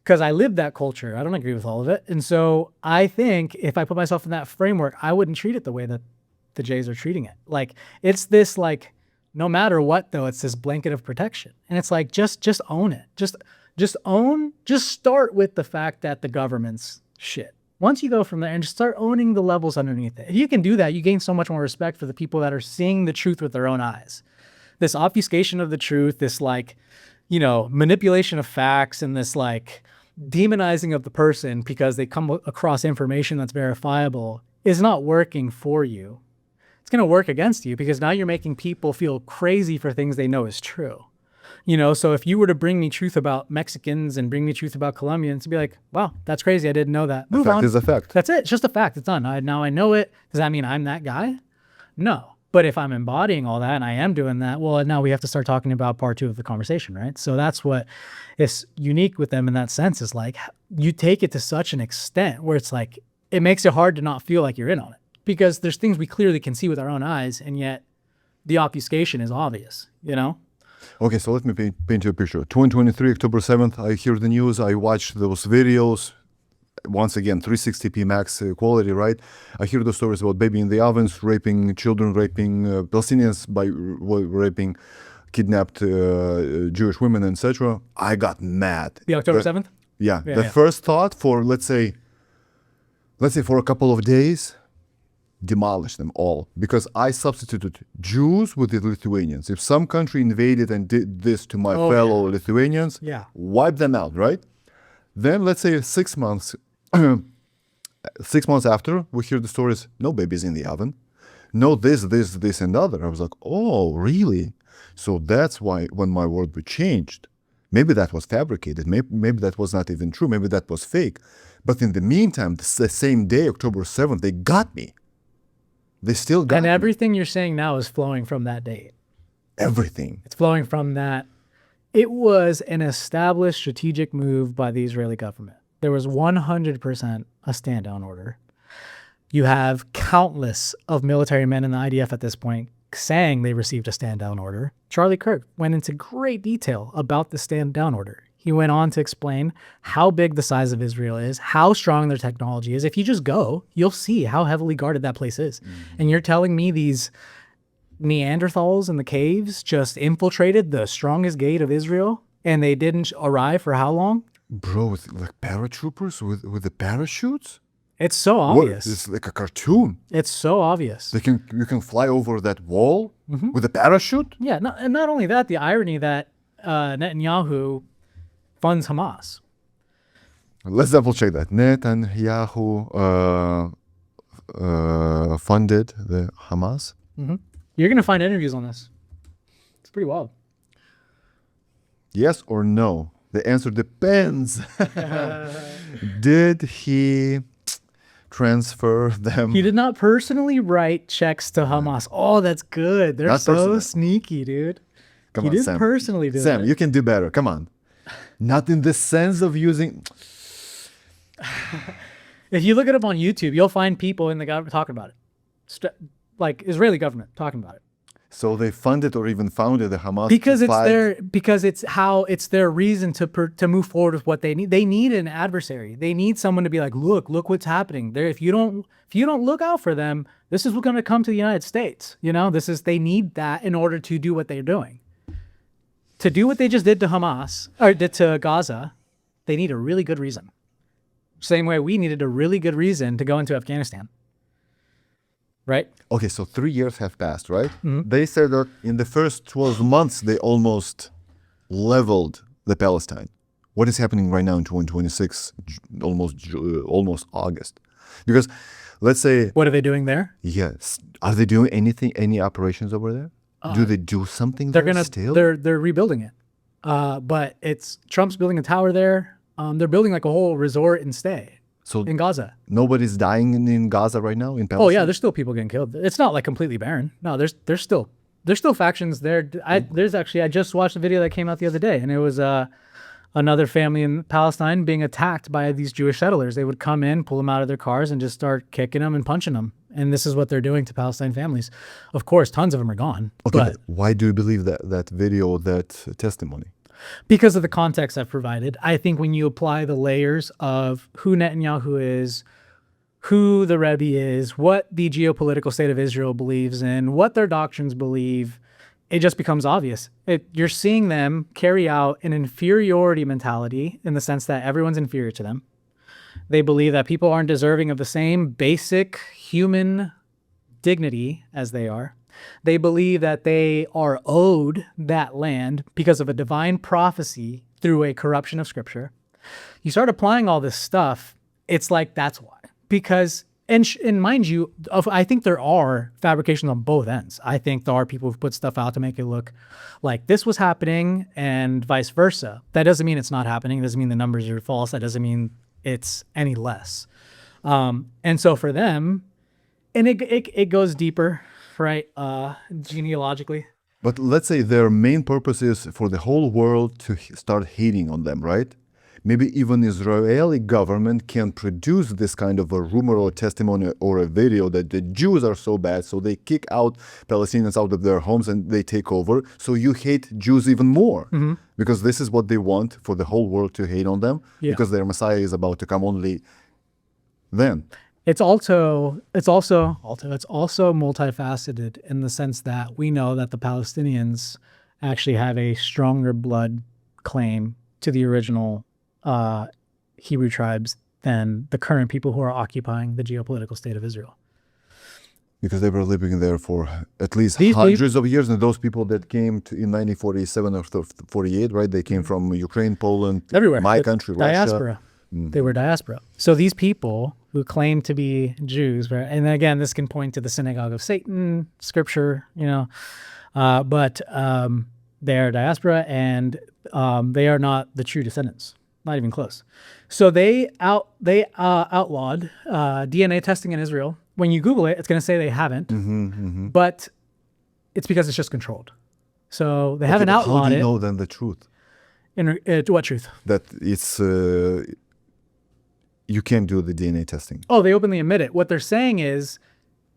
because I live that culture. I don't agree with all of it. And so I think if I put myself in that framework, I wouldn't treat it the way that the Jays are treating it. Like, it's this, like, no matter what, though, it's this blanket of protection. And it's like, just own it. Just start with the fact that the government's shit. Once you go from there and just start owning the levels underneath it, if you can do that, you gain so much more respect for the people that are seeing the truth with their own eyes. This obfuscation of the truth, this manipulation of facts, and this demonizing of the person because they come across information that's verifiable is not working for you. It's going to work against you because now you're making people feel crazy for things they know is true. So if you were to bring me truth about Mexicans and bring me truth about Colombians, to be like, wow, that's crazy. I didn't know that. Move on. A fact is a fact. That's it. It's just a fact. It's done. Now I know it. Does that mean I'm that guy? No. But if I'm embodying all that and I am doing that, well, now we have to start talking about part two of the conversation, right? So that's what is unique with them in that sense, is like, you take it to such an extent where it's like, it makes it hard to not feel like you're in on it because there's things we clearly can see with our own eyes, and yet the obfuscation is obvious, Okay, so let me paint you a picture. 2023, October 7th, I hear the news, I watch those videos, once again, 360p max quality, right? I hear the stories about baby in the ovens, raping children, raping Palestinians, by raping kidnapped Jewish women, etc. I got mad. The October 7th? Yeah. The first thought for, let's say for a couple of days, demolish them all, because I substituted Jews with the Lithuanians. If some country invaded and did this to my fellow Lithuanians, wipe them out, right? Then let's say 6 months, 6 months after, we hear the stories, no babies in the oven, no this and other. I was like, oh, really? So that's why when my word was changed, maybe that was fabricated, maybe that was not even true, maybe that was fake. But in the meantime, the same day, October 7th, they got me. They still got me. And everything you're saying now is flowing from that date. Everything. It's flowing from that. It was an established strategic move by the Israeli government. There was 100% a stand-down order. You have countless of military men in the IDF at this point saying they received a stand-down order. Charlie Kirk went into great detail about the stand-down order. He went on to explain how big the size of Israel is, how strong their technology is. If you just go, you'll see how heavily guarded that place is. And you're telling me these Neanderthals in the caves just infiltrated the strongest gate of Israel and they didn't arrive for how long? Bro, with like paratroopers with the parachutes? It's so obvious. It's like a cartoon. It's so obvious. You can fly over that wall with a parachute? Yeah, and not only that, the irony that Netanyahu funds Hamas. Let's double check that. Netanyahu funded the Hamas? You're going to find interviews on this. It's pretty wild. Yes or no? The answer depends. Did he transfer them? He did not personally write checks to Hamas. Oh, that's good. They're Not so personally. sneaky, dude. Come He on, did Sam. personally do Sam, it. you can do better. Come on. Not in the sense of using... If you look it up on YouTube, you'll find people in the government talking about it. Like Israeli government talking about it. So they funded or even founded the Hamas because to fight. it's their reason to move forward with what they need. They need an adversary. They need someone to be like, look what's happening there. If you don't look out for them, this is what's going to come to the United States. They need that in order to do what they're doing. To do what they just did to Hamas or did to Gaza, they need a really good reason. Same way we needed a really good reason to go into Afghanistan. Right? Okay, so 3 years have passed, right? Mm-hmm. They said that in the first 12 months, they almost leveled the Palestine. What is happening right now in 2026, almost August? Because let's say... What are they doing there? Yes. Are they doing any operations over there? Do they do something still? They're rebuilding it. But Trump's building a tower there. They're building like a whole resort and stay. So in Gaza, nobody's dying in Gaza right now in Palestine. Oh yeah, there's still people getting killed. It's not like completely barren. No, there's still factions there. I just watched a video that came out the other day, and it was another family in Palestine being attacked by these Jewish settlers. They would come in, pull them out of their cars, and just start kicking them and punching them. And this is what they're doing to Palestine families. Of course, tons of them are gone. Okay, but why do you believe that video, that testimony? Because of the context I've provided. I think when you apply the layers of who Netanyahu is, who the Rebbe is, what the geopolitical state of Israel believes in, what their doctrines believe, it just becomes obvious. You're seeing them carry out an inferiority mentality in the sense that everyone's inferior to them. They believe that people aren't deserving of the same basic human dignity as they are. They believe that they are owed that land because of a divine prophecy through a corruption of scripture. You start applying all this stuff, it's like, that's why. Because, and mind you, I think there are fabrications on both ends. I think there are people who put stuff out to make it look like this was happening and vice versa. That doesn't mean it's not happening. It doesn't mean the numbers are false. That doesn't mean it's any less. And so for them, and it goes deeper, right, genealogically. But let's say their main purpose is for the whole world to start hating on them, right? Maybe even Israeli government can produce this kind of a rumor or testimony or a video that the Jews are so bad, so they kick out Palestinians out of their homes and they take over. So you hate Jews even more because this is what they want, for the whole world to hate on them, because their Messiah is about to come only then. It's also multifaceted in the sense that we know that the Palestinians actually have a stronger blood claim to the original Hebrew tribes than the current people who are occupying the geopolitical state of Israel. Because they were living there for at least hundreds of years, and those people that came in 1947 or 48, right? They came from Ukraine, Poland, everywhere, my country, diaspora. Russia. They were diaspora. So these people who claim to be Jews, and again, this can point to the synagogue of Satan, scripture, but they're diaspora, and they are not the true descendants, not even close. So they outlawed DNA testing in Israel. When you Google it, it's going to say they haven't, but it's because it's just controlled. So they haven't outlawed it. How do you know then the truth? What truth? That it's you can't do the DNA testing. Oh, they openly admit it. What they're saying is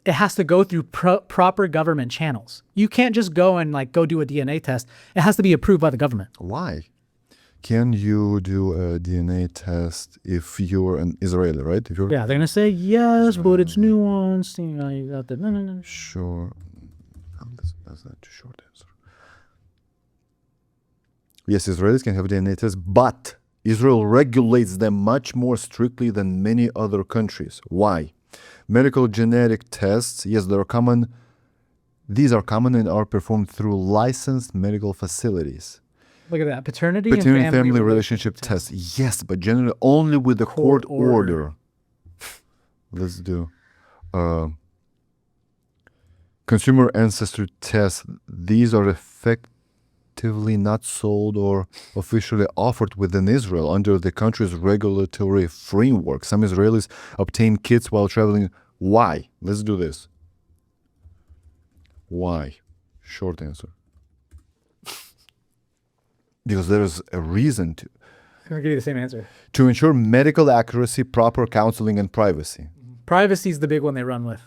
it has to go through proper government channels. You can't just go and go do a DNA test. It has to be approved by the government. Why? Can you do a DNA test if you're an Israeli, right? Yeah, they're going to say yes, but it's nuanced. You got the no. Sure. That's not too short answer. Yes, Israelis can have DNA tests, but Israel regulates them much more strictly than many other countries. Why? Medical genetic tests, yes, they're common. These are common and are performed through licensed medical facilities. Look at that. Paternity and family relationship tests. Yes, but generally only with the court order. Let's do consumer ancestry tests. These are effectively not sold or officially offered within Israel under the country's regulatory framework. Some Israelis obtain kits while traveling. Why? Let's do this. Why? Short answer. Because there is a reason to. I'm going to give you the same answer. To ensure medical accuracy, proper counseling, and privacy. Privacy is the big one they run with.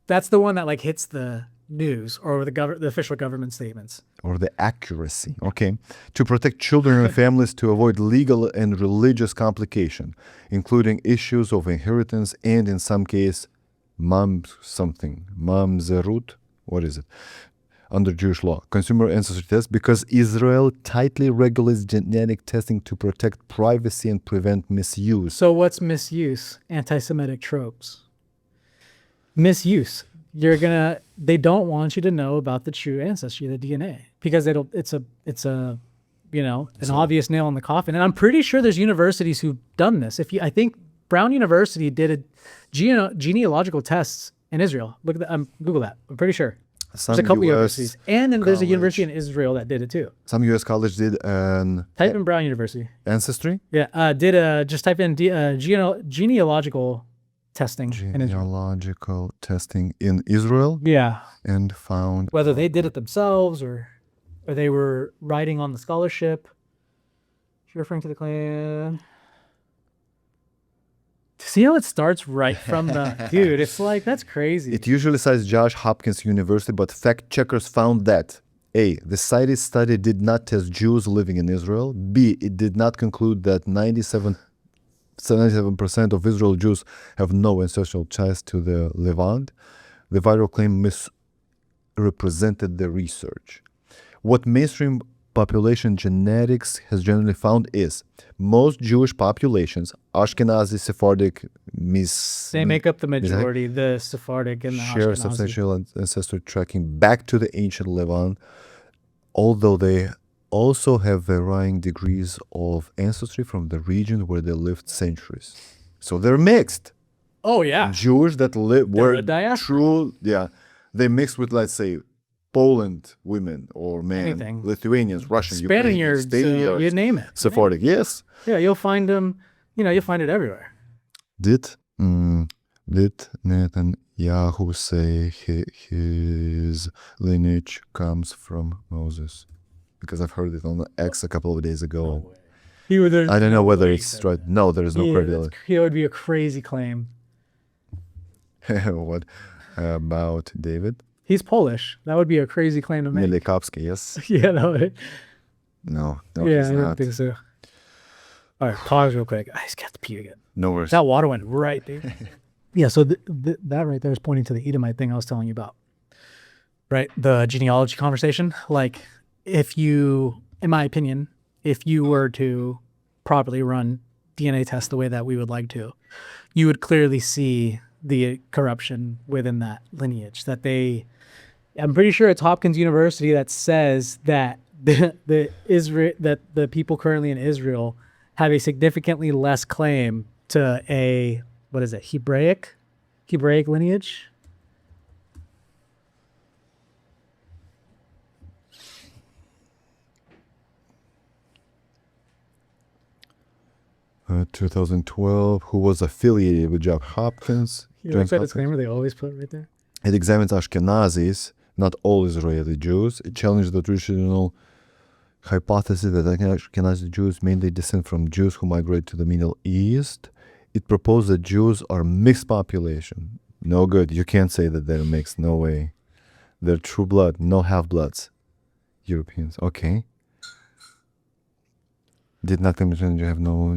That's the one that hits the news or the official government statements. Or the accuracy, okay, to protect children and families to avoid legal and religious complication, including issues of inheritance and, in some case, mamzerut, what is it, under Jewish law, consumer ancestry tests, because Israel tightly regulates genetic testing to protect privacy and prevent misuse. So what's misuse? Anti-Semitic tropes. Misuse. They don't want you to know about the true ancestry, the DNA, because it's a an obvious nail in the coffin. And I'm pretty sure there's universities who've done this. I think Brown University did a genealogical tests in Israel. Look at that. Google that. I'm pretty sure. There's a couple universities, and then there's a university in Israel that did it too. Some U.S. college did an type in Brown University ancestry. Yeah, just type in genealogical testing. Genealogical testing in Israel. Yeah, and found whether they did it themselves or they were writing on the scholarship. You're referring to the claim. See how it starts right from the dude? It's like, that's crazy. It usually cites Johns Hopkins University, but fact checkers found that A, the cited study did not test Jews living in Israel. B, it did not conclude that 77% of Israel Jews have no ancestral ties to the Levant. The viral claim misrepresented the research. What mainstream population genetics has generally found is most Jewish populations, Ashkenazi, Sephardic, they make up the majority, the Sephardic and the share Ashkenazi. substantial ancestry tracking back to the ancient Levant, although they also have varying degrees of ancestry from the region where they lived centuries. So they're mixed. Oh yeah, Jewish that were true. Yeah, they mixed with, let's say, Poland women or men, anything. Lithuanians, Russians, Spaniards, you name it. Sephardic, yes. Yeah, you'll find them. You'll find it everywhere. Did Netanyahu say his lineage comes from Moses? Because I've heard it on X a couple of days ago. I don't know whether it's right. No, there is no credibility. It would be a crazy claim. What about David? He's Polish. That would be a crazy claim to make. Milikowski, yes. Yeah, no, he's I not. don't think so. All right, pause real quick. I just got to pee again. No worries. That water went right there. Yeah, so that right there is pointing to the Edomite thing I was telling you about. Right? The genealogy conversation. Like, if you, in my opinion, if you were to properly run DNA tests the way that we would like to, you would clearly see the corruption within that lineage. I'm pretty sure it's Hopkins University that says that the people currently in Israel have a significantly less claim to a, what is it, Hebraic lineage. 2012, who was affiliated with Johns Hopkins. You like that disclaimer they always put right there? It examines Ashkenazis, not all Israeli Jews. It challenged the traditional hypothesis that Ashkenazi Jews mainly descend from Jews who migrate to the Middle East. It proposed that Jews are mixed population. No good. You can't say that they're mixed. No way. They're true blood, no half-bloods. Europeans. Okay. Did not mention you have no.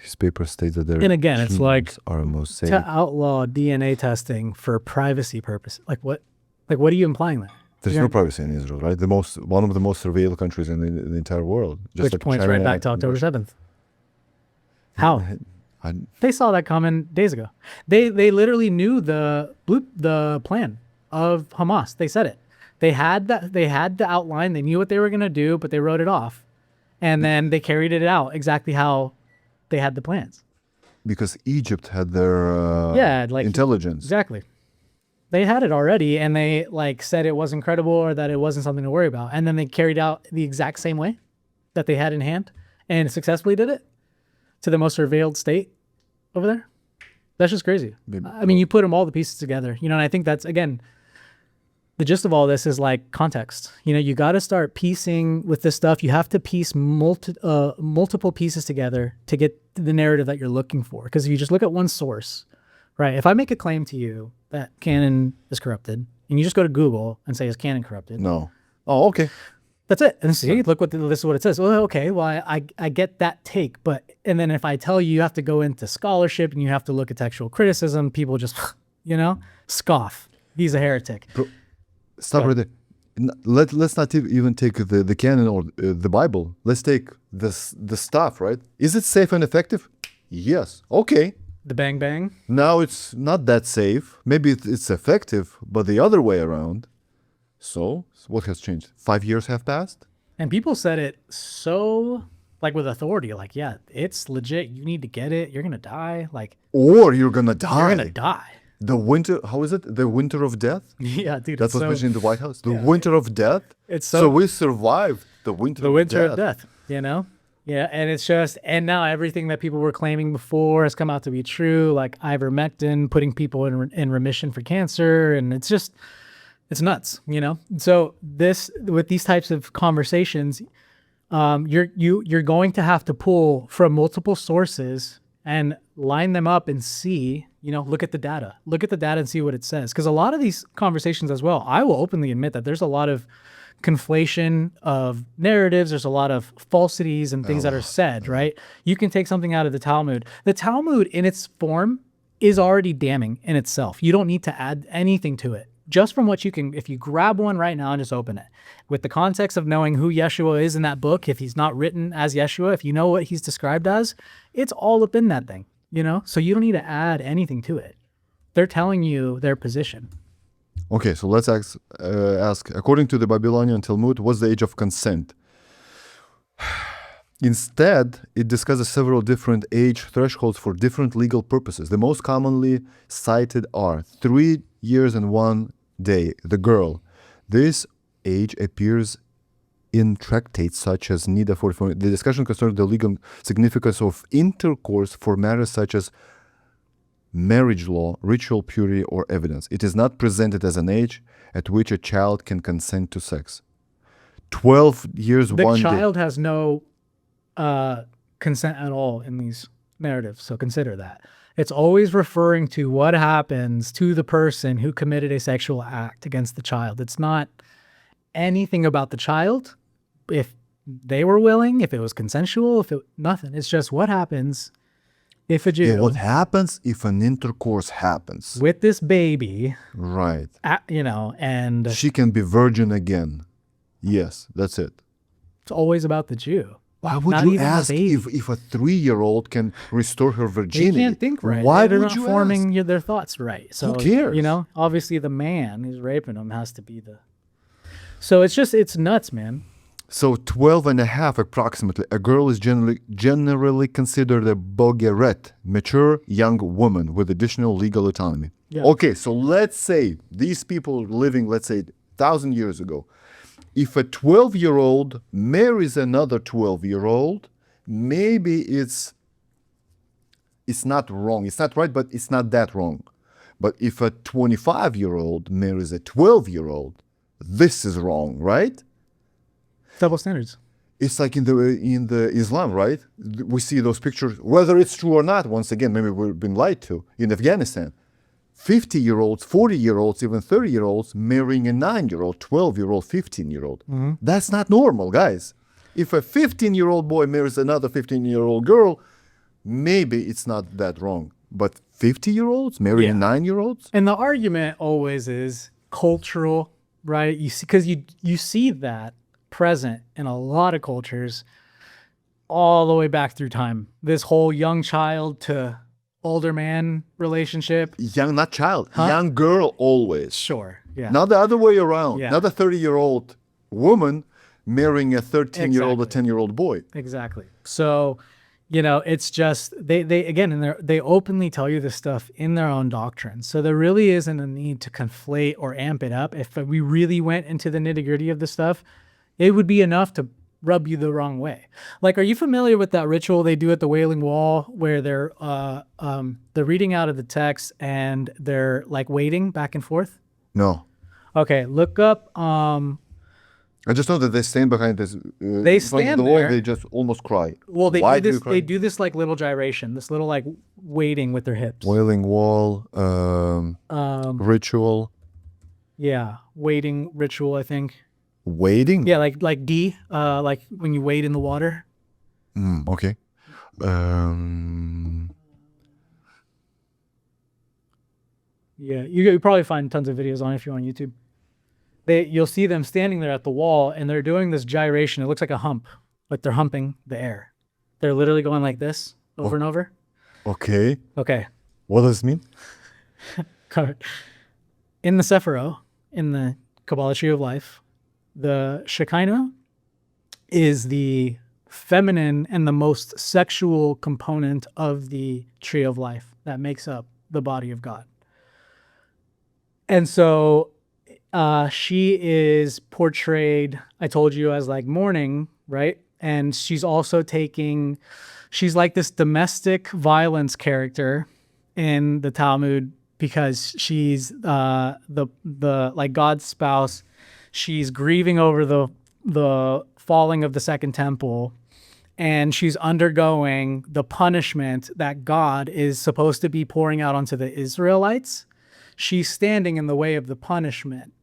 His paper states that their and again, it's like are most safe. To outlaw DNA testing for privacy purposes. Like what? Like what are you implying there? There's no privacy in Israel, right? One of the most surveilled countries in the entire world. Just which points right back to October 7th. How? They saw that coming days ago. They literally knew the plan of Hamas. They said it. They had the outline. They knew what they were going to do, but they wrote it off. And then they carried it out exactly how they had the plans. Because Egypt had their intelligence. Exactly. They had it already, and they said it wasn't credible or that it wasn't something to worry about. And then they carried out the exact same way that they had in hand and successfully did it to the most surveilled state over there. That's just crazy. I mean, you put all the pieces together, and I think that's, again, the gist of all this is context. You got to start piecing with this stuff. You have to piece multiple pieces together to get the narrative that you're looking for. Because if you just look at one source, right? If I make a claim to you that canon is corrupted and you just go to Google and say, is canon corrupted? No. Oh, okay. That's it. And see, look what this is what it says. Well, okay, well, I get that take, but and then if I tell you have to go into scholarship and you have to look at textual criticism, people just, scoff. He's a heretic. Bro, stop right there. Let's not even take the canon or the Bible. Let's take the stuff, right? Is it safe and effective? Yes. Okay. The bang bang. Now it's not that safe. Maybe it's effective, but the other way around. So what has changed? 5 years have passed? And people said it so like with authority, like, yeah, it's legit. You need to get it. You're going to die. Like, or you're going to die. You're going to die. The winter, how is it? The winter of death? Yeah, dude. That's what's mentioned in the White House. The winter of death? It's so we survived the winter of death, Yeah, and it's just, and now everything that people were claiming before has come out to be true, like ivermectin, putting people in remission for cancer, and it's just, it's nuts, So with these types of conversations, you're going to have to pull from multiple sources and line them up and see, look at the data and see what it says. Because a lot of these conversations as well, I will openly admit that there's a lot of conflation of narratives. There's a lot of falsities and things that are said, right? You can take something out of the Talmud. The Talmud in its form is already damning in itself. You don't need to add anything to it. Just from what you can, if you grab one right now and just open it, with the context of knowing who Yeshua is in that book, if he's not written as Yeshua, if you know what he's described as, it's all up in that thing, So you don't need to add anything to it. They're telling you their position. Okay, so let's ask, according to the Babylonian Talmud, what's the age of consent? Instead, it discusses several different age thresholds for different legal purposes. The most commonly cited are 3 years and 1 day, the girl. This age appears in tractates such as Nida 44. The discussion concerns the legal significance of intercourse for matters such as marriage law, ritual purity, or evidence. It is not presented as an age at which a child can consent to sex. 12 years, 1 day. The child has no consent at all in these narratives, so consider that. It's always referring to what happens to the person who committed a sexual act against the child. It's not anything about the child, if they were willing, if it was consensual, nothing. It's just what happens if a Jew... Yeah, what happens if an intercourse happens? With this baby. Right. And... She can be virgin again. Yes, that's it. It's always about the Jew. Why would you ask if a 3-year-old can restore her virginity? They can't think right. Why They're would not you forming ask? their thoughts right. So, who cares? Obviously the man who's raping them has to be the... So it's nuts, man. So 12 and a half approximately, a girl is generally considered a bogeret, mature young woman with additional legal autonomy. Yeah. Okay, so let's say these people living, 1,000 years ago, if a 12-year-old marries another 12-year-old, maybe it's not wrong. It's not right, but it's not that wrong. But if a 25-year-old marries a 12-year-old, this is wrong, right? Double standards. It's like in the Islam, right? We see those pictures, whether it's true or not. Once again, maybe we've been lied to. In Afghanistan, 50-year-olds, 40-year-olds, even 30-year-olds marrying a 9-year-old, 12-year-old, 15-year-old. Mm-hmm. That's not normal, guys. If a 15-year-old boy marries another 15-year-old girl, maybe it's not that wrong. But 50-year-olds marrying 9-year-olds? And the argument always is cultural, right? You see, because you see that present in a lot of cultures all the way back through time. This whole young child to older man relationship. Young, not child. Huh? Young girl always. Sure, yeah. Not the other way around. Yeah. Not a 30-year-old woman marrying a 13-year-old or 10-year-old boy. Exactly. So, it's just, they again, they openly tell you this stuff in their own doctrine. So there really isn't a need to conflate or amp it up. If we really went into the nitty-gritty of the stuff, it would be enough to rub you the wrong way. Like, are you familiar with that ritual they do at the Wailing Wall where they're reading out of the text and they're like waiting back and forth? No. Okay, look up. I just know that they stand behind this. They stand there. They just almost cry. Well, they do this like little gyration, this little like waiting with their hips. Wailing Wall, ritual. Yeah, waiting ritual, I think. Waiting? Yeah, like D, like when you wade in the water. Okay. Yeah, you probably find tons of videos on it if you're on YouTube. You'll see them standing there at the wall and they're doing this gyration. It looks like a hump, like they're humping the air. They're literally going like this over and over. Okay. Okay. What does it mean? Covered. In the Sephiro, in the Kabbalah tree of life, the Shekinah is the feminine and the most sexual component of the tree of life that makes up the body of God. And so she is portrayed, I told you, as like mourning, right? And she's also she's like this domestic violence character in the Talmud because she's the like God's spouse. She's grieving over the falling of the second temple, and she's undergoing the punishment that God is supposed to be pouring out onto the Israelites. She's standing in the way of the punishment.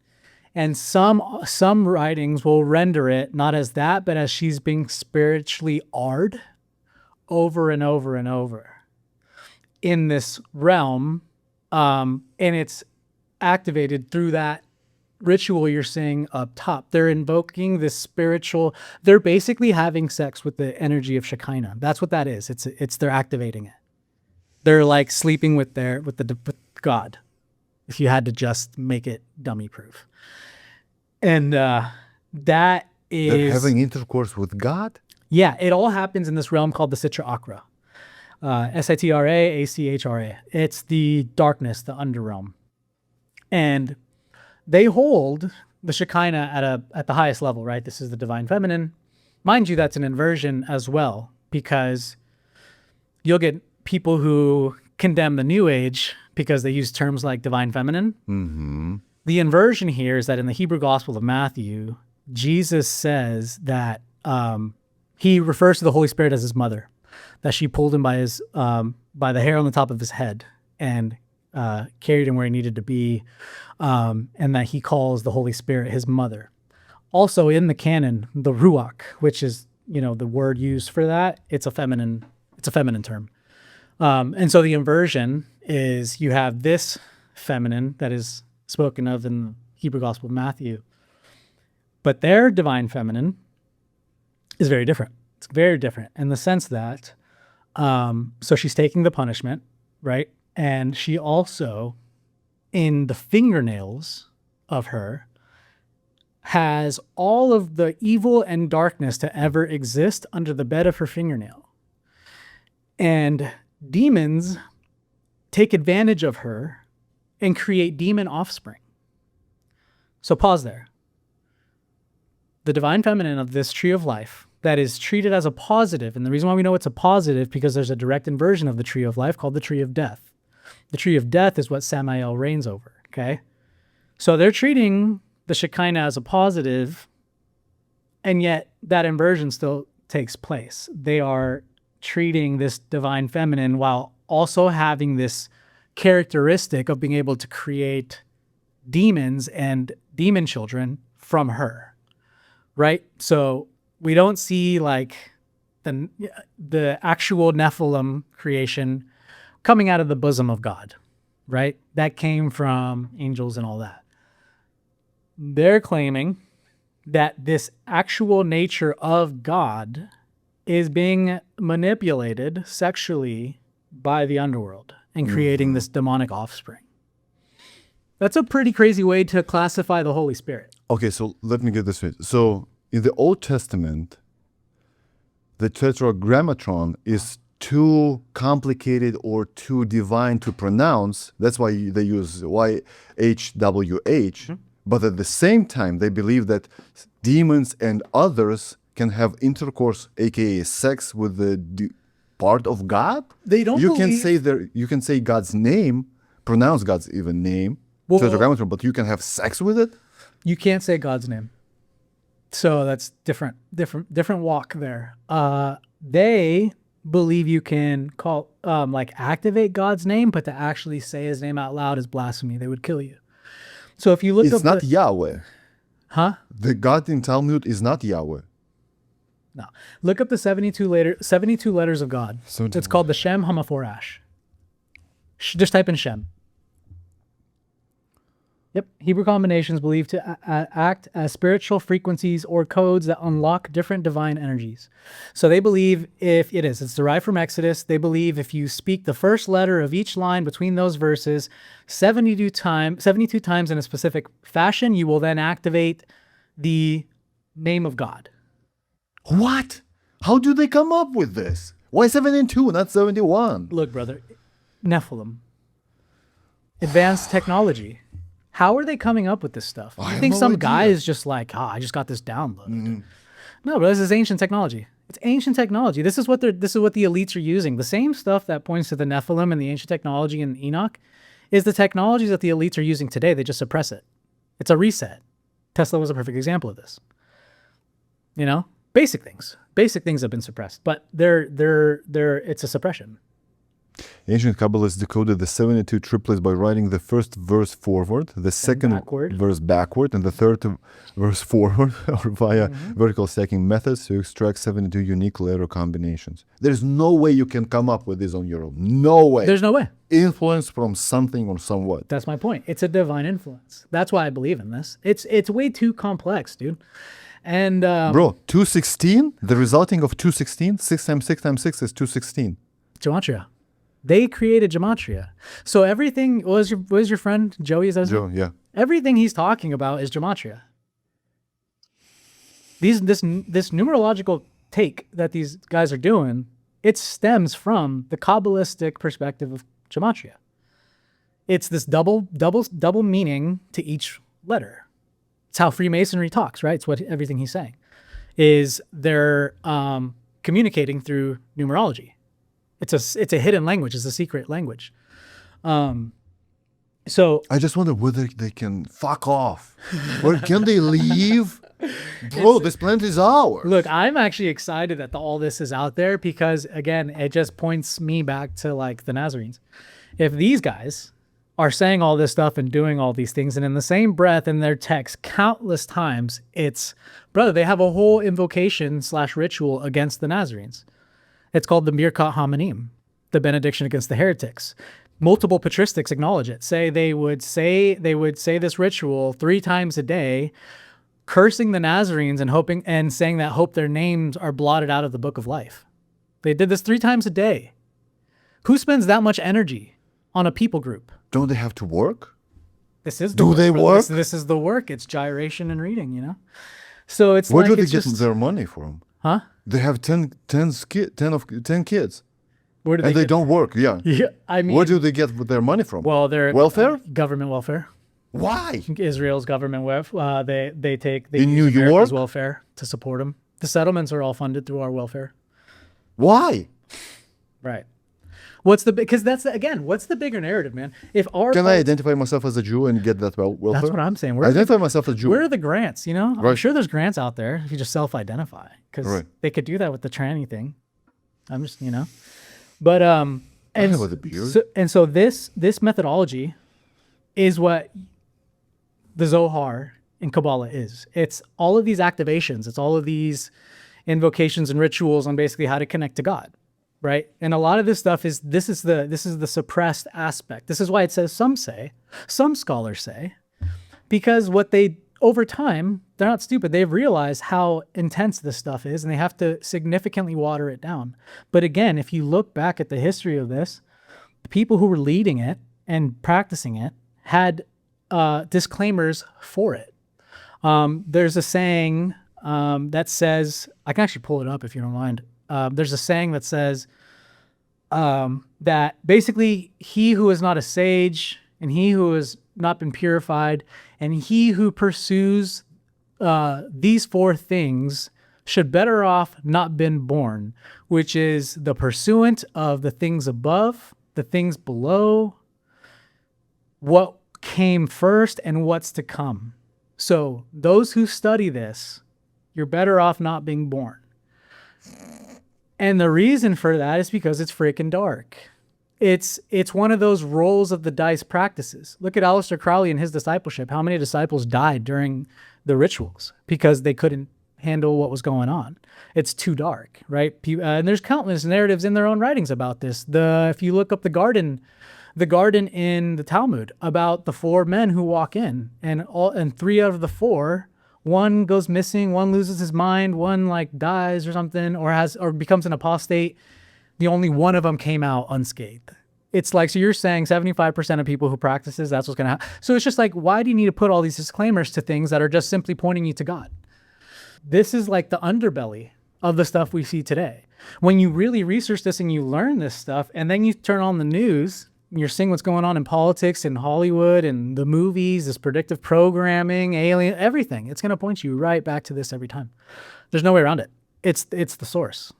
And some writings will render it not as that, but as she's being spiritually arred over and over and over in this realm. And it's activated through that ritual you're seeing up top. They're invoking this spiritual, they're basically having sex with the energy of Shekinah. That's what that is. It's they're activating it. They're like sleeping with with God, if you had to just make it dummy proof. And that is... They're having intercourse with God? Yeah, it all happens in this realm called the Sitra Achra. Sitra, It's the darkness, the underrealm. And they hold the Shekinah at the highest level, right? This is the divine feminine. Mind you, that's an inversion as well, because you'll get people who condemn the New Age because they use terms like divine feminine. Mm-hmm. The inversion here is that in the Hebrew Gospel of Matthew, Jesus says that he refers to the Holy Spirit as his mother, that she pulled him by the hair on the top of his head and carried him where he needed to be, and that he calls the Holy Spirit his mother. Also in the canon, the Ruach, which is the word used for that, it's a feminine term. And so the inversion is you have this feminine that is spoken of in the Hebrew Gospel of Matthew, but their divine feminine is very different. It's very different in the sense that, so she's taking the punishment, right? And she also, in the fingernails of her, has all of the evil and darkness to ever exist under the bed of her fingernail. And demons take advantage of her and create demon offspring. So pause there. The divine feminine of this tree of life that is treated as a positive, and the reason why we know it's a positive because there's a direct inversion of the tree of life called the tree of death. The tree of death is what Samael reigns over, okay? So they're treating the Shekinah as a positive, and yet that inversion still takes place. They are treating this divine feminine while also having this characteristic of being able to create demons and demon children from her, right? So we don't see like the actual Nephilim creation coming out of the bosom of God, right? That came from angels and all that. They're claiming that this actual nature of God is being manipulated sexually by the underworld and creating this demonic offspring. That's a pretty crazy way to classify the Holy Spirit. Okay, so let me get this straight. So in the Old Testament, the tetragrammaton is too complicated or too divine to pronounce. That's why they use YHWH. But at the same time, they believe that demons and others can have intercourse, aka sex, with the part of God. They don't. You can say God's name, pronounce God's even name, tetragrammaton, but you can have sex with it. You can't say God's name. So that's different walk there. They believe you can call activate God's name, but to actually say his name out loud is blasphemy. They would kill you. So if you look It's up not Yahweh. huh? The God in Talmud is not Yahweh. No. Look up the 72 letters of God. 72. It's called the Shem HaMaforash. Just type in Shem. Yep. Hebrew combinations believed to act as spiritual frequencies or codes that unlock different divine energies. So they believe it's derived from Exodus. They believe if you speak the first letter of each line between those verses 72 times in a specific fashion, you will then activate the name of God. What? How do they come up with this? Why 72, not 71? Look, brother, Nephilim. Advanced technology. How are they coming up with this stuff? I You have think no some idea. guy is just like, I just got this download. No, but this is ancient technology. It's ancient technology. This is what the elites are using. The same stuff that points to the Nephilim and the ancient technology in Enoch is the technologies that the elites are using today. They just suppress it. It's a reset. Tesla was a perfect example of this. You know, basic things have been suppressed, but it's a suppression. Ancient Kabbalists decoded the 72 triplets by writing the first verse forward, the second verse backward, and the third verse forward, or via vertical stacking methods to extract 72 unique letter combinations. There's no way you can come up with this on your own. No way. There's no way. Influence from something or somewhat. That's my point. It's a divine influence. That's why I believe in this. It's way too complex, dude. And Bro, 216? The resulting of 216? 6 times 6 times 6 is 216. Gematria. They created gematria. So everything, what was your friend Joey? Is that his name? Joe, yeah. Everything he's talking about is gematria. This numerological take that these guys are doing, it stems from the kabbalistic perspective of gematria. It's this double meaning to each letter. It's how Freemasonry talks, right? It's what everything he's saying is they're communicating through numerology. It's a hidden language. It's a secret language. So I just wonder whether they can fuck off. Or can they leave? Bro, this planet is ours. look, I'm actually excited that all this is out there because, again, it just points me back to like the Nazarenes. If these guys are saying all this stuff and doing all these things, and in the same breath in their text countless times, brother, they have a whole invocation / ritual against the Nazarenes. It's called the Birkat Hamanim, the benediction against the heretics. Multiple patristics acknowledge it. They would say this ritual 3 times a day, cursing the Nazarenes and saying that hope their names are blotted out of the book of life. They did this 3 times a day. Who spends that much energy on a people group? Don't they have to work? This is Do they work? This is the work. It's gyration and reading, you know? So it's Where like do they it's get just, their money from? huh? They have 10 kids. Where do And they get, don't work, yeah. Yeah, I mean, Where do they get their money from? well, they're Welfare? Government welfare. Why? Israel's government welfare. They In use New America's York? welfare to support them. The settlements are all funded through our welfare. Why? Right. Because what's the bigger narrative, man? If our Can I identify myself as a Jew and get that welfare? that's what I'm saying. Identify myself as a Jew. Where are the grants? You know, I'm Right. sure there's grants out there if you just self-identify, because Right. they could do that with the tranny thing. I'm just, you know, but know what the beard. so this methodology is what the Zohar in Kabbalah is. It's all of these activations. It's all of these invocations and rituals on basically how to connect to God. Right. And a lot of this stuff is the suppressed aspect. This is why it says some scholars say, because over time, they're not stupid. They've realized how intense this stuff is and they have to significantly water it down. But again, if you look back at the history of this, the people who were leading it and practicing it had disclaimers for it. There's a saying that says, I can actually pull it up if you don't mind. There's a saying that says that basically he who is not a sage and he who has not been purified and he who pursues these 4 things should better off not been born, which is the pursuant of the things above, the things below, what came first and what's to come. So those who study this, you're better off not being born. And the reason for that is because it's freaking dark. It's one of those rolls of the dice practices. Look at Aleister Crowley and his discipleship. How many disciples died during the rituals because they couldn't handle what was going on? It's too dark, right? And there's countless narratives in their own writings about this. If you look up the garden in the Talmud, about the 4 men who walk in, and 3 out of the 4, one goes missing, one loses his mind, one like dies or something, or becomes an apostate. The only one of them came out unscathed. It's like, so you're saying 75% of people who practices, that's what's going to happen. So it's just like, why do you need to put all these disclaimers to things that are just simply pointing you to God? This is like the underbelly of the stuff we see today. When you really research this and you learn this stuff, and then you turn on the news, you're seeing what's going on in politics, in Hollywood, and the movies, this predictive programming, alien, everything. It's going to point you right back to this every time. There's no way around it. It's the source.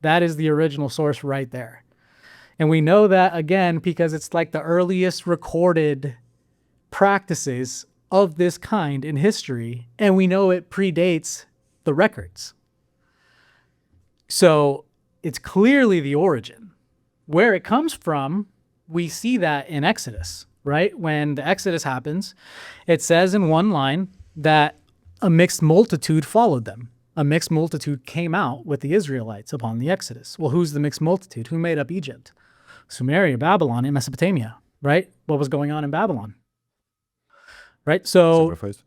That is the original source right there. And we know that, again, because it's like the earliest recorded practices of this kind in history, and we know it predates the records. So it's clearly the origin. Where it comes from, we see that in Exodus, right? When the Exodus happens, it says in one line that a mixed multitude followed them. A mixed multitude came out with the Israelites upon the Exodus. Well, who's the mixed multitude? Who made up Egypt? Sumeria, Babylon, and Mesopotamia, right? What was going on in Babylon? Right? So Sacrifice.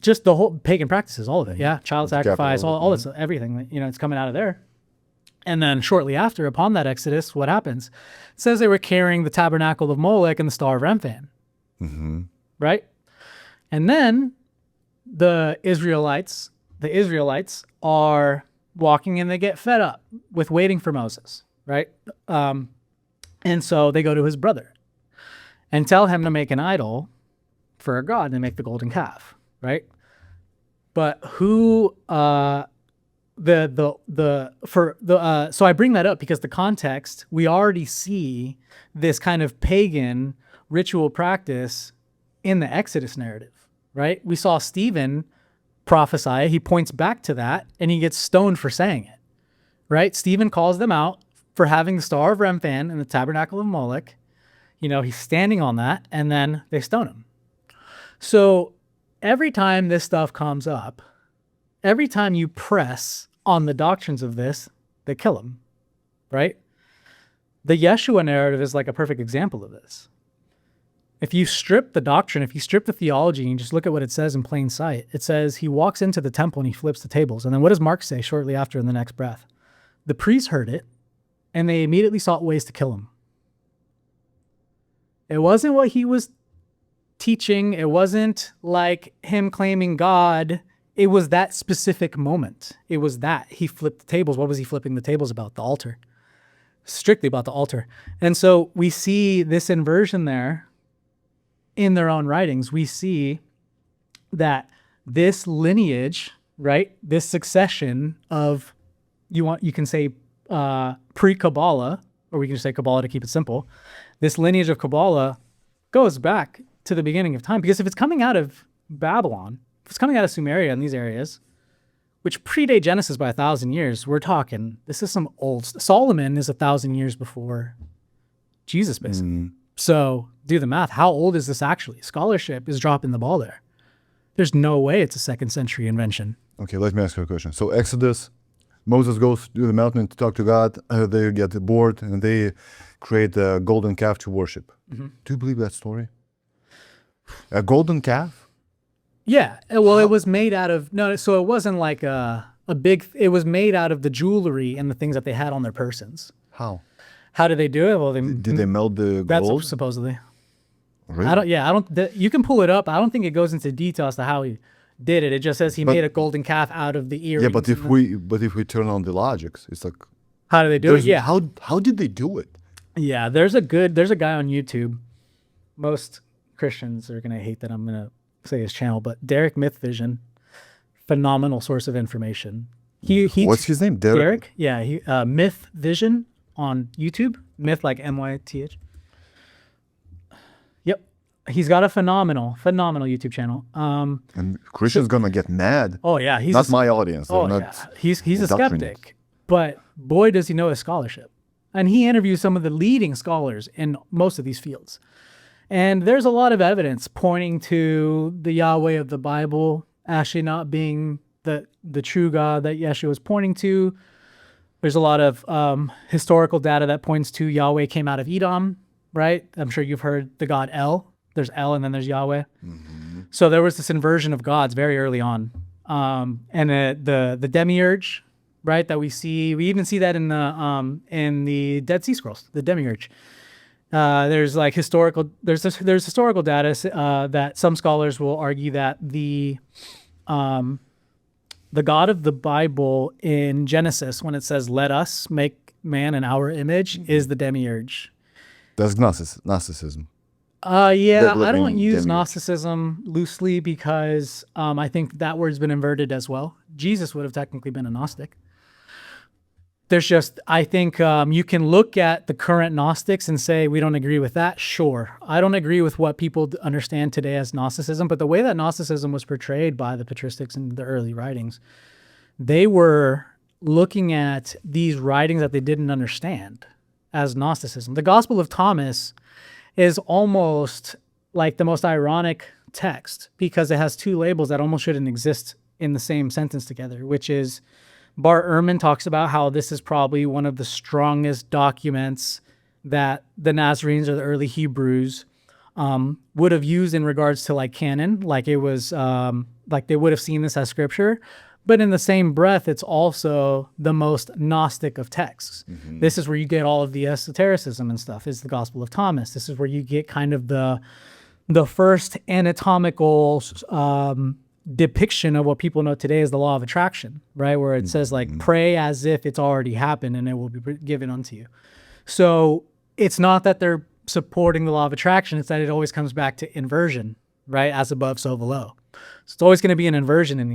Just the whole pagan practices, all of it. Yeah. Child sacrifice, all this, everything, it's coming out of there. And then shortly after, upon that Exodus, what happens? It says they were carrying the tabernacle of Molech and the star of Remphan. Mm-hmm. Right? And then the Israelites are walking and they get fed up with waiting for Moses, right? And so they go to his brother and tell him to make an idol for a god and make the golden calf, right? But so I bring that up because the context, we already see this kind of pagan ritual practice in the Exodus narrative, right? We saw Stephen prophesy, he points back to that, and he gets stoned for saying it, right? Stephen calls them out for having the star of Remphan and the tabernacle of Molech. He's standing on that, and then they stone him. So every time this stuff comes up, every time you press on the doctrines of this, they kill him, right? The Yeshua narrative is like a perfect example of this. If you strip the doctrine, if you strip the theology and just look at what it says in plain sight, it says he walks into the temple and he flips the tables. And then what does Mark say shortly after in the next breath? The priests heard it and they immediately sought ways to kill him. It wasn't what he was teaching. It wasn't like him claiming God. It was that specific moment. It was that he flipped the tables. What was he flipping the tables about? The altar. Strictly about the altar. And so we see this inversion there in their own writings. We see that this lineage, right? This succession of, you can say pre-Kabbalah, or we can just say Kabbalah to keep it simple. This lineage of Kabbalah goes back to the beginning of time, because if it's coming out of Babylon, if it's coming out of Sumeria and these areas, which predate Genesis by 1,000 years, we're talking, this is some old, Solomon is 1,000 years before Jesus, basically. Mm. So do the math. How old is this actually? Scholarship is dropping the ball there. There's no way it's a 2nd century invention. Okay, let me ask you a question. So Exodus, Moses goes to the mountain to talk to God. They get bored and they create a golden calf to worship. Mm-hmm. Do you believe that story? A golden calf? Yeah. Well, it was made out of, so it wasn't like a big, it was made out of the jewelry and the things that they had on their persons. How? How did they do it? Well, did they melt the gold? That's supposedly. Really? You can pull it up. I don't think it goes into detail as to how he did it. It just says he made a golden calf out of the earrings. Yeah, but if we turn on the logics, it's like, how do they do it? Yeah. How did they do it? Yeah, there's a guy on YouTube. Most Christians are gonna hate that I'm gonna say his channel, but Derek Myth Vision, phenomenal source of information. He What's his name? Derek? Yeah, he Myth Vision on YouTube. Myth like MYTH. Yep. He's got a phenomenal YouTube channel. And Christian's gonna get mad. Oh yeah, he's not my audience. Oh yeah, he's a skeptic, but boy does he know his scholarship. And he interviews some of the leading scholars in most of these fields. And there's a lot of evidence pointing to the Yahweh of the Bible actually not being the true God that Yeshua was pointing to. There's a lot of historical data that points to Yahweh came out of Edom, right? I'm sure you've heard the god El. There's El and then there's Yahweh. So there was this inversion of gods very early on. And the demiurge, right, that we even see that in the Dead Sea Scrolls, the demiurge. There's historical data that some scholars will argue that the God of the Bible in Genesis, when it says "Let us make man in our image," is the demiurge. That's Gnosticism. Yeah, I don't use Gnosticism loosely because I think that word's been inverted as well. Jesus would have technically been a Gnostic. There's just, I think you can look at the current Gnostics and say, we don't agree with that. Sure. I don't agree with what people understand today as Gnosticism, but the way that Gnosticism was portrayed by the patristics in the early writings, they were looking at these writings that they didn't understand as Gnosticism. The Gospel of Thomas is almost like the most ironic text because it has two labels that almost shouldn't exist in the same sentence together, which is Bart Ehrman talks about how this is probably one of the strongest documents that the Nazarenes or the early Hebrews would have used in regards to like canon, like it was like they would have seen this as scripture. But in the same breath, it's also the most Gnostic of texts. Mm-hmm. This is where you get all of the esotericism and stuff, is the Gospel of Thomas. This is where you get kind of the first anatomical depiction of what people know today as the law of attraction, right? Where it says like, pray as if it's already happened and it will be given unto you. So it's not that they're supporting the law of attraction, it's that it always comes back to inversion, right? As above, so below. So it's always going to be an inversion in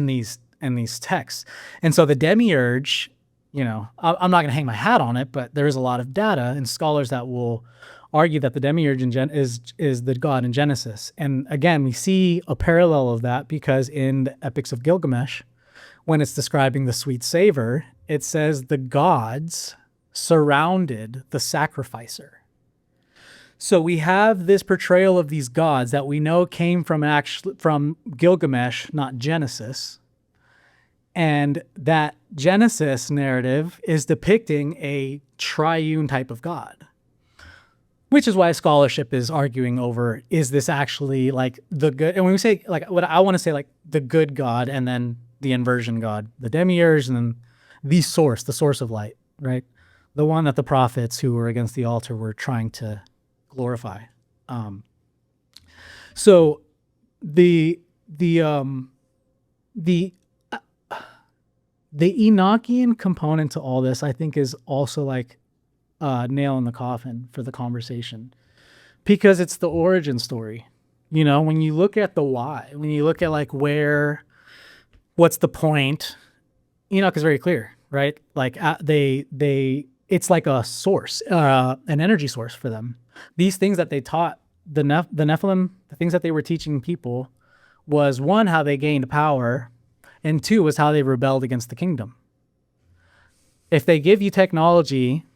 these texts. And so the demiurge, you know, I'm not going to hang my hat on it, but there is a lot of data and scholars that will argue that the demiurge is the god in Genesis. And again, we see a parallel of that because in the Epics of Gilgamesh, when it's describing the sweet savor, it says the gods surrounded the sacrificer. So we have this portrayal of these gods that we know came from Gilgamesh, not Genesis. And that Genesis narrative is depicting a triune type of God, which is why scholarship is arguing over, is this actually like the good? And when we say like, what I want to say, like the good God and then the inversion God, the demiurge, and then the source of light, right? The one that the prophets who were against the altar were trying to glorify. So the Enochian component to all this, I think, is also like a nail in the coffin for the conversation, because it's the origin story. You know, when you look at the why, when you look at like what's the point, Enoch is very clear, right? Like it's like a source, an energy source for them. These things that they taught the Nephilim, the things that they were teaching people, was one, how they gained power, and two, was how they rebelled against the kingdom. If they give you technology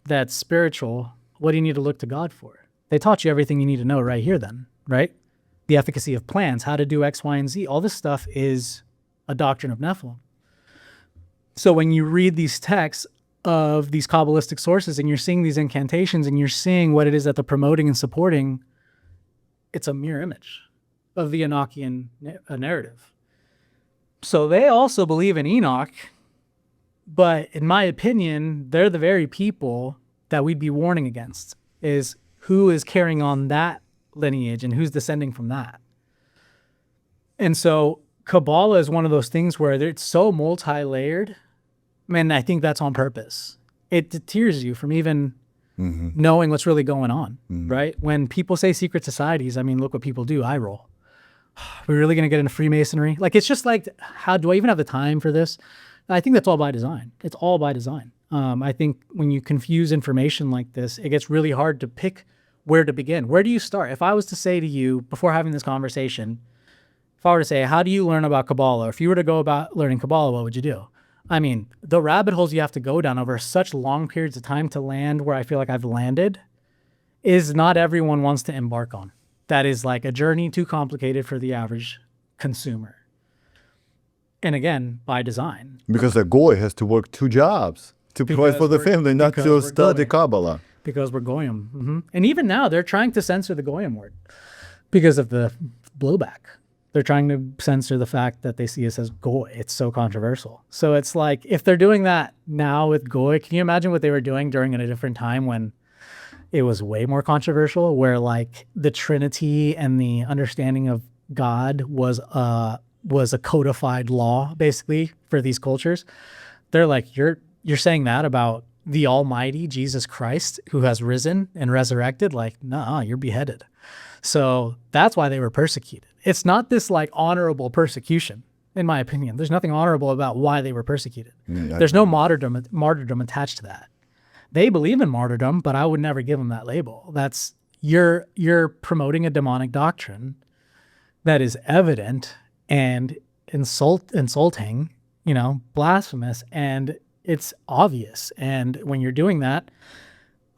that's spiritual, what do you need to look to God for? They taught you everything you need to know right here then, right? The efficacy of plants, how to do X, Y, and Z. All this stuff is a doctrine of Nephilim. So when you read these texts of these Kabbalistic sources and you're seeing these incantations and you're seeing what it is that they're promoting and supporting, it's a mirror image of the Enochian narrative. So they also believe in Enoch, but in my opinion, they're the very people that we'd be warning against, is who is carrying on that lineage and who's descending from that. And so Kabbalah is one of those things where it's so multi-layered. And I think that's on purpose. It deters you from even knowing what's really going on, right? When people say secret societies, I mean, look what people do. I roll. We're really going to get into Freemasonry? Like, it's just like, how do I even have the time for this? I think that's all by design. It's all by design. I think when you confuse information like this, it gets really hard to pick where to begin. Where do you start? If I was to say to you, before having this conversation, if I were to say, how do you learn about Kabbalah? If you were to go about learning Kabbalah, what would you do? I mean, the rabbit holes you have to go down over such long periods of time to land where I feel like I've landed is not everyone wants to embark on. That is like a journey too complicated for the average consumer. And again, by design. Because a goy has to work 2 jobs to provide for the family, not to study Kabbalah. Because we're goyim. And even now, they're trying to censor the goyim word because of the blowback. They're trying to censor the fact that they see us as goy. It's so controversial. So it's like, if they're doing that now with goy, can you imagine what they were doing during a different time when it was way more controversial, where like the Trinity and the understanding of God was a codified law basically for these cultures? They're like, you're saying that about the Almighty Jesus Christ who has risen and resurrected? Like, nah, you're beheaded. So that's why they were persecuted. It's not this like honorable persecution, in my opinion. There's nothing honorable about why they were persecuted. There's no martyrdom attached to that. They believe in martyrdom, but I would never give them that label. That's you're promoting a demonic doctrine that is evident and insulting, blasphemous, and it's obvious. And when you're doing that,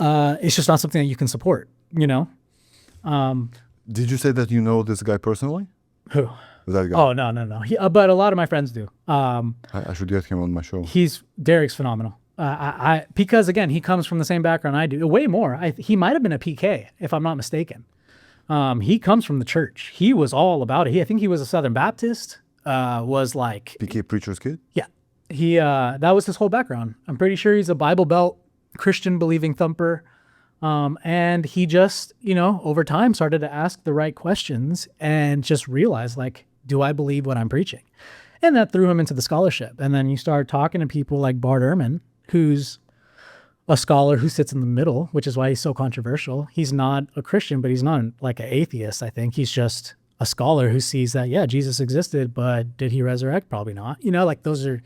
it's just not something that you can support, Did you say that you know this guy personally? Who? That guy? Oh, no. But a lot of my friends do. I should get him on my show. Derek's phenomenal. Because again, he comes from the same background I do, way more. He might have been a PK, if I'm not mistaken. He comes from the church. He was all about it. I think he was a Southern Baptist, was like... PK preacher's kid? Yeah. That was his whole background. I'm pretty sure he's a Bible Belt Christian believing thumper. And he just, over time started to ask the right questions and just realized, like, do I believe what I'm preaching? And that threw him into the scholarship. And then you start talking to people like Bart Ehrman, who's a scholar who sits in the middle, which is why he's so controversial. He's not a Christian, but he's not like an atheist, I think. He's just a scholar who sees that, yeah, Jesus existed, but did he resurrect? Probably not. Like those are,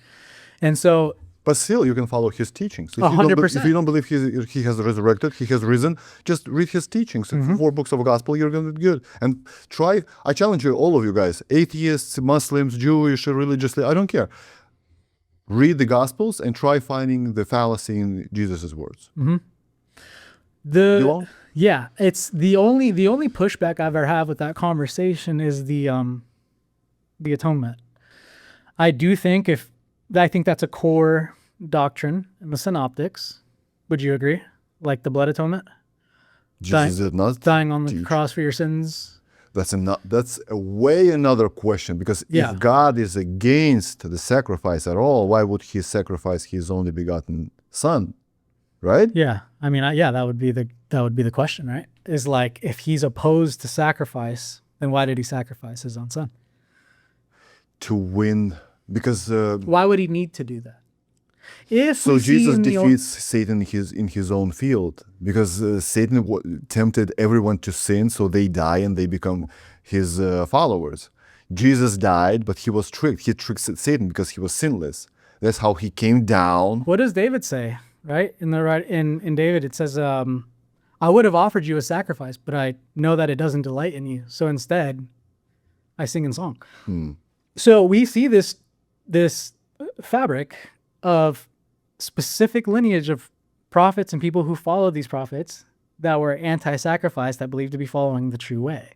and so... But still, you can follow his teachings. If 100%. If you don't believe he has resurrected, he has risen, just read his teachings. 4 books of the gospel, you're going to be good. And I challenge you, all of you guys, atheists, Muslims, Jewish, religious, I don't care. Read the gospels and try finding the fallacy in Jesus' words. Yeah, it's the only pushback I've ever had with that conversation is the atonement. I think that's a core doctrine in the synoptics. Would you agree? Like the blood atonement? Jesus did not dying on the cross for your sins. That's a way another question, because if God is against the sacrifice at all, why would he sacrifice his only begotten son? Right? Yeah. I mean, that would be the question, right? Is like, if he's opposed to sacrifice, then why did he sacrifice his own son? To win, because why would he need to do that? So Jesus defeats Satan in his own field, because Satan tempted everyone to sin, so they die and they become his followers. Jesus died, but he was tricked. He tricked Satan because he was sinless. That's how he came down. What does David say? Right? In David, it says, I would have offered you a sacrifice, but I know that it doesn't delight in you. So instead, I sing in song. So we see this fabric of specific lineage of prophets and people who followed these prophets that were anti-sacrifice, that believed to be following the true way.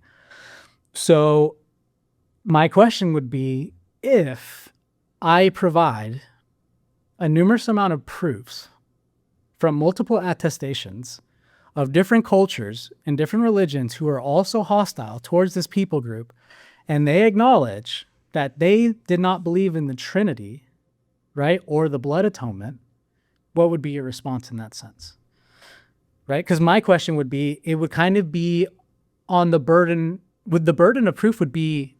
So my question would be, if I provide a numerous amount of proofs from multiple attestations of different cultures and different religions who are also hostile towards this people group, and they acknowledge that they did not believe in the Trinity, right, or the blood atonement, what would be your response in that sense? Right? Because my question would be, it would kind of be on the burden of proof would be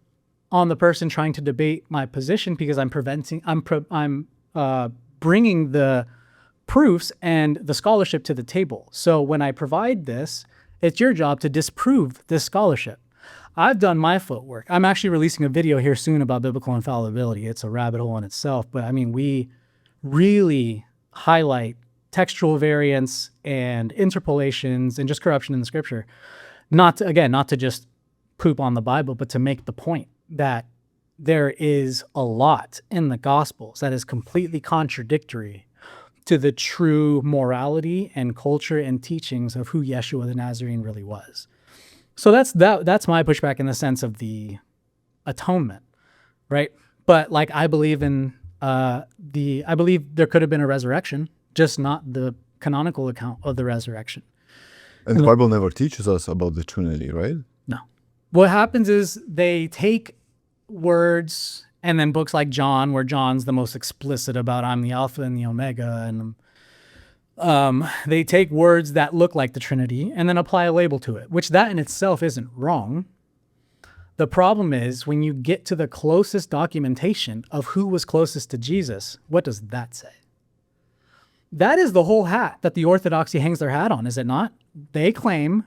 on the person trying to debate my position, because I'm bringing the proofs and the scholarship to the table. So when I provide this, it's your job to disprove this scholarship. I've done my footwork. I'm actually releasing a video here soon about biblical infallibility. It's a rabbit hole in itself, but I mean, we really highlight textual variants and interpolations and just corruption in the scripture. Not to just poop on the Bible, but to make the point that there is a lot in the Gospels that is completely contradictory to the true morality and culture and teachings of who Yeshua the Nazarene really was. So that's my pushback in the sense of the atonement, right? But like I believe I believe there could have been a resurrection, just not the canonical account of the resurrection. And the Bible never teaches us about the Trinity, right? No. What happens is they take words, and then books like John, where John's the most explicit about I'm the Alpha and the Omega, and they take words that look like the Trinity and then apply a label to it, which that in itself isn't wrong. The problem is when you get to the closest documentation of who was closest to Jesus, what does that say? That is the whole hat that the Orthodoxy hangs their hat on, is it not? They claim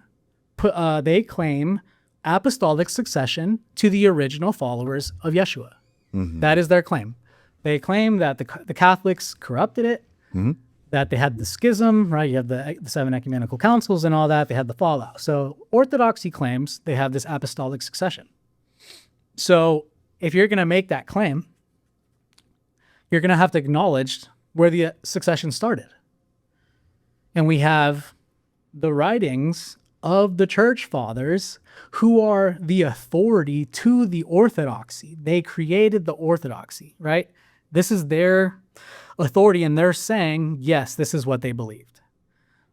apostolic succession to the original followers of Yeshua. Mm-hmm. That is their claim. They claim that the Catholics corrupted it, mm-hmm. that they had the schism, right? You have the 7 ecumenical councils and all that. They had the fallout. So Orthodoxy claims they have this apostolic succession. So if you're going to make that claim, you're going to have to acknowledge where the succession started. And we have the writings of the church fathers who are the authority to the orthodoxy. They created the orthodoxy, right? This is their authority, and they're saying, yes, this is what they believed,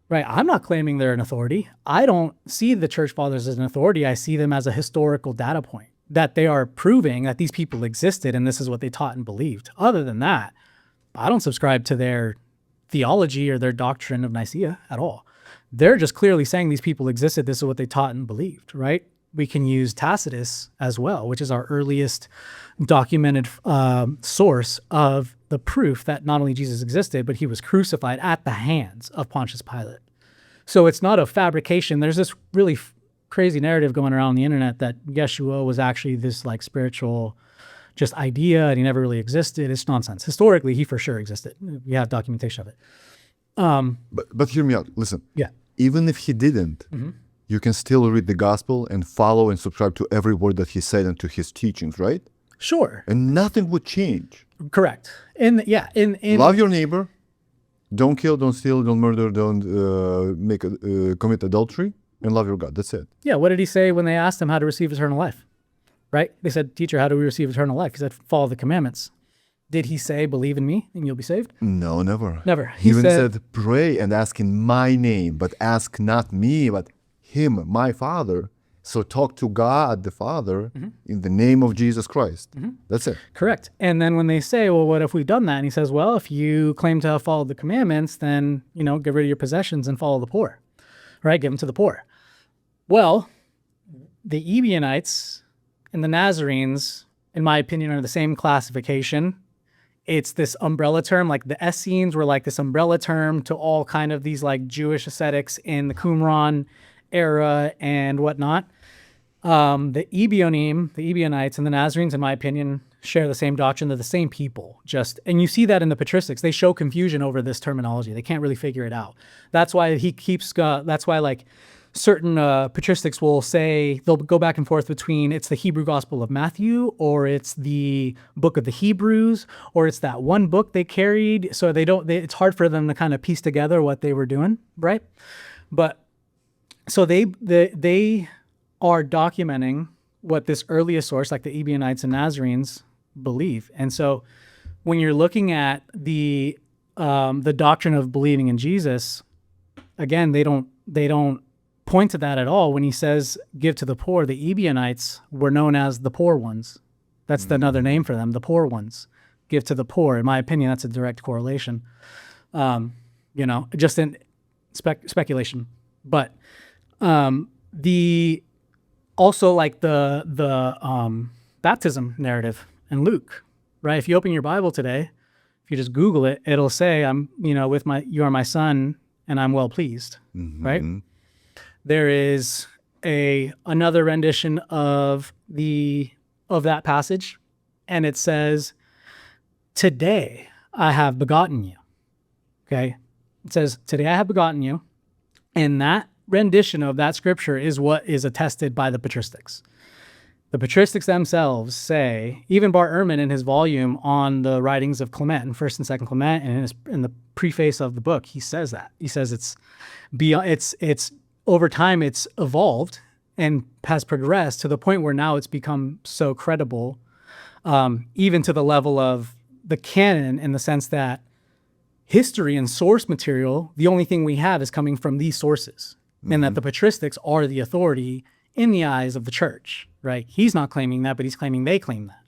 right? I'm not claiming they're an authority. I don't see the church fathers as an authority. I see them as a historical data point that they are proving that these people existed and this is what they taught and believed. Other than that, I don't subscribe to their theology or their doctrine of Nicaea at all. They're just clearly saying these people existed. This is what they taught and believed, right? We can use Tacitus as well, which is our earliest documented source of the proof that not only Jesus existed, but he was crucified at the hands of Pontius Pilate. So it's not a fabrication. There's this really crazy narrative going around on the internet that Yeshua was actually this like spiritual just idea and he never really existed. It's nonsense. Historically, he for sure existed. We have documentation of it. But hear me out. Listen. Yeah. Even if he didn't, mm-hmm. you can still read the gospel and follow and subscribe to every word that he said and to his teachings, right? Sure. And nothing would change. Correct. Love your neighbor. Don't kill, don't steal, don't murder, don't commit adultery, and love your God. That's it. Yeah. What did he say when they asked him how to receive eternal life? Right? They said, teacher, how do we receive eternal life? He said, follow the commandments. Did he say, believe in me and you'll be saved? No, never. Never. He even said, pray and ask in my name, but ask not me, but him, my Father. So talk to God, the Father, mm-hmm. in the name of Jesus Christ. Mm-hmm. That's it. Correct. And then when they say, well, what if we've done that? And he says, well, if you claim to have followed the commandments, then, get rid of your possessions and follow the poor, right? Give them to the poor. Well, the Ebionites and the Nazarenes, in my opinion, are the same classification. It's this umbrella term, like the Essenes were like this umbrella term to all kind of these like Jewish ascetics in the Qumran era and whatnot. The Ebionim, the Ebionites and the Nazarenes, in my opinion, share the same doctrine. They're the same people, and you see that in the patristics. They show confusion over this terminology. They can't really figure it out. That's why like certain patristics will say, they'll go back and forth between it's the Hebrew Gospel of Matthew or it's the book of the Hebrews or it's that one book they carried. So it's hard for them to kind of piece together what they were doing, right? But so they are documenting what this earliest source, like the Ebionites and Nazarenes, believe. And so when you're looking at the doctrine of believing in Jesus, again, they don't point to that at all. When he says give to the poor, the Ebionites were known as the poor ones. That's another name for them, the poor ones. Give to the poor. In my opinion, that's a direct correlation. Just in speculation. But the baptism narrative in Luke, right? If you open your Bible today, if you just Google it, it'll say, you are my son and I'm well pleased, mm-hmm. right? There is another rendition of that passage, and it says, today I have begotten you. Okay? It says, today I have begotten you. And that rendition of that scripture is what is attested by the patristics. The patristics themselves say, even Bart Ehrman in his volume on the writings of Clement, in First and Second Clement, and in the preface of the book, he says that. He says it's over time it's evolved and has progressed to the point where now it's become so credible, even to the level of the canon, in the sense that history and source material, the only thing we have is coming from these sources, and that the patristics are the authority in the eyes of the church, right? He's not claiming that, but he's claiming they claim that.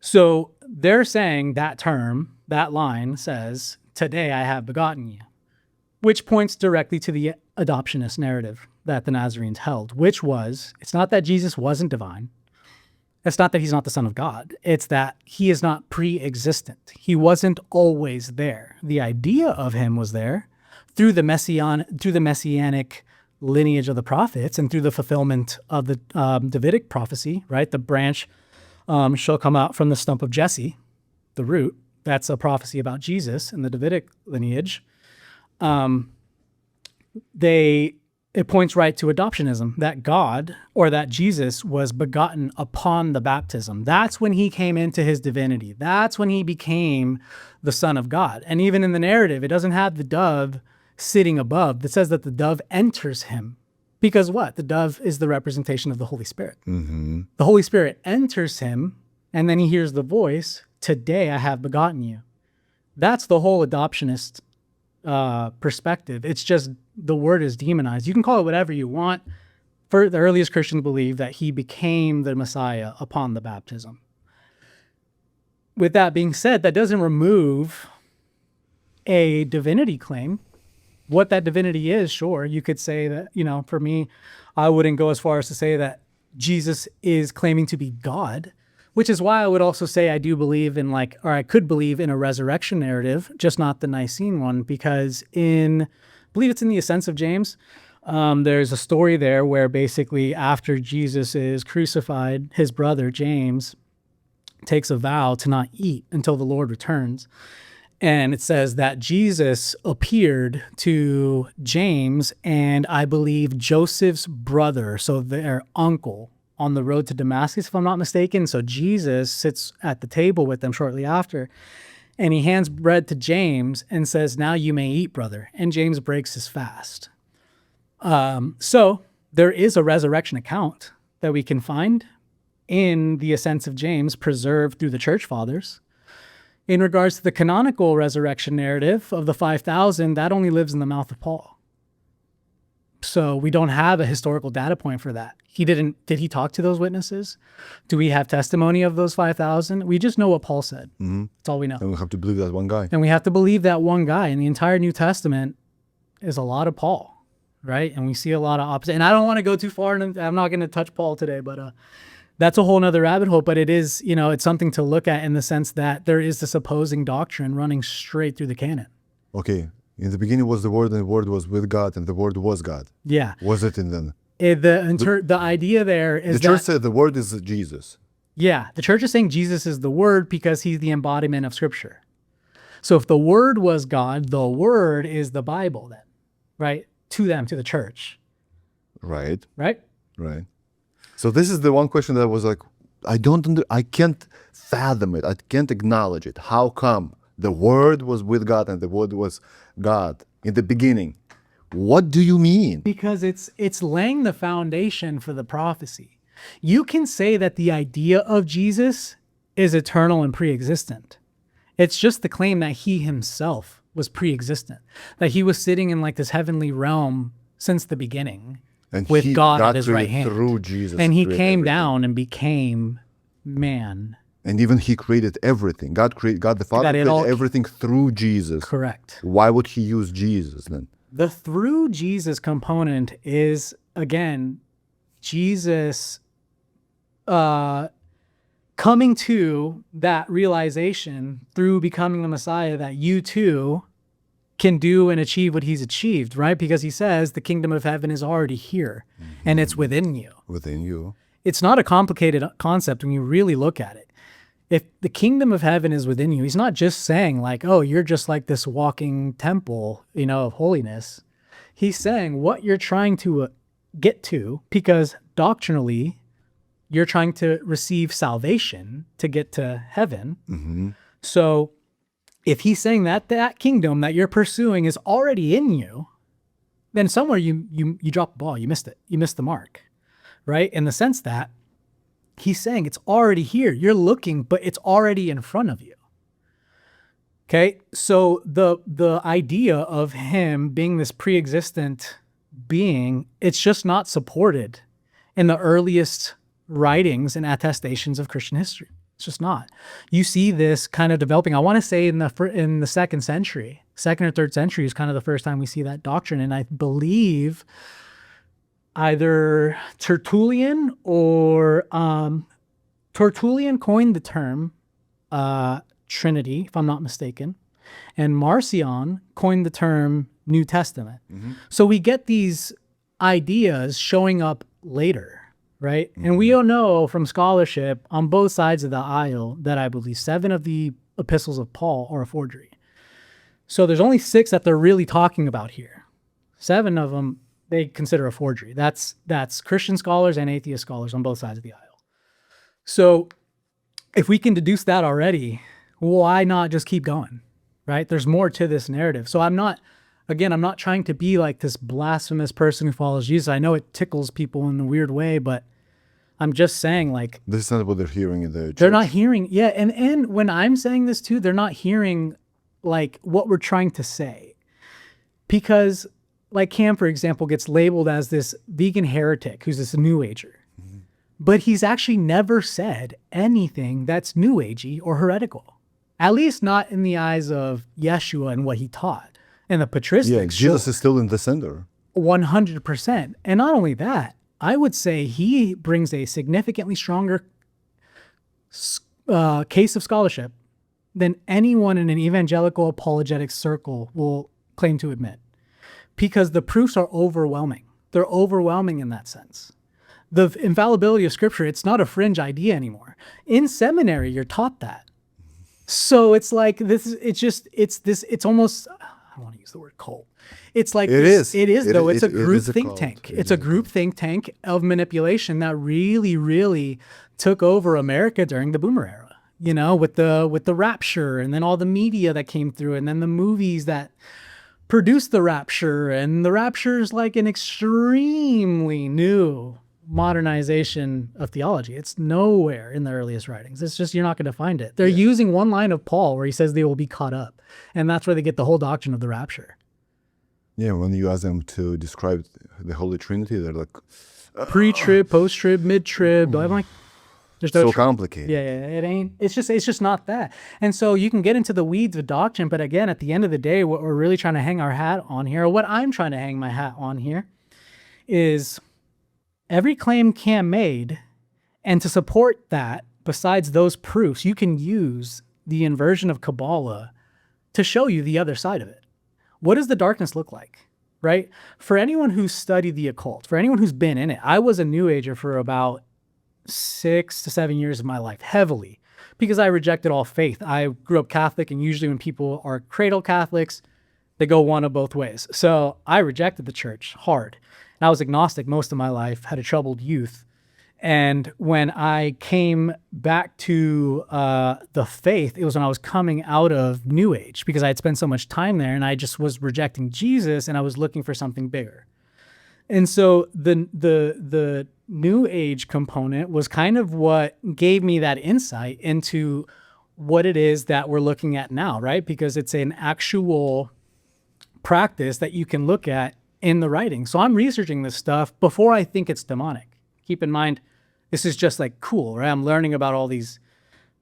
So they're saying that term, that line says, "Today I have begotten you," which points directly to the adoptionist narrative that the Nazarenes held, which was, it's not that Jesus wasn't divine. It's not that he's not the Son of God. It's that he is not pre-existent. He wasn't always there. The idea of him was there through the messianic lineage of the prophets and through the fulfillment of the Davidic prophecy, right? The branch shall come out from the stump of Jesse, the root. That's a prophecy about Jesus in the Davidic lineage. It points right to adoptionism, that God, or that Jesus, was begotten upon the baptism. That's when he came into his divinity. That's when he became the Son of God. And even in the narrative, it doesn't have the dove sitting above. It says that the dove enters him. Because what? The dove is the representation of the Holy Spirit. Mm-hmm. The Holy Spirit enters him, and then he hears the voice, "Today I have begotten you." That's the whole adoptionist perspective. It's just the word is demonized. You can call it whatever you want. For the earliest Christians believe that he became the Messiah upon the baptism. With that being said, that doesn't remove a divinity claim. What that divinity is, sure, you could say that, for me, I wouldn't go as far as to say that Jesus is claiming to be God, which is why I would also say I do believe in I could believe in a resurrection narrative, just not the Nicene one, because I believe it's in the Ascents of James, there's a story there where basically after Jesus is crucified, his brother James takes a vow to not eat until the Lord returns. And it says that Jesus appeared to James and I believe Joseph's brother, so their uncle, on the road to Damascus, if I'm not mistaken. So Jesus sits at the table with them shortly after, and he hands bread to James and says, "Now you may eat, brother." And James breaks his fast. So there is a resurrection account that we can find in the Ascents of James, preserved through the church fathers. In regards to the canonical resurrection narrative of the 5,000, that only lives in the mouth of Paul. So we don't have a historical data point for that. Did he talk to those witnesses? Do we have testimony of those 5,000? We just know what Paul said. Mm-hmm. That's all we know. And we have to believe that one guy. And we have to believe that one guy. And the entire New Testament is a lot of Paul, right? And we see a lot of opposite. And I don't want to go too far, and I'm not going to touch Paul today, but that's a whole nother rabbit hole. But it is, it's something to look at in the sense that there is this opposing doctrine running straight through the canon. Okay. In the beginning was the Word, and the Word was with God, and the Word was God. Yeah. Was it in then? The idea there is the church said the Word is Jesus. Yeah, the church is saying Jesus is the Word because he's the embodiment of Scripture. So if the Word was God, the Word is the Bible then, right? To them, to the church. Right. Right? Right. So this is the one question that was I can't fathom it. I can't acknowledge it. How come the Word was with God and the Word was God in the beginning? What do you mean? Because it's laying the foundation for the prophecy. You can say that the idea of Jesus is eternal and pre-existent. It's just the claim that he himself was pre-existent, that he was sitting in this heavenly realm since the beginning, and with God at his right hand. Through Jesus. And he came down and became man. And even he created everything. God the Father created everything through Jesus. Correct. Why would he use Jesus then? The through Jesus component is, again, Jesus coming to that realization through becoming the Messiah that you too can do and achieve what he's achieved, right? Because he says the kingdom of heaven is already here, and it's within you. Within you. It's not a complicated concept when you really look at it. If the kingdom of heaven is within you, he's not just saying you're just like this walking temple, of holiness. He's saying what you're trying to get to, because doctrinally, You're trying to receive salvation to get to heaven. So if he's saying that that kingdom that you're pursuing is already in you, then somewhere you dropped the ball. You missed it. You missed the mark, right? In the sense that he's saying it's already here. You're looking, but it's already in front of you. Okay, so the idea of him being this pre-existent being, it's just not supported in the earliest writings and attestations of Christian history. It's just not. You see this kind of developing. I want to say in the second century, second or third century is kind of the first time we see that doctrine. And I believe either Tertullian or Tertullian coined the term Trinity, if I'm not mistaken, and Marcion coined the term New Testament. So we get these ideas showing up later, right? And we all know from scholarship on both sides of the aisle that I believe 7 of the epistles of Paul are a forgery. So there's only 6 that they're really talking about here. 7 of them they consider a forgery. That's Christian scholars and atheist scholars on both sides of the aisle. So if we can deduce that already, why not just keep going, right? There's more to this narrative. So I'm not trying to be like this blasphemous person who follows Jesus. I know it tickles people in a weird way, but I'm just saying, like, This is not what they're hearing in the church. they're not hearing, and when I'm saying this too, they're not hearing like what we're trying to say. Because like Cam, for example, gets labeled as this vegan heretic who's this new ager. But he's actually never said anything that's new agey or heretical. At least not in the eyes of Yeshua and what he taught. And the patristics. Yeah, Jesus is still in the center. 100%. And not only that, I would say he brings a significantly stronger case of scholarship than anyone in an evangelical apologetic circle will claim to admit. Because the proofs are overwhelming. They're overwhelming in that sense. The infallibility of Scripture, it's not a fringe idea anymore. In seminary, you're taught that. So it's like it's almost, I don't want to use the word cult. It's like It is though. It's a group is a think cult. tank. It It's is a a group think tank of manipulation that really, really took over America during the Boomer era. You know, with the Rapture, and then all the media that came through, and then the movies that produced the Rapture, and the Rapture is like an extremely new modernization of theology. It's nowhere in the earliest writings. It's just, you're not going to find it. They're using one line of Paul where he says they will be caught up. And that's where they get the whole doctrine of the rapture. Yeah, when you ask them to describe the Holy Trinity, they're like, Pre-trib, post-trib, mid-trib. I'm like, there's no so complicated. Yeah, it ain't. It's just not that. And so you can get into the weeds of doctrine, but again, at the end of the day, what we're really trying to hang our hat on here, or what I'm trying to hang my hat on here, is every claim Cam made, and to support that, besides those proofs, you can use the inversion of Kabbalah to show you the other side of it. What does the darkness look like, right? For anyone who's studied the occult, for anyone who's been in it, I was a New Ager for about 6 to 7 years of my life, heavily, because I rejected all faith. I grew up Catholic, and usually when people are cradle Catholics, they go one of both ways. So I rejected the church hard. And I was agnostic most of my life, had a troubled youth. And when I came back to the faith, it was when I was coming out of New Age, because I had spent so much time there, and I just was rejecting Jesus, and I was looking for something bigger. And so the New Age component was kind of what gave me that insight into what it is that we're looking at now, right? Because it's an actual practice that you can look at in the writing. So I'm researching this stuff before I think it's demonic. Keep in mind, this is just like cool, right? I'm learning about all these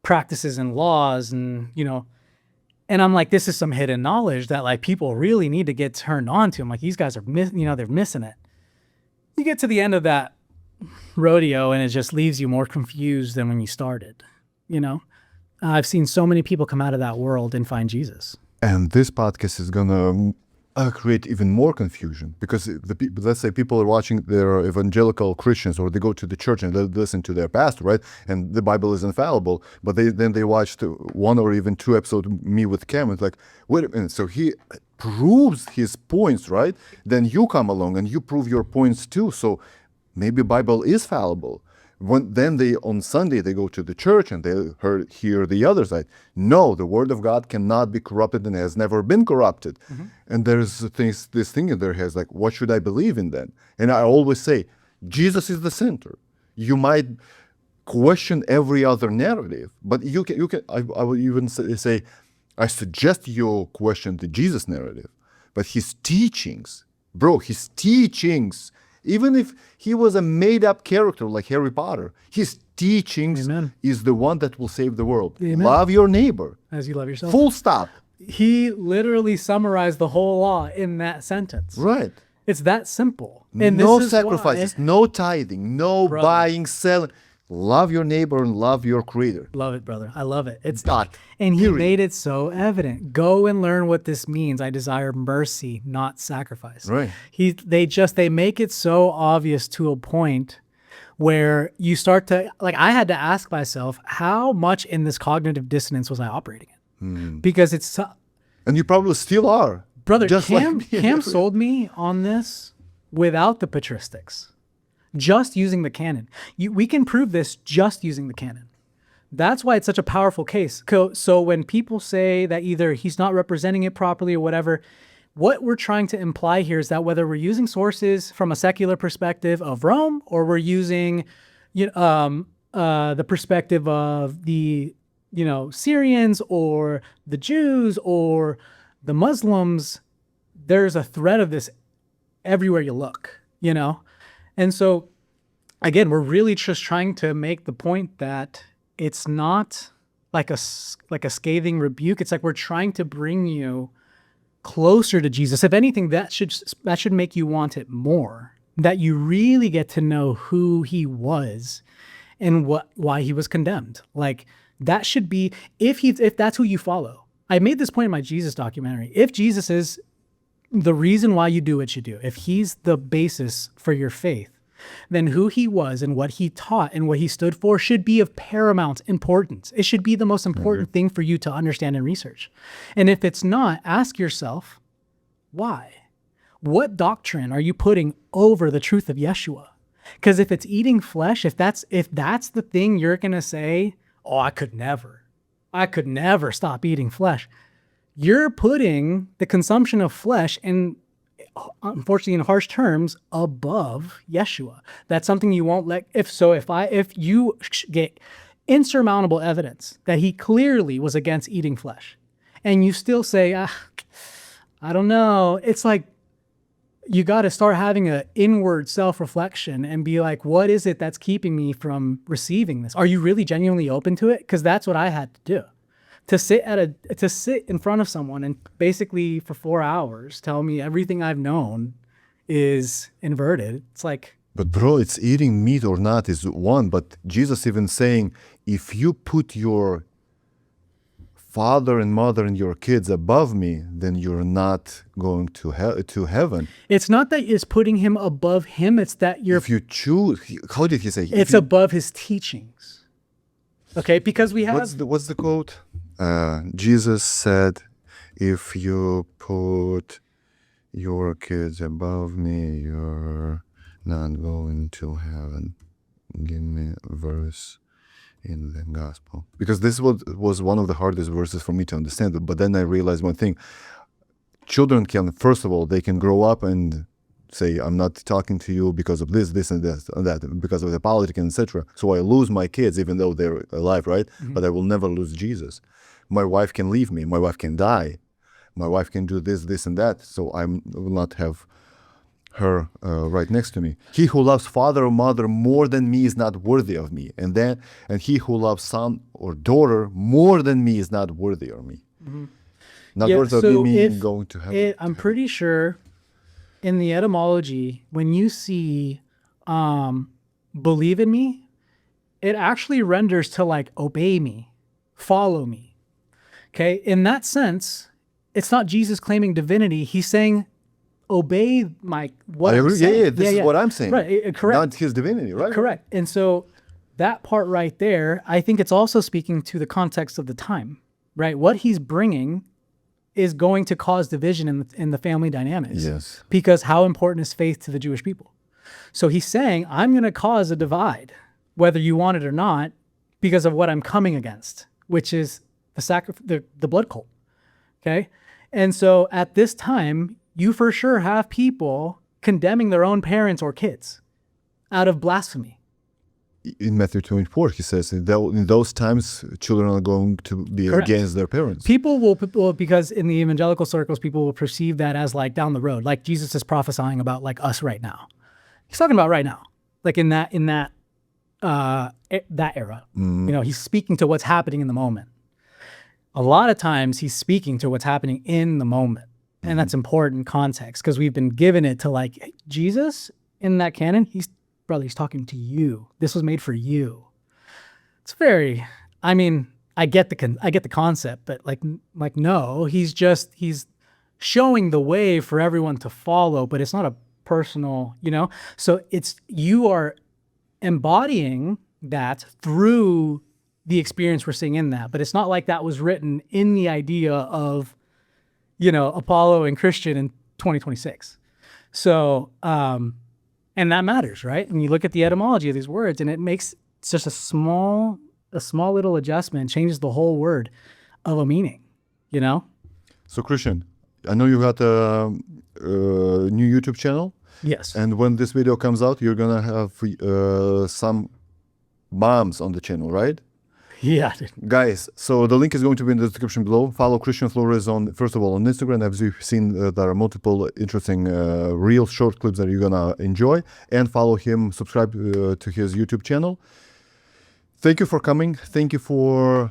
practices and laws, and, you know, and I'm like, this is some hidden knowledge that like people really need to get turned on to. I'm like, these guys are, they're missing it. You get to the end of that rodeo and it just leaves you more confused than when you started, you know? I've seen so many people come out of that world and find Jesus. And this podcast is gonna create even more confusion, because let's say people are watching, they're evangelical Christians, or they go to the church and they listen to their pastor, right? And the Bible is infallible, but then they watched 1 or even 2 episodes of me with Cam. It's like, wait a minute, so he proves his points, right? Then you come along and you prove your points too. So maybe Bible is fallible. Then they on Sunday they go to the church and they hear the other side. No, the word of God cannot be corrupted and has never been corrupted. And there's this thing in their heads like, what should I believe in then? And I always say, Jesus is the center. You might question every other narrative, but you can. I would even say, I suggest you question the Jesus narrative, but his teachings, his teachings. Even if he was a made-up character like Harry Potter, his teachings is the one that will save the world. Amen. Love your neighbor. As you love yourself. Full stop. He literally summarized the whole law in that sentence. Right. It's that simple. And no this is sacrifices, no tithing, no buying, selling. Love your neighbor and love your creator. Love it, brother. I love it. It's Dot. And he Period. made it so evident. Go and learn what this means. I desire mercy, not sacrifice. Right. They make it so obvious to a point where you start to, like, I had to ask myself, how much in this cognitive dissonance was I operating in? Because it's, And you probably still are. brother, Just Cam sold me on this without the patristics. Just using the canon. We can prove this just using the canon. That's why it's such a powerful case. So when people say that either he's not representing it properly or whatever, what we're trying to imply here is that whether we're using sources from a secular perspective of Rome or we're using the perspective of the Syrians or the Jews or the Muslims, there's a thread of this everywhere you look, And so, again, we're really just trying to make the point that it's not like a scathing rebuke. It's like we're trying to bring you closer to Jesus. If anything, that should make you want it more, that you really get to know who he was and why he was condemned. Like, that should be, if that's who you follow. I made this point in my Jesus documentary. If Jesus is the reason why you do what you do, if he's the basis for your faith, then who he was and what he taught and what he stood for should be of paramount importance. It should be the most important thing for you to understand and research. And if it's not, ask yourself, why? What doctrine are you putting over the truth of Yeshua? Because if it's eating flesh, if that's the thing you're going to say, oh, I could never stop eating flesh. You're putting the consumption of flesh in, unfortunately, in harsh terms, above Yeshua. That's something you won't let. If you get insurmountable evidence that he clearly was against eating flesh, and you still say, I don't know, it's like you got to start having an inward self-reflection and be like, what is it that's keeping me from receiving this? Are you really genuinely open to it? Because that's what I had to do. To sit in front of someone and basically for 4 hours tell me everything I've known is inverted. It's like, but bro, it's eating meat or not is one. But Jesus even saying, if you put your father and mother and your kids above me, then you're not going to heaven. It's not that it's putting him above him. It's that you're. If you choose, how did he say? It's above his teachings. Okay, because we have. What's the quote? Jesus said, if you put your kids above me, you're not going to heaven. Give me a verse in the gospel. Because this was one of the hardest verses for me to understand. But then I realized one thing. Children can, first of all, they can grow up and say, I'm not talking to you because of this and that, because of the politics, etc. So I lose my kids even though they're alive, right? Mm-hmm. But I will never lose Jesus. My wife can leave me. My wife can die. My wife can do this and that. So I will not have her right next to me. He who loves father or mother more than me is not worthy of me. And he who loves son or daughter more than me is not worthy of me. Mm-hmm. Not worthy of me going to heaven. I'm pretty sure in the etymology, when you see believe in me, it actually renders to like obey me, follow me. Okay, in that sense, it's not Jesus claiming divinity. He's saying, obey what I agree. Yeah, this is what I'm saying. Right, correct. Not his divinity, right? Correct. And so that part right there, I think it's also speaking to the context of the time, right? What he's bringing is going to cause division in the family dynamics. Yes. Because how important is faith to the Jewish people? So he's saying, I'm going to cause a divide whether you want it or not, because of what I'm coming against, which is the blood cult. Okay. And so at this time, you for sure have people condemning their own parents or kids out of blasphemy. In Matthew 24, he says, in those times, children are going to be Correct. against their parents. People will, because in the evangelical circles, people will perceive that as like down the road, like Jesus is prophesying about like us right now. He's talking about right now, like in that era. You know, he's speaking to what's happening in the moment. A lot of times he's speaking to what's happening in the moment. And that's important context because we've been given it to like Jesus in that canon. He's talking to you. This was made for you. It's very, I mean, I get the concept, but like no, he's showing the way for everyone to follow, but it's not a personal, you know? So you are embodying that through the experience we're seeing in that, but it's not like that was written in the idea of, you know, Apollo and Christian in 2026. So, and that matters, right? And you look at the etymology of these words and it makes just a small little adjustment, changes the whole word of a meaning, you know? So Christian, I know you got a new YouTube channel. Yes. And when this video comes out, you're going to have some bombs on the channel, right? Yeah. Guys, so the link is going to be in the description below. Follow Christian Florez first of all, on Instagram. As you've seen, there are multiple interesting real short clips that you're going to enjoy. And follow him, subscribe to his YouTube channel. Thank you for coming. Thank you for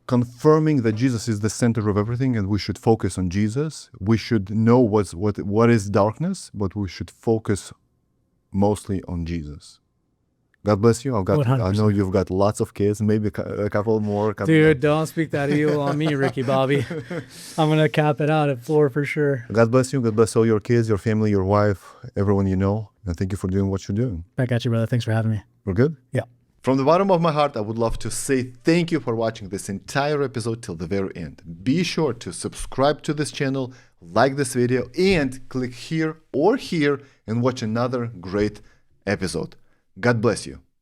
confirming that Jesus is the center of everything and we should focus on Jesus. We should know what is darkness, but we should focus mostly on Jesus. God bless you. I know you've got lots of kids, maybe a couple more. Dude, don't speak that evil on me, Ricky Bobby. I'm going to cap it out at floor for sure. God bless you. God bless all your kids, your family, your wife, everyone you know. And thank you for doing what you're doing. Back at you, brother. Thanks for having me. We're good? Yeah. From the bottom of my heart, I would love to say thank you for watching this entire episode till the very end. Be sure to subscribe to this channel, like this video, and click here or here and watch another great episode. God bless you.